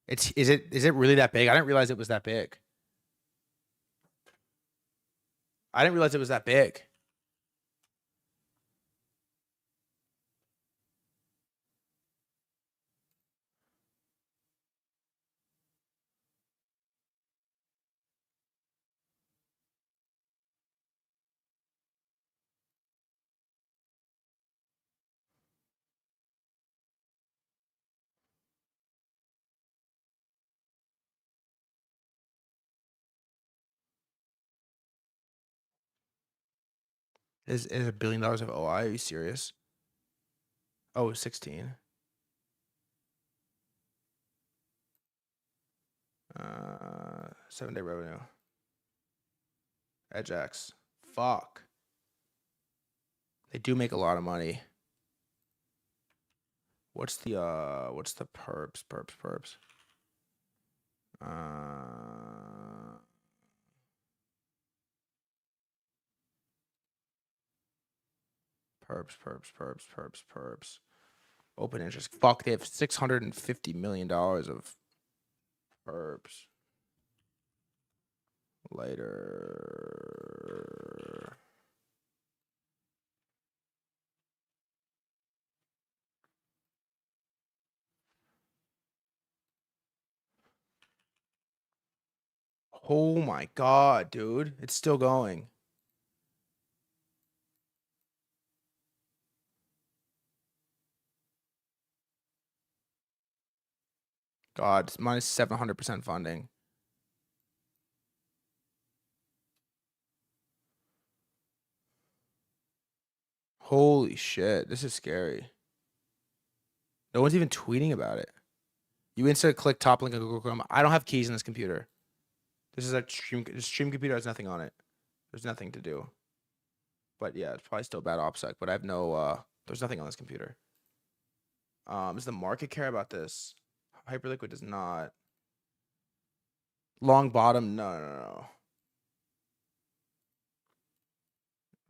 Is it really that big? I didn't realize it was that big. I didn't realize it was that big. Is $1 billion of OI? Are you serious? Oh, 16. 7-day revenue. Edge X. Fuck. They do make a lot of money. What's the perps? Perps. Perps. Open interest. Fuck, they have $650 million of perps. Later. Oh my god, dude. It's still going. God, it's minus 700% funding. Holy shit, this is scary. No one's even tweeting about it. You insert click top link on Google Chrome. I don't have keys in this computer. This is a stream computer has nothing on it. There's nothing to do. But yeah, it's probably still bad OPSEC, but I have no there's nothing on this computer. Does the market care about this? Hyperliquid does not. Long bottom, no.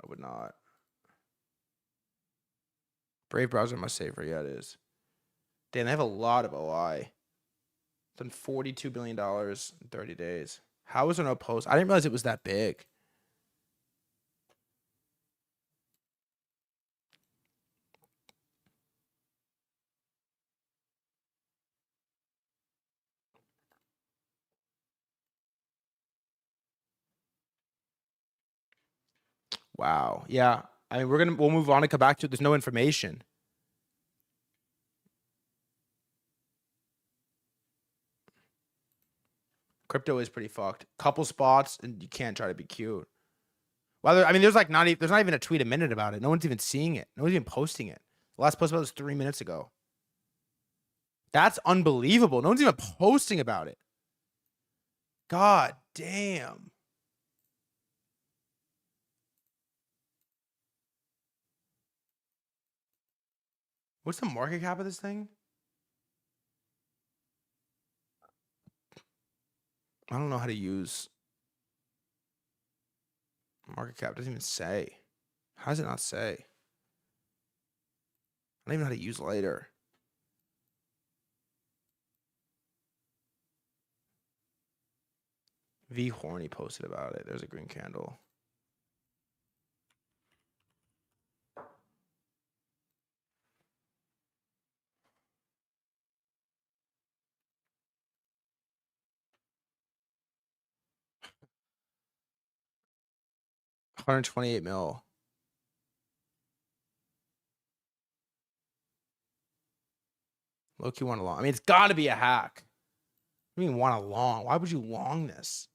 I would not. Brave browser must safer. Yeah, it is. Damn, they have a lot of OI. Done $42 billion in 30 days. How was there no post? I didn't realize it was that big. Wow. Yeah. I mean, we'll move on and come back to it. There's no information. Crypto is pretty fucked. Couple spots, and you can't try to be cute. Well, I mean, there's not even a tweet a minute about it. No one's even seeing it. No one's even posting it. The last post about it was 3 minutes ago. That's unbelievable. No one's even posting about it. God damn. What's the market cap of this thing? I don't know how to use market cap. It doesn't even say. How does it not say? I don't even know how to use later. V Horny posted about it. There's a green candle. $128 million. Loki want a long. I mean, it's got to be a hack. I mean, want a long. Why would you long this?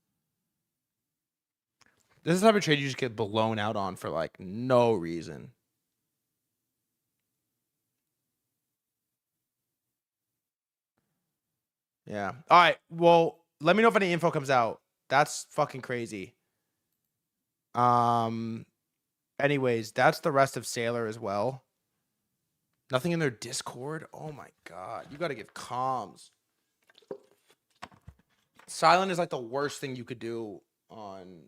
This is the type of trade you just get blown out on for like no reason. Yeah. All right. Well, let me know if any info comes out. That's fucking crazy. Anyways, that's the rest of Saylor as well. Nothing in their Discord. Oh my god. You got to give comms. Silent is like the worst thing you could do on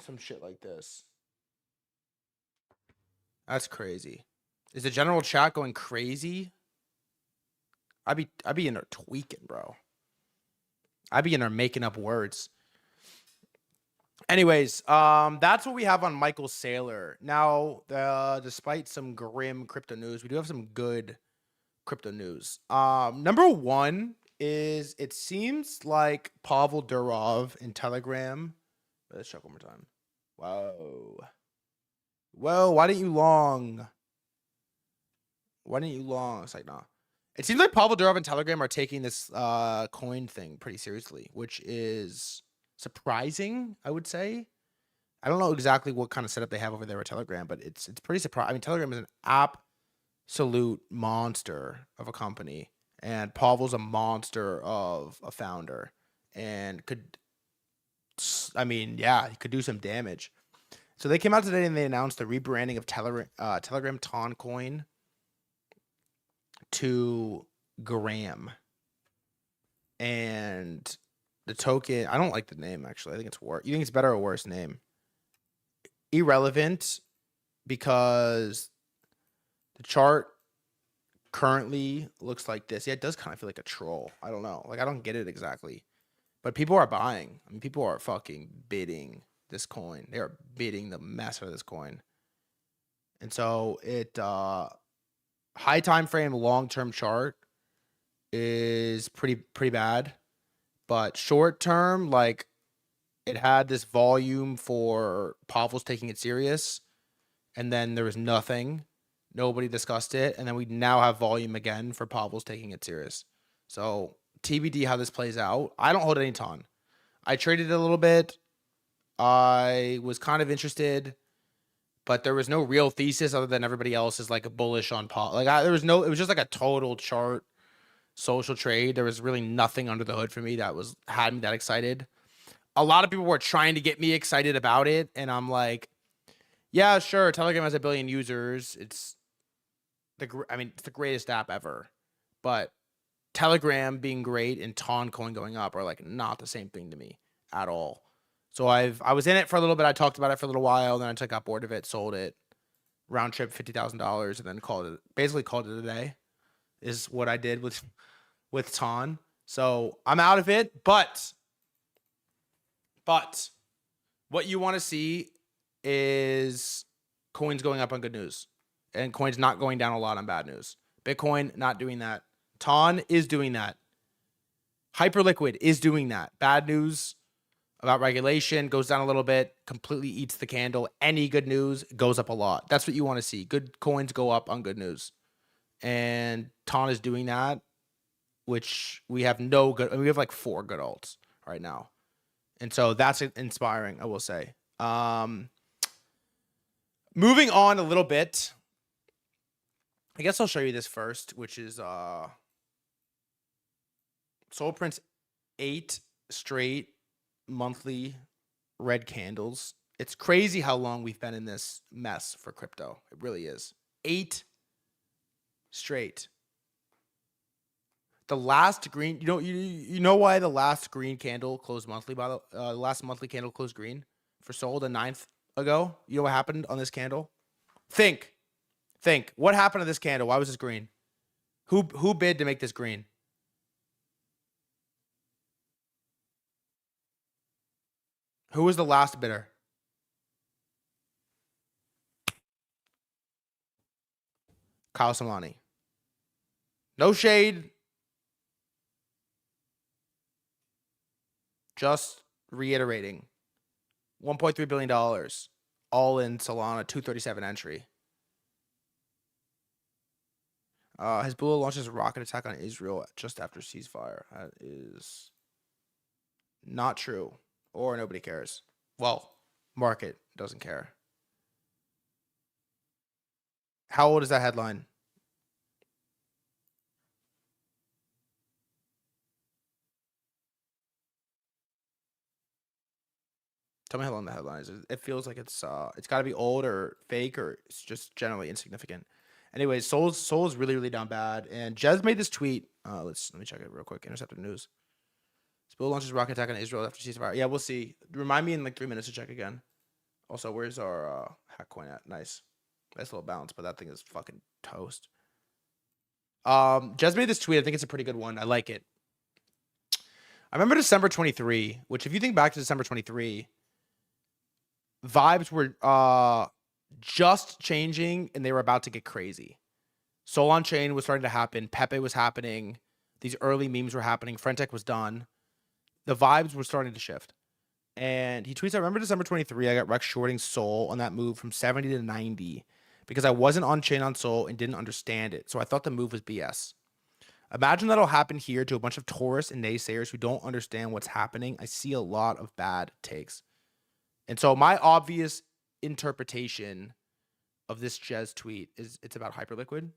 some shit like this. That's crazy. Is the general chat going crazy? I'd be in there tweaking, bro. I'd be in there making up words. Anyways, that's what we have on Michael Saylor. Now, despite some grim crypto news, we do have some good crypto news. Number one is it seems like Pavel Durov in Telegram. Let's check one more time. Whoa, why didn't you long? It's like, nah. It seems like Pavel Durov and Telegram are taking this coin thing pretty seriously, which is surprising, I would say. I don't know exactly what kind of setup they have over there with Telegram, but it's pretty surprising. I mean, Telegram is an absolute monster of a company, and Pavel's a monster of a founder, and could, I mean, yeah, he could do some damage. So they came out today and they announced the rebranding of Telegram Ton Coin to Gram. And the token, I don't like the name, actually. I think it's worse. You think it's better or worse name? Irrelevant, because the chart currently looks like this. Yeah, it does kind of feel like a troll. I don't know. Like, I don't get it exactly. But people are buying. I mean, people are fucking bidding this coin. They are bidding the mess out of this coin. And so it high time frame, long-term chart is pretty bad. But short term, like, it had this volume for Pavel's taking it serious, and then there was nothing. Nobody discussed it, and then we now have volume again for Pavel's taking it serious. So TBD how this plays out. I don't hold any ton. I traded it a little bit. I was kind of interested, but there was no real thesis other than everybody else is like a bullish on Pavel. Like, it was just like a total chart social trade. There was really nothing under the hood for me that had me that excited. A lot of people were trying to get me excited about it, and I'm like, yeah, sure, Telegram has 1 billion users. It's the greatest app ever. But Telegram being great and Ton Coin going up are like not the same thing to me at all. So I was in it for a little bit. I talked about it for a little while, then I got bored of it, sold it, round trip $50,000, and then called it a day. Is what I did with Ton. So I'm out of it, but what you want to see is coins going up on good news and coins not going down a lot on bad news. Bitcoin not doing that. Ton is doing that. Hyperliquid is doing that. Bad news about regulation goes down a little bit, completely eats the candle. Any good news goes up a lot. That's what you want to see. Good coins go up on good news. And Ton is doing that, which we have we have like 4 good alts right now. And so that's inspiring, I will say. Moving on a little bit. I guess I'll show you this first, which is Soul Prince 8 straight monthly red candles. It's crazy how long we've been in this mess for crypto. It really is. 8 straight. The last green, you know why the last green candle closed monthly, by the last monthly candle closed green for Sol the 9th ago? You know what happened on this candle? Think. What happened to this candle? Why was this green? Who bid to make this green? Who was the last bidder? Kyle Samani. No shade. Just reiterating. $1.3 billion. All in Solana, 237 entry. Hezbollah launches a rocket attack on Israel just after ceasefire. That is not true. Or nobody cares. Well, market doesn't care. How old is that headline? Tell me how long the headline is. It feels like it's got to be old or fake, or it's just generally insignificant. Anyways, Sol's really, really down bad. And Jez made this tweet. Let me check it real quick. Intercepted News. Spill launches rocket attack on Israel after ceasefire. Yeah, we'll see. Remind me in like 3 minutes to check again. Also, where's our hack coin at? Nice little bounce, but that thing is fucking toast. Jez made this tweet. I think it's a pretty good one. I like it. I remember December 23, which if you think back to December 23, vibes were just changing and they were about to get crazy. Sol on chain was starting to happen. Pepe was happening. These early memes were happening. Frentech was done. The vibes were starting to shift. And he tweets, I remember December 23, I got wrecked shorting Sol on that move from 70 to 90 because I wasn't on chain on Sol and didn't understand it. So I thought the move was BS. Imagine that'll happen here to a bunch of tourists and naysayers who don't understand what's happening. I see a lot of bad takes. And so my obvious interpretation of this Jez tweet is it's about Hyperliquid.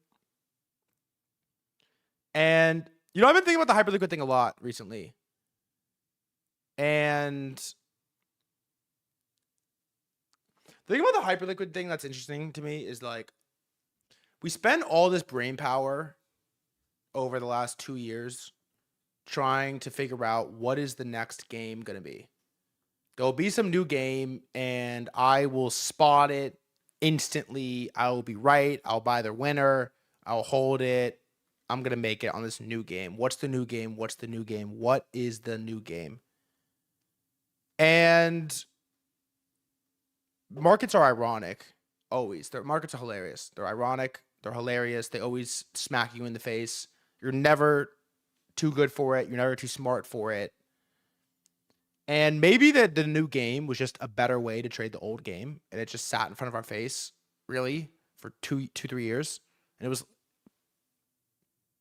And, I've been thinking about the Hyperliquid thing a lot recently. And the thing about the Hyperliquid thing that's interesting to me is like, we spend all this brain power over the last 2 years trying to figure out what is the next game going to be. There'll be some new game and I will spot it instantly. I will be right. I'll buy their winner. I'll hold it. I'm going to make it on this new game. What's the new game? What's the new game? What is the new game? And markets are ironic. Always. Their markets are hilarious. They're ironic. They're hilarious. They always smack you in the face. You're never too good for it. You're never too smart for it. And maybe the new game was just a better way to trade the old game. And it just sat in front of our face, really, for 3 years. And it was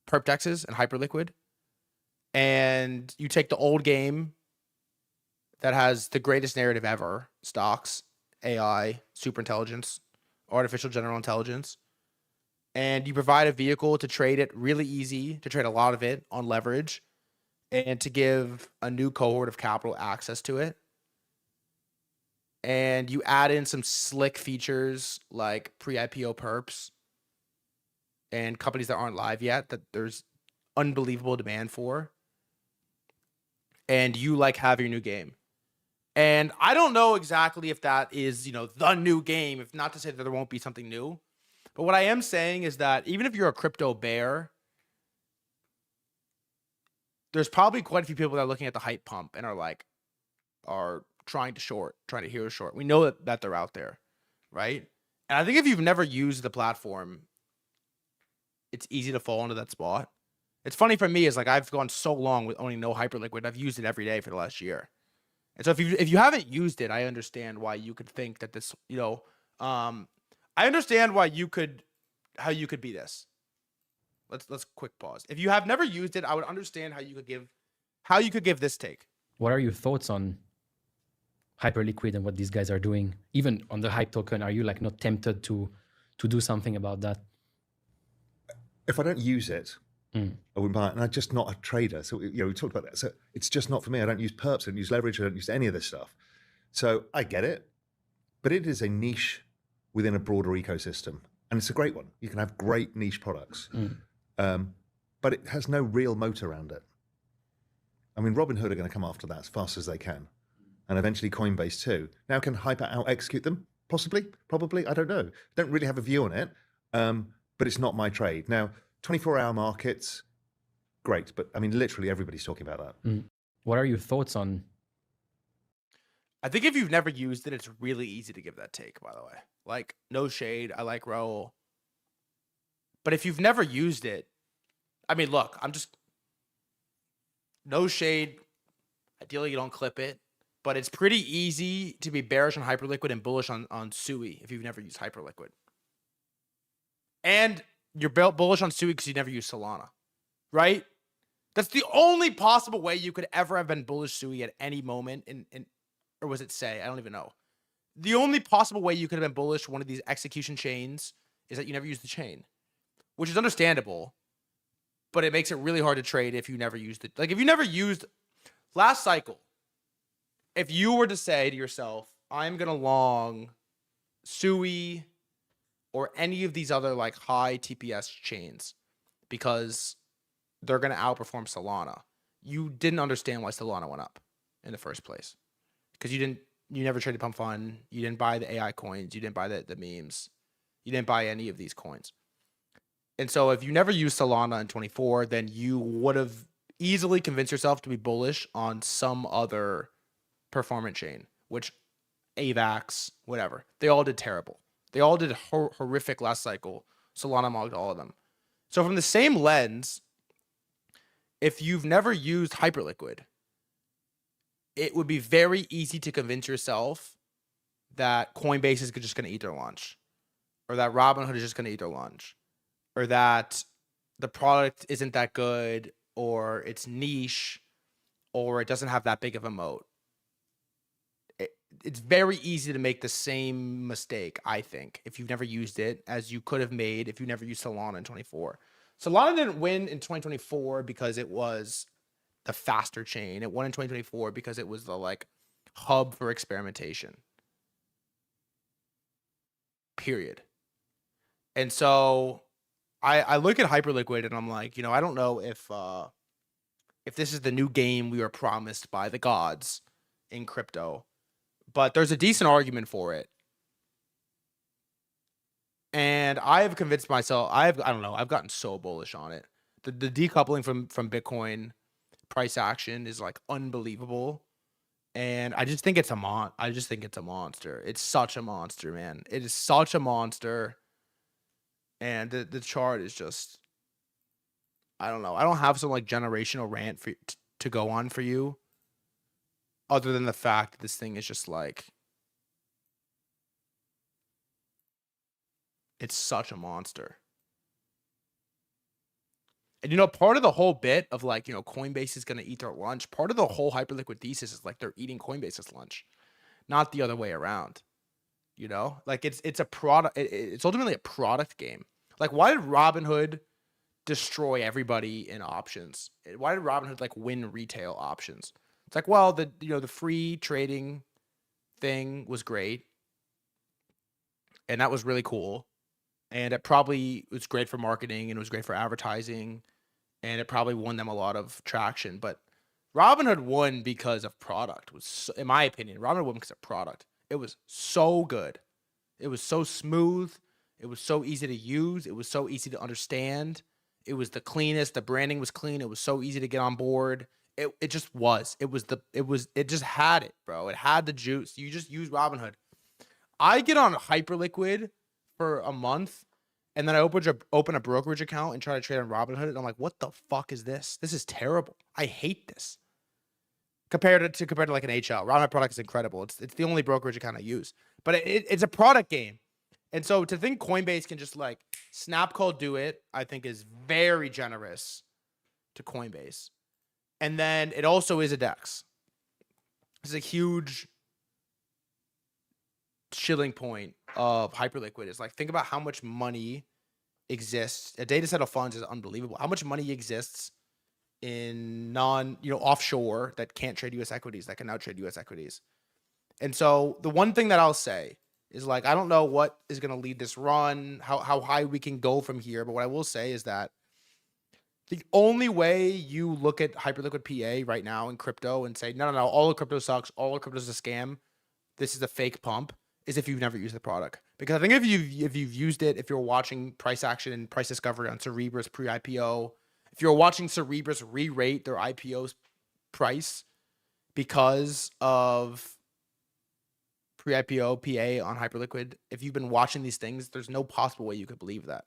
Perpdexes and Hyperliquid. And you take the old game that has the greatest narrative ever, stocks, AI, superintelligence, artificial general intelligence, and you provide a vehicle to trade it really easy, to trade a lot of it on leverage, and to give a new cohort of capital access to it. And you add in some slick features like pre-IPO perps and companies that aren't live yet that there's unbelievable demand for. And you have your new game. And I don't know exactly if that is, the new game, if not to say that there won't be something new. But what I am saying is that even if you're a crypto bear, there's probably quite a few people that are looking at the hype pump and are trying to hero short. We know that they're out there, right? And I think if you've never used the platform, it's easy to fall into that spot. It's funny for me is I've gone so long with owning no Hyperliquid. I've used it every day for the last year. And so if you haven't used it, I understand why you could think that this, I understand how you could be this. Let's quick pause. If you have never used it, I would understand how you could give this take. What are your thoughts on Hyperliquid and what these guys are doing? Even on the hype token, are you not tempted to do something about that? If I don't use it, I wouldn't buy it. And I'm just not a trader. So, we talked about that. So it's just not for me. I don't use perps. I don't use leverage. I don't use any of this stuff. So I get it. But it is a niche within a broader ecosystem. and it's a great one. You can have great niche products, but it has no real moat around it. I mean, Robinhood are going to come after that as fast as they can, and eventually Coinbase too. Now, can Hyper out execute them? Possibly, probably. I don't know. Don't really have a view on it, but it's not my trade. Now, 24-hour markets, great, but I mean, literally everybody's talking about that. What are your thoughts on? I think if you've never used it, it's really easy to give that take, by the way. Like, no shade. I like Raul. But if you've never used it, I mean, look, no shade. Ideally, you don't clip it. But it's pretty easy to be bearish on Hyperliquid and bullish on SUI if you've never used Hyperliquid. And you're bullish on SUI because you never used Solana, right? That's the only possible way you could ever have been bullish SUI at any moment or was it Say? I don't even know. The only possible way you could have been bullish one of these execution chains is that you never used the chain, which is understandable, but it makes it really hard to trade if you never used it. Like, if you never used last cycle, if you were to say to yourself, I'm going to long SUI or any of these other like high TPS chains because they're going to outperform Solana, you didn't understand why Solana went up in the first place. Because you never traded Pump Fund, you didn't buy the AI coins, you didn't buy the memes, you didn't buy any of these coins. And so if you never used Solana in 24, then you would have easily convinced yourself to be bullish on some other performance chain, which AVAX, whatever, they all did terrible. They all did horrific last cycle. Solana mogged all of them. So from the same lens, if you've never used Hyperliquid, it would be very easy to convince yourself that Coinbase is just going to eat their lunch, or that Robinhood is just going to eat their lunch, or that the product isn't that good, or it's niche, or it doesn't have that big of a moat. It's very easy to make the same mistake, I think, if you've never used it, as you could have made if you never used Solana in 24. Solana didn't win in 2024 because it was the faster chain. It won in 2024 because it was the like hub for experimentation. Period. And so I look at Hyperliquid and I'm like, I don't know if this is the new game we were promised by the gods in crypto, but there's a decent argument for it. And I have convinced myself, I don't know, I've gotten so bullish on it. The decoupling from Bitcoin price action is like unbelievable. And I just think it's a monster. It's such a monster, man. It is such a monster. And the chart is just, I don't know. I don't have some like generational rant to go on for you, other than the fact that this thing is just like, it's such a monster. And, part of the whole bit of like, Coinbase is going to eat their lunch. Part of the whole Hyperliquid thesis is like they're eating Coinbase's lunch, not the other way around. Like it's a product. It's ultimately a product game. Like, why did Robinhood destroy everybody in options? Why did Robinhood like win retail options? It's like, well, the free trading thing was great, and that was really cool, and it probably was great for marketing and it was great for advertising. And it probably won them a lot of traction. But Robinhood won because of product. In my opinion, Robinhood won because of product. It was so good. It was so smooth. It was so easy to use. It was so easy to understand. It was the cleanest. The branding was clean. It was so easy to get on board. It just was. It just had it, bro. It had the juice. You just use Robinhood. I get on Hyperliquid for a month, and then I open a brokerage account and try to trade on Robinhood, and I'm like, what the fuck is this? This is terrible. I hate this. Compared to like an HL. Robinhood product is incredible. It's the only brokerage account I use. But it's a product game. And so to think Coinbase can just like snap code do it, I think is very generous to Coinbase. And then it also is a DEX. It's a huge shilling point of Hyperliquid. Is like, think about how much money exists. A data set of funds is unbelievable. How much money exists in offshore that can't trade US equities, that can now trade US equities. And so the one thing that I'll say Is like, I don't know what is going to lead this run, how high we can go from here. But what I will say is that the only way you look at Hyperliquid PA right now in crypto and say, no, all of crypto sucks, all of crypto is a scam, this is a fake pump, is if you've never used the product. Because I think if you've used it, if you're watching price action and price discovery on Cerebrus pre-IPO, if you're watching Cerebrus re-rate their IPO price because of pre-IPO PA on Hyperliquid, if you've been watching these things, there's no possible way you could believe that.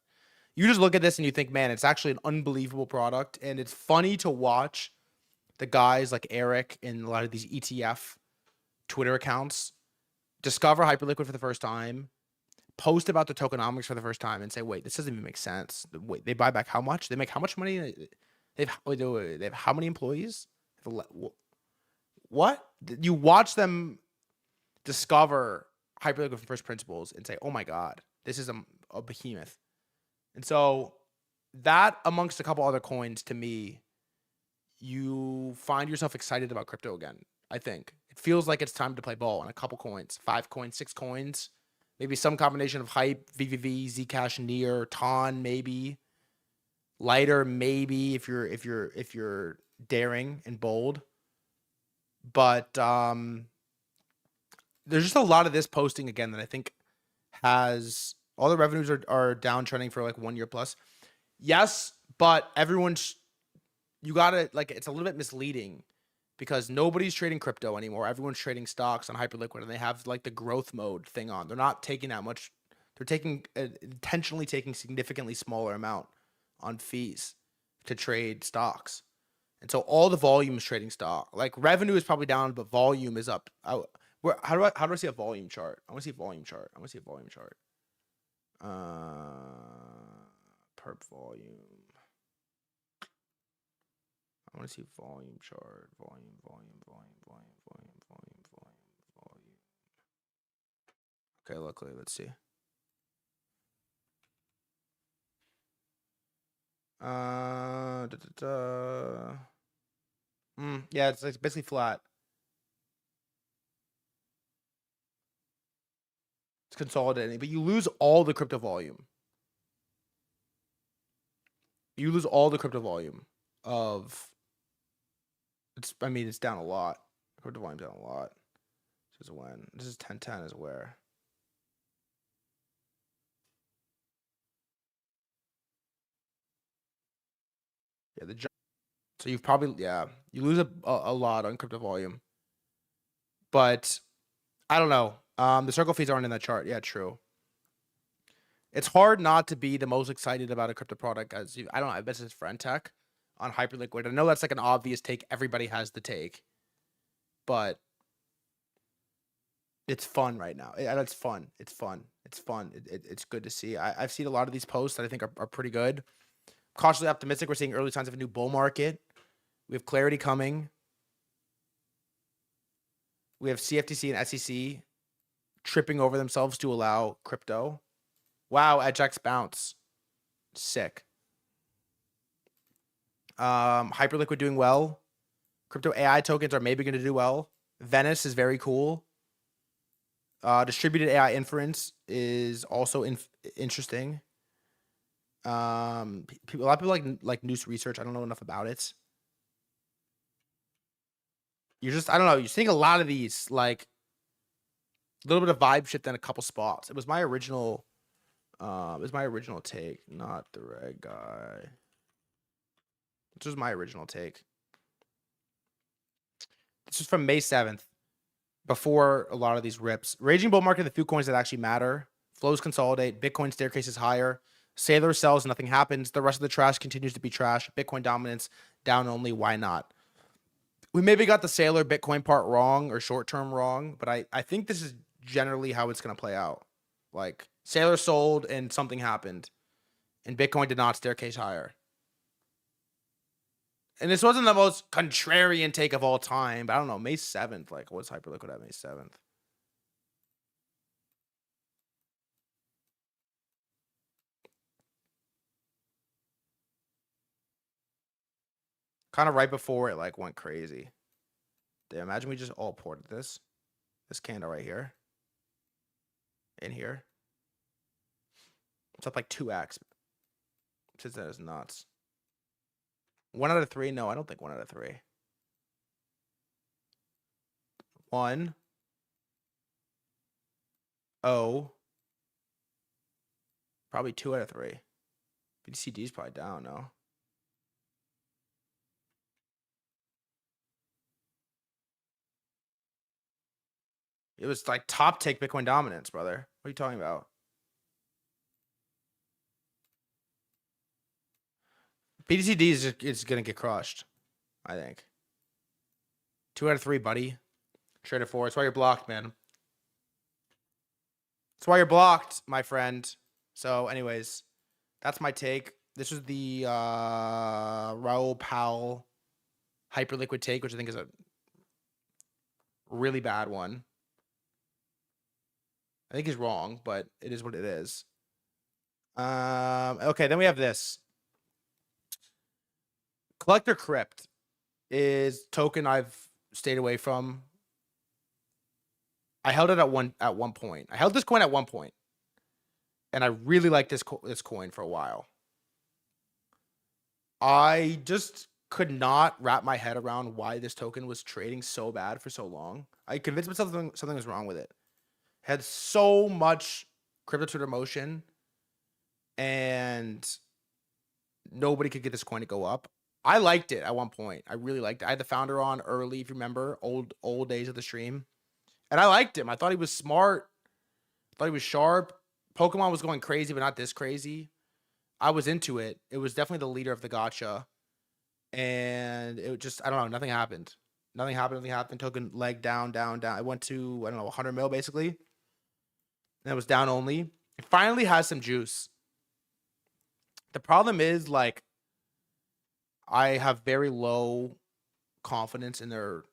You just look at this and you think, man, it's actually an unbelievable product. And it's funny to watch the guys like Eric and a lot of these ETF Twitter accounts discover Hyperliquid for the first time, post about the tokenomics for the first time, and say, wait, this doesn't even make sense. Wait, they buy back how much? They make how much money? They have how many employees? What? You watch them discover Hyperliquid from first principles and say, oh my God, this is a behemoth. And so that, amongst a couple other coins, to me, you find yourself excited about crypto again. I think it feels like it's time to play ball on a couple coins, 5 coins, 6 coins, maybe some combination of Hype, VVV, Zcash, Near, Ton, maybe lighter, maybe if you're daring and bold. But there's just a lot of this posting again that I think has all the revenues are downtrending for like 1 year plus. Yes, but you gotta, like, it's a little bit misleading because nobody's trading crypto anymore. Everyone's trading stocks on Hyperliquid, and they have like the growth mode thing on. They're not taking that much. They're taking intentionally taking significantly smaller amount on fees to trade stocks. And so all the volume is trading stock. Like, revenue is probably down, but volume is up. How do I see a volume chart? I want to see a volume chart. Perp volume. I want to see volume chart. Volume. Okay, luckily, let's see. Yeah, it's basically flat. It's consolidating, but you lose all the crypto volume. Of it's down a lot. Crypto volume's down a lot. This is when. This is 1010 is where. Yeah, so you've probably, you lose a lot on crypto volume. But I don't know. The circle fees aren't in that chart. Yeah, true. It's hard not to be the most excited about a crypto product I bet it's Friend Tech on Hyperliquid. I know that's like an obvious take. Everybody has the take. But it's fun right now. It's fun. It's good to see. I've seen a lot of these posts that I think are pretty good. Cautiously optimistic. We're seeing early signs of a new bull market. We have clarity coming. We have CFTC and SEC tripping over themselves to allow crypto. Wow, EdgeX bounce. Sick. Hyperliquid doing well. Crypto AI tokens are maybe going to do well. Venice is very cool. Distributed AI inference is also interesting. A lot of people like Noose Research. I don't know enough about it. I don't know. You're seeing a lot of these, like, a little bit of vibe shift in a couple spots. It was my original take, not the red guy. This was my original take. This is from May 7th, before a lot of these rips. Raging bull market, the few coins that actually matter. Flows consolidate. Bitcoin staircase is higher. Saylor sells, nothing happens. The rest of the trash continues to be trash. Bitcoin dominance, down only. Why not? We maybe got the Saylor Bitcoin part wrong or short-term wrong, but I think this is generally how it's going to play out. Like, Saylor sold and something happened, and Bitcoin did not staircase higher. And this wasn't the most contrarian take of all time, but I don't know, May 7th, like, what's Hyperliquid at May 7th? Kind of right before it, like, went crazy. Damn, imagine we just all ported this candle right here. in here. It's up like 2x. Since that is nuts. 1 out of 3? No, I don't think 1 out of 3. 1. Oh. Probably 2 out of 3. BTCD is probably down, no? It was like top take Bitcoin dominance, brother. What are you talking about? BTCD is going to get crushed, I think. 2 out of 3, buddy. Trader 4. That's why you're blocked, man. That's why you're blocked, my friend. So, anyways, that's my take. This was the Raoul Pal Hyperliquid take, which I think is a really bad one. I think he's wrong, but it is what it is. Okay, then we have this. Collector Crypt is token I've stayed away from. I held it at one point. I held this coin at one point, and I really liked this coin for a while. I just could not wrap my head around why this token was trading so bad for so long. I convinced myself something was wrong with it. Had so much crypto Twitter motion, and nobody could get this coin to go up. I liked it at one point. I really liked it. I had the founder on early, if you remember, old days of the stream. And I liked him. I thought he was smart. I thought he was sharp. Pokemon was going crazy, but not this crazy. I was into it. It was definitely the leader of the gacha. And it just, I don't know, nothing happened. Nothing happened. Token leg down. I went to, I don't know, 100 mil basically. And it was down only. It finally has some juice. The problem is, like, I have very low confidence in their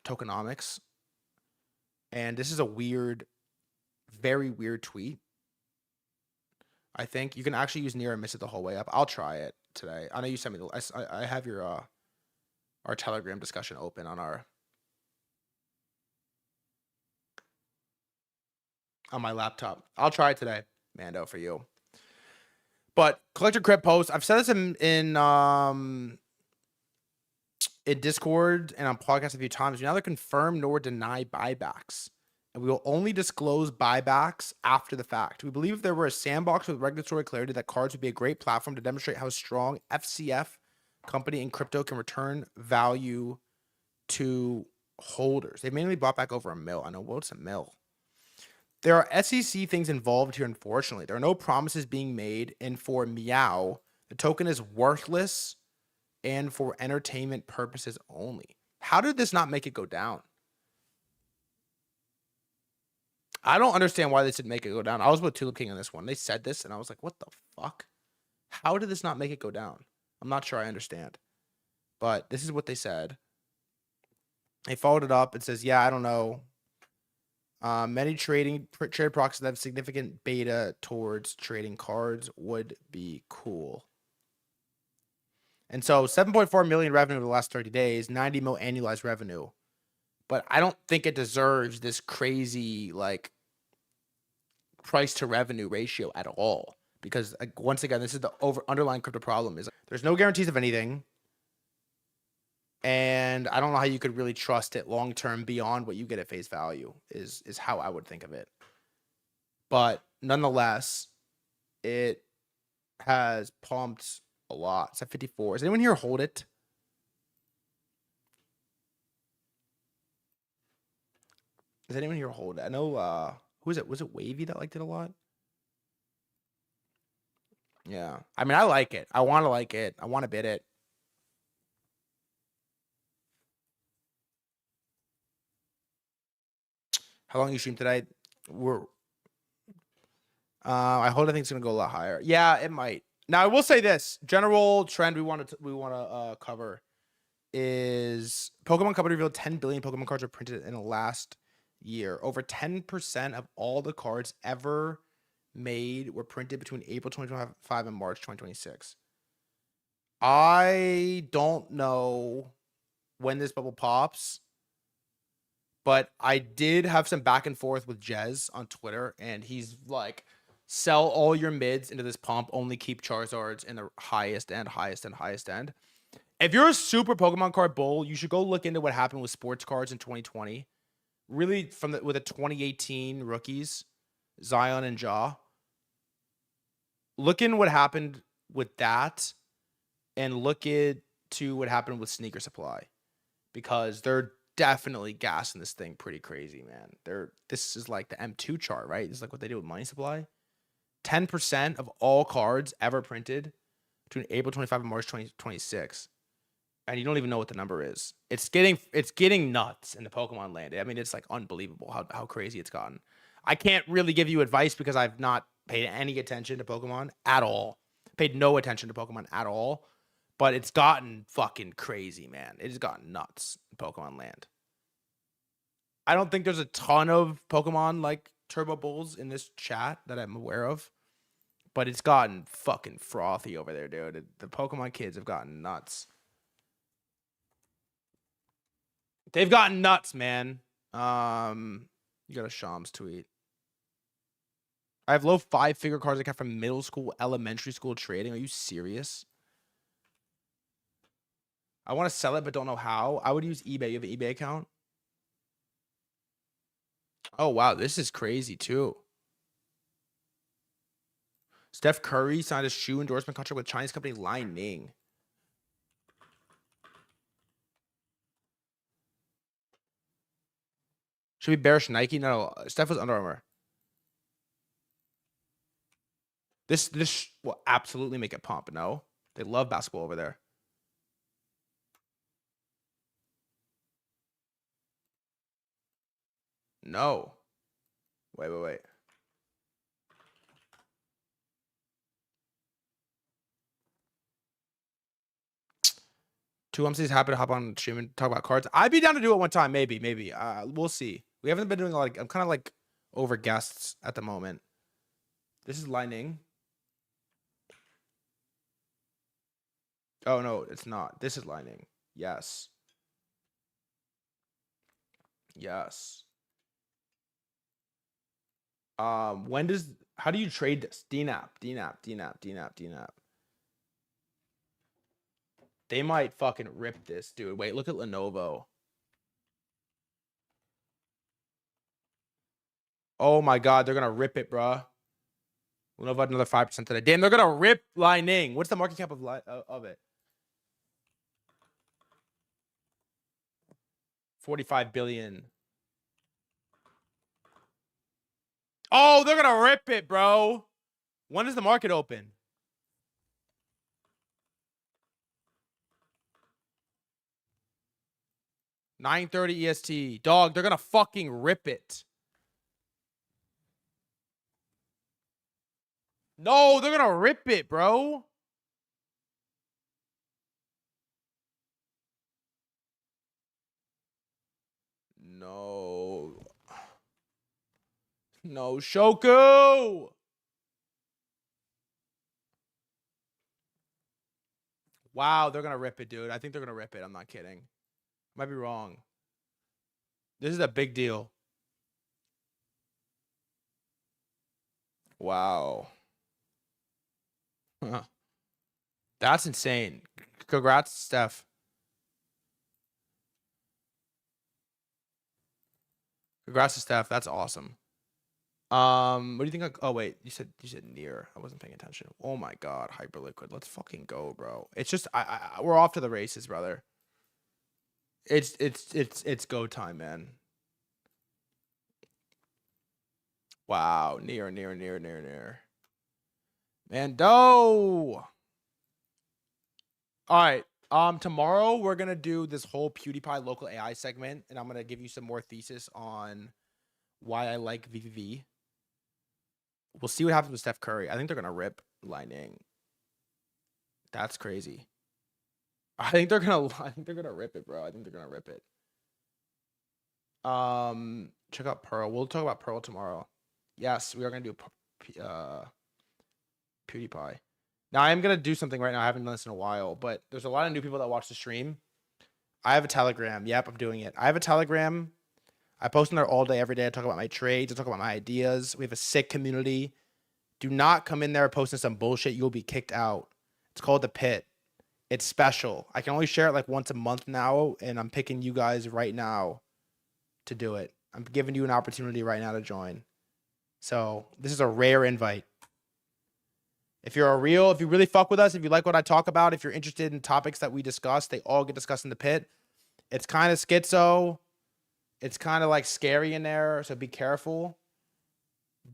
tokenomics. And this is a weird, very weird tweet. I think you can actually use near and miss it the whole way up. I'll try it today. I know you sent me the, I have your, our Telegram discussion open on my laptop. I'll try it today, Mando, for you. But Collector Crypt post, I've said this in Discord and on podcasts a few times. We neither confirm nor deny buybacks, and we will only disclose buybacks after the fact. We believe if there were a sandbox with regulatory clarity, that cards would be a great platform to demonstrate how strong FCF company in crypto can return value to holders. They've mainly bought back over $1 million. I know, what's $1 million? There are SEC things involved here, unfortunately. There are no promises being made, and for Meow, the token is worthless and for entertainment purposes only. How did this not make it go down? I don't understand why they didn't make it go down. I was with Tulip King on this one. They said this, and I was like, what the fuck? How did this not make it go down? I'm not sure I understand. But this is what they said. They followed it up. It says, yeah, I don't know. Many trade proxies that have significant beta towards trading cards would be cool. And so 7.4 million revenue over the last 30 days, 90 mil annualized revenue. But I don't think it deserves this crazy, like, price to revenue ratio at all. Because, like, once again, this is the underlying crypto problem. Is there's no guarantees of anything. And I don't know how you could really trust it long term beyond what you get at face value is how I would think of it. But nonetheless, it has pumped a lot. It's at 54. Does anyone here hold it? Does anyone here hold it? I know who is it? Was it Wavy that liked it a lot? Yeah. I mean, I like it. I want to like it. I want to bid it. How long you stream today? I hope I think it's gonna go a lot higher. Yeah, it might. Now I will say this general trend we want to cover is Pokemon Company revealed 10 billion Pokemon cards were printed in the last year. Over 10% of all the cards ever made were printed between April 2025 and March 2026. I don't know when this bubble pops. But I did have some back and forth with Jez on Twitter, and he's like, sell all your mids into this pump, only keep Charizards in the highest end. If you're a super Pokemon card bull, you should go look into what happened with sports cards in 2020. Really, with the 2018 rookies, Zion and Ja. Look in what happened with that, and look into what happened with Sneaker Supply, because they're definitely gassing this thing pretty crazy, man. This is like the M2 chart, right? This is like what they do with Money Supply. 10% of all cards ever printed between April 25 and March 2026. And you don't even know what the number is. It's getting nuts in the Pokemon land. I mean, it's like unbelievable how crazy it's gotten. I can't really give you advice because I've not paid any attention to Pokemon at all. Paid no attention to Pokemon at all. But it's gotten fucking crazy, man. It has gotten nuts in Pokemon land. I don't think there's a ton of Pokemon like Turbo Bulls in this chat that I'm aware of. But it's gotten fucking frothy over there, dude. The Pokemon kids have gotten nuts. They've gotten nuts, man. You got a Shams tweet. I have low 5-figure cards I got from middle school, elementary school trading. Are you serious? I want to sell it, but don't know how. I would use eBay. You have an eBay account? Oh, wow. This is crazy, too. Steph Curry signed a shoe endorsement contract with Chinese company Li Ning. Should be bearish Nike? No, Steph was Under Armour. This will absolutely make it pump. No, they love basketball over there. No. Wait. Two MCs happy to hop on stream and talk about cards. I'd be down to do it one time, maybe. We'll see. We haven't been doing a lot. I'm kind of like over guests at the moment. This is Lightning. Oh no, it's not. This is Lightning. Yes. How do you trade this? DNAP. They might fucking rip this, dude. Wait, look at Lenovo. Oh my god, they're gonna rip it, bruh. Lenovo had another 5% today. Damn, they're gonna rip Lightning. What's the market cap of it? 45 billion. Oh, they're gonna rip it, bro. When does the market open? $9:30 EST. Dog, they're gonna fucking rip it. No, they're gonna rip it, bro. No, Shoku. Wow, they're gonna rip it, dude. I think they're gonna rip it. I'm not kidding. Might be wrong. This is a big deal. Wow. That's insane. Congrats, Steph. Congrats to Steph. That's awesome. What do you think? Oh wait, you said near. I wasn't paying attention. Oh my god, Hyperliquid. Let's fucking go, bro. It's just we're off to the races, brother. It's go time, man. Wow, near. Mando. All right. Tomorrow we're gonna do this whole PewDiePie local AI segment, and I'm gonna give you some more thesis on why I like VVV. We'll see what happens with Steph Curry. I think they're gonna rip Lightning. That's crazy. I think they're gonna rip it, bro. I think they're gonna rip it. Check out Pearl. We'll talk about Pearl tomorrow. Yes, we are gonna do PewDiePie. Now I am gonna do something right now. I haven't done this in a while, but there's a lot of new people that watch the stream. I have a Telegram. Yep, I'm doing it. I have a Telegram. I post in there all day, every day. I talk about my trades. I talk about my ideas. We have a sick community. Do not come in there posting some bullshit. You'll be kicked out. It's called The Pit. It's special. I can only share it like once a month now, and I'm picking you guys right now to do it. I'm giving you an opportunity right now to join. So this is a rare invite. If you really fuck with us, if you like what I talk about, if you're interested in topics that we discuss, they all get discussed in The Pit. It's kind of schizo. It's kind of like scary in there, so be careful.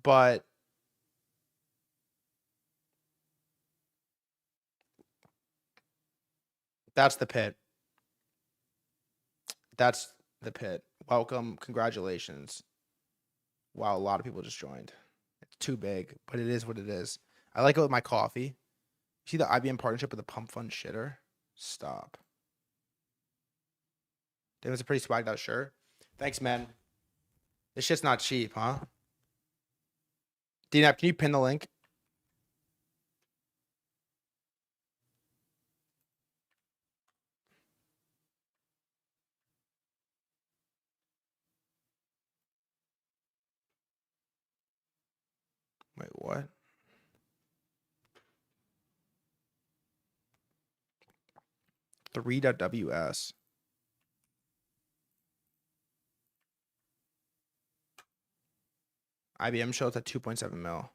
But that's The Pit. That's The Pit. Welcome. Congratulations. Wow, a lot of people just joined. It's too big, but it is what it is. I like it with my coffee. See the IBM partnership with the Pump Fund shitter? Stop. Damn, it's a pretty swagged out shirt. Thanks, man. This shit's not cheap, huh? DNAP, can you pin the link? Wait, what? .ws. IBM shows at 2.7 mil.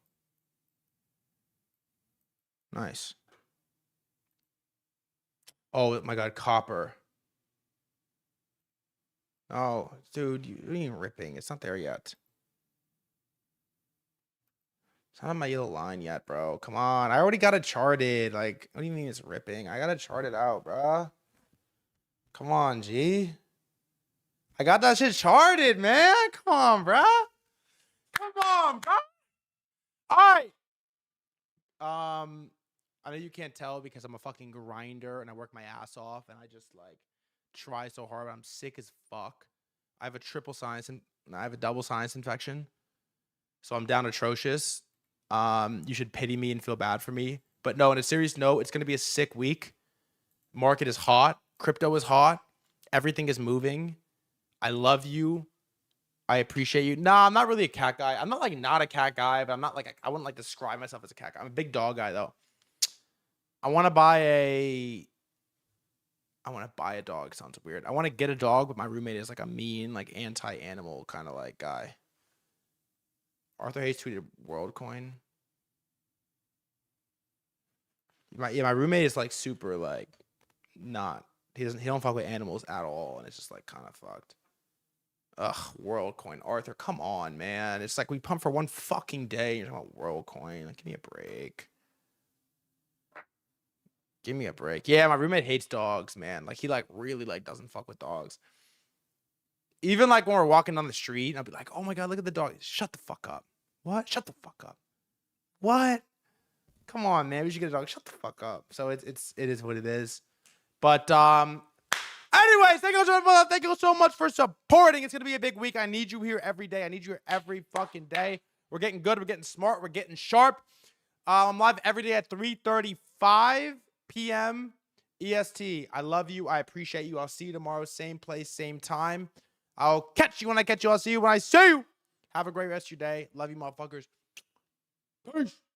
Nice. Oh my God, copper. Oh, dude, you ain't ripping. It's not there yet. It's not on my yellow line yet, bro. Come on. I already got it charted. Like, what do you mean it's ripping? I got it charted out, bro. Come on, G. I got that shit charted, man. Come on, bro. Come on, bro. All right. I know you can't tell because I'm a fucking grinder and I work my ass off and I just like try so hard, but I'm sick as fuck. I have a double sinus infection. So I'm down atrocious. You should pity me and feel bad for me. But no, on a serious note, it's going to be a sick week. Market is hot. Crypto is hot. Everything is moving. I love you. I appreciate you. Nah, I'm not really a cat guy. I'm not a cat guy, but I'm not like, I wouldn't like describe myself as a cat guy. I'm a big dog guy though. I want to buy a dog. Sounds weird. I want to get a dog, but my roommate is like a mean, like anti-animal kind of like guy. Arthur Hayes tweeted WorldCoin. My roommate is like super like not. He don't fuck with animals at all, and it's just like kind of fucked. Ugh, WorldCoin. Arthur, come on, man. It's like we pump for one fucking day. You're talking about WorldCoin. Like, give me a break. Give me a break. Yeah, my roommate hates dogs, man. Like, he like really like doesn't fuck with dogs. Even like when we're walking down the street, I'll be like, oh my God, look at the dog. Shut the fuck up. What? Shut the fuck up. What? Come on, man. We should get a dog. Shut the fuck up. So it is what it is. But anyways, thank you so much for supporting. It's gonna be a big week. I need you here every day. I need you here every fucking day. We're getting good. We're getting smart. We're getting sharp. I'm live every day at 3:35 p.m. EST. I love you. I appreciate you. I'll see you tomorrow. Same place, same time. I'll catch you when I catch you. I'll see you when I see you. Have a great rest of your day. Love you, motherfuckers. Peace.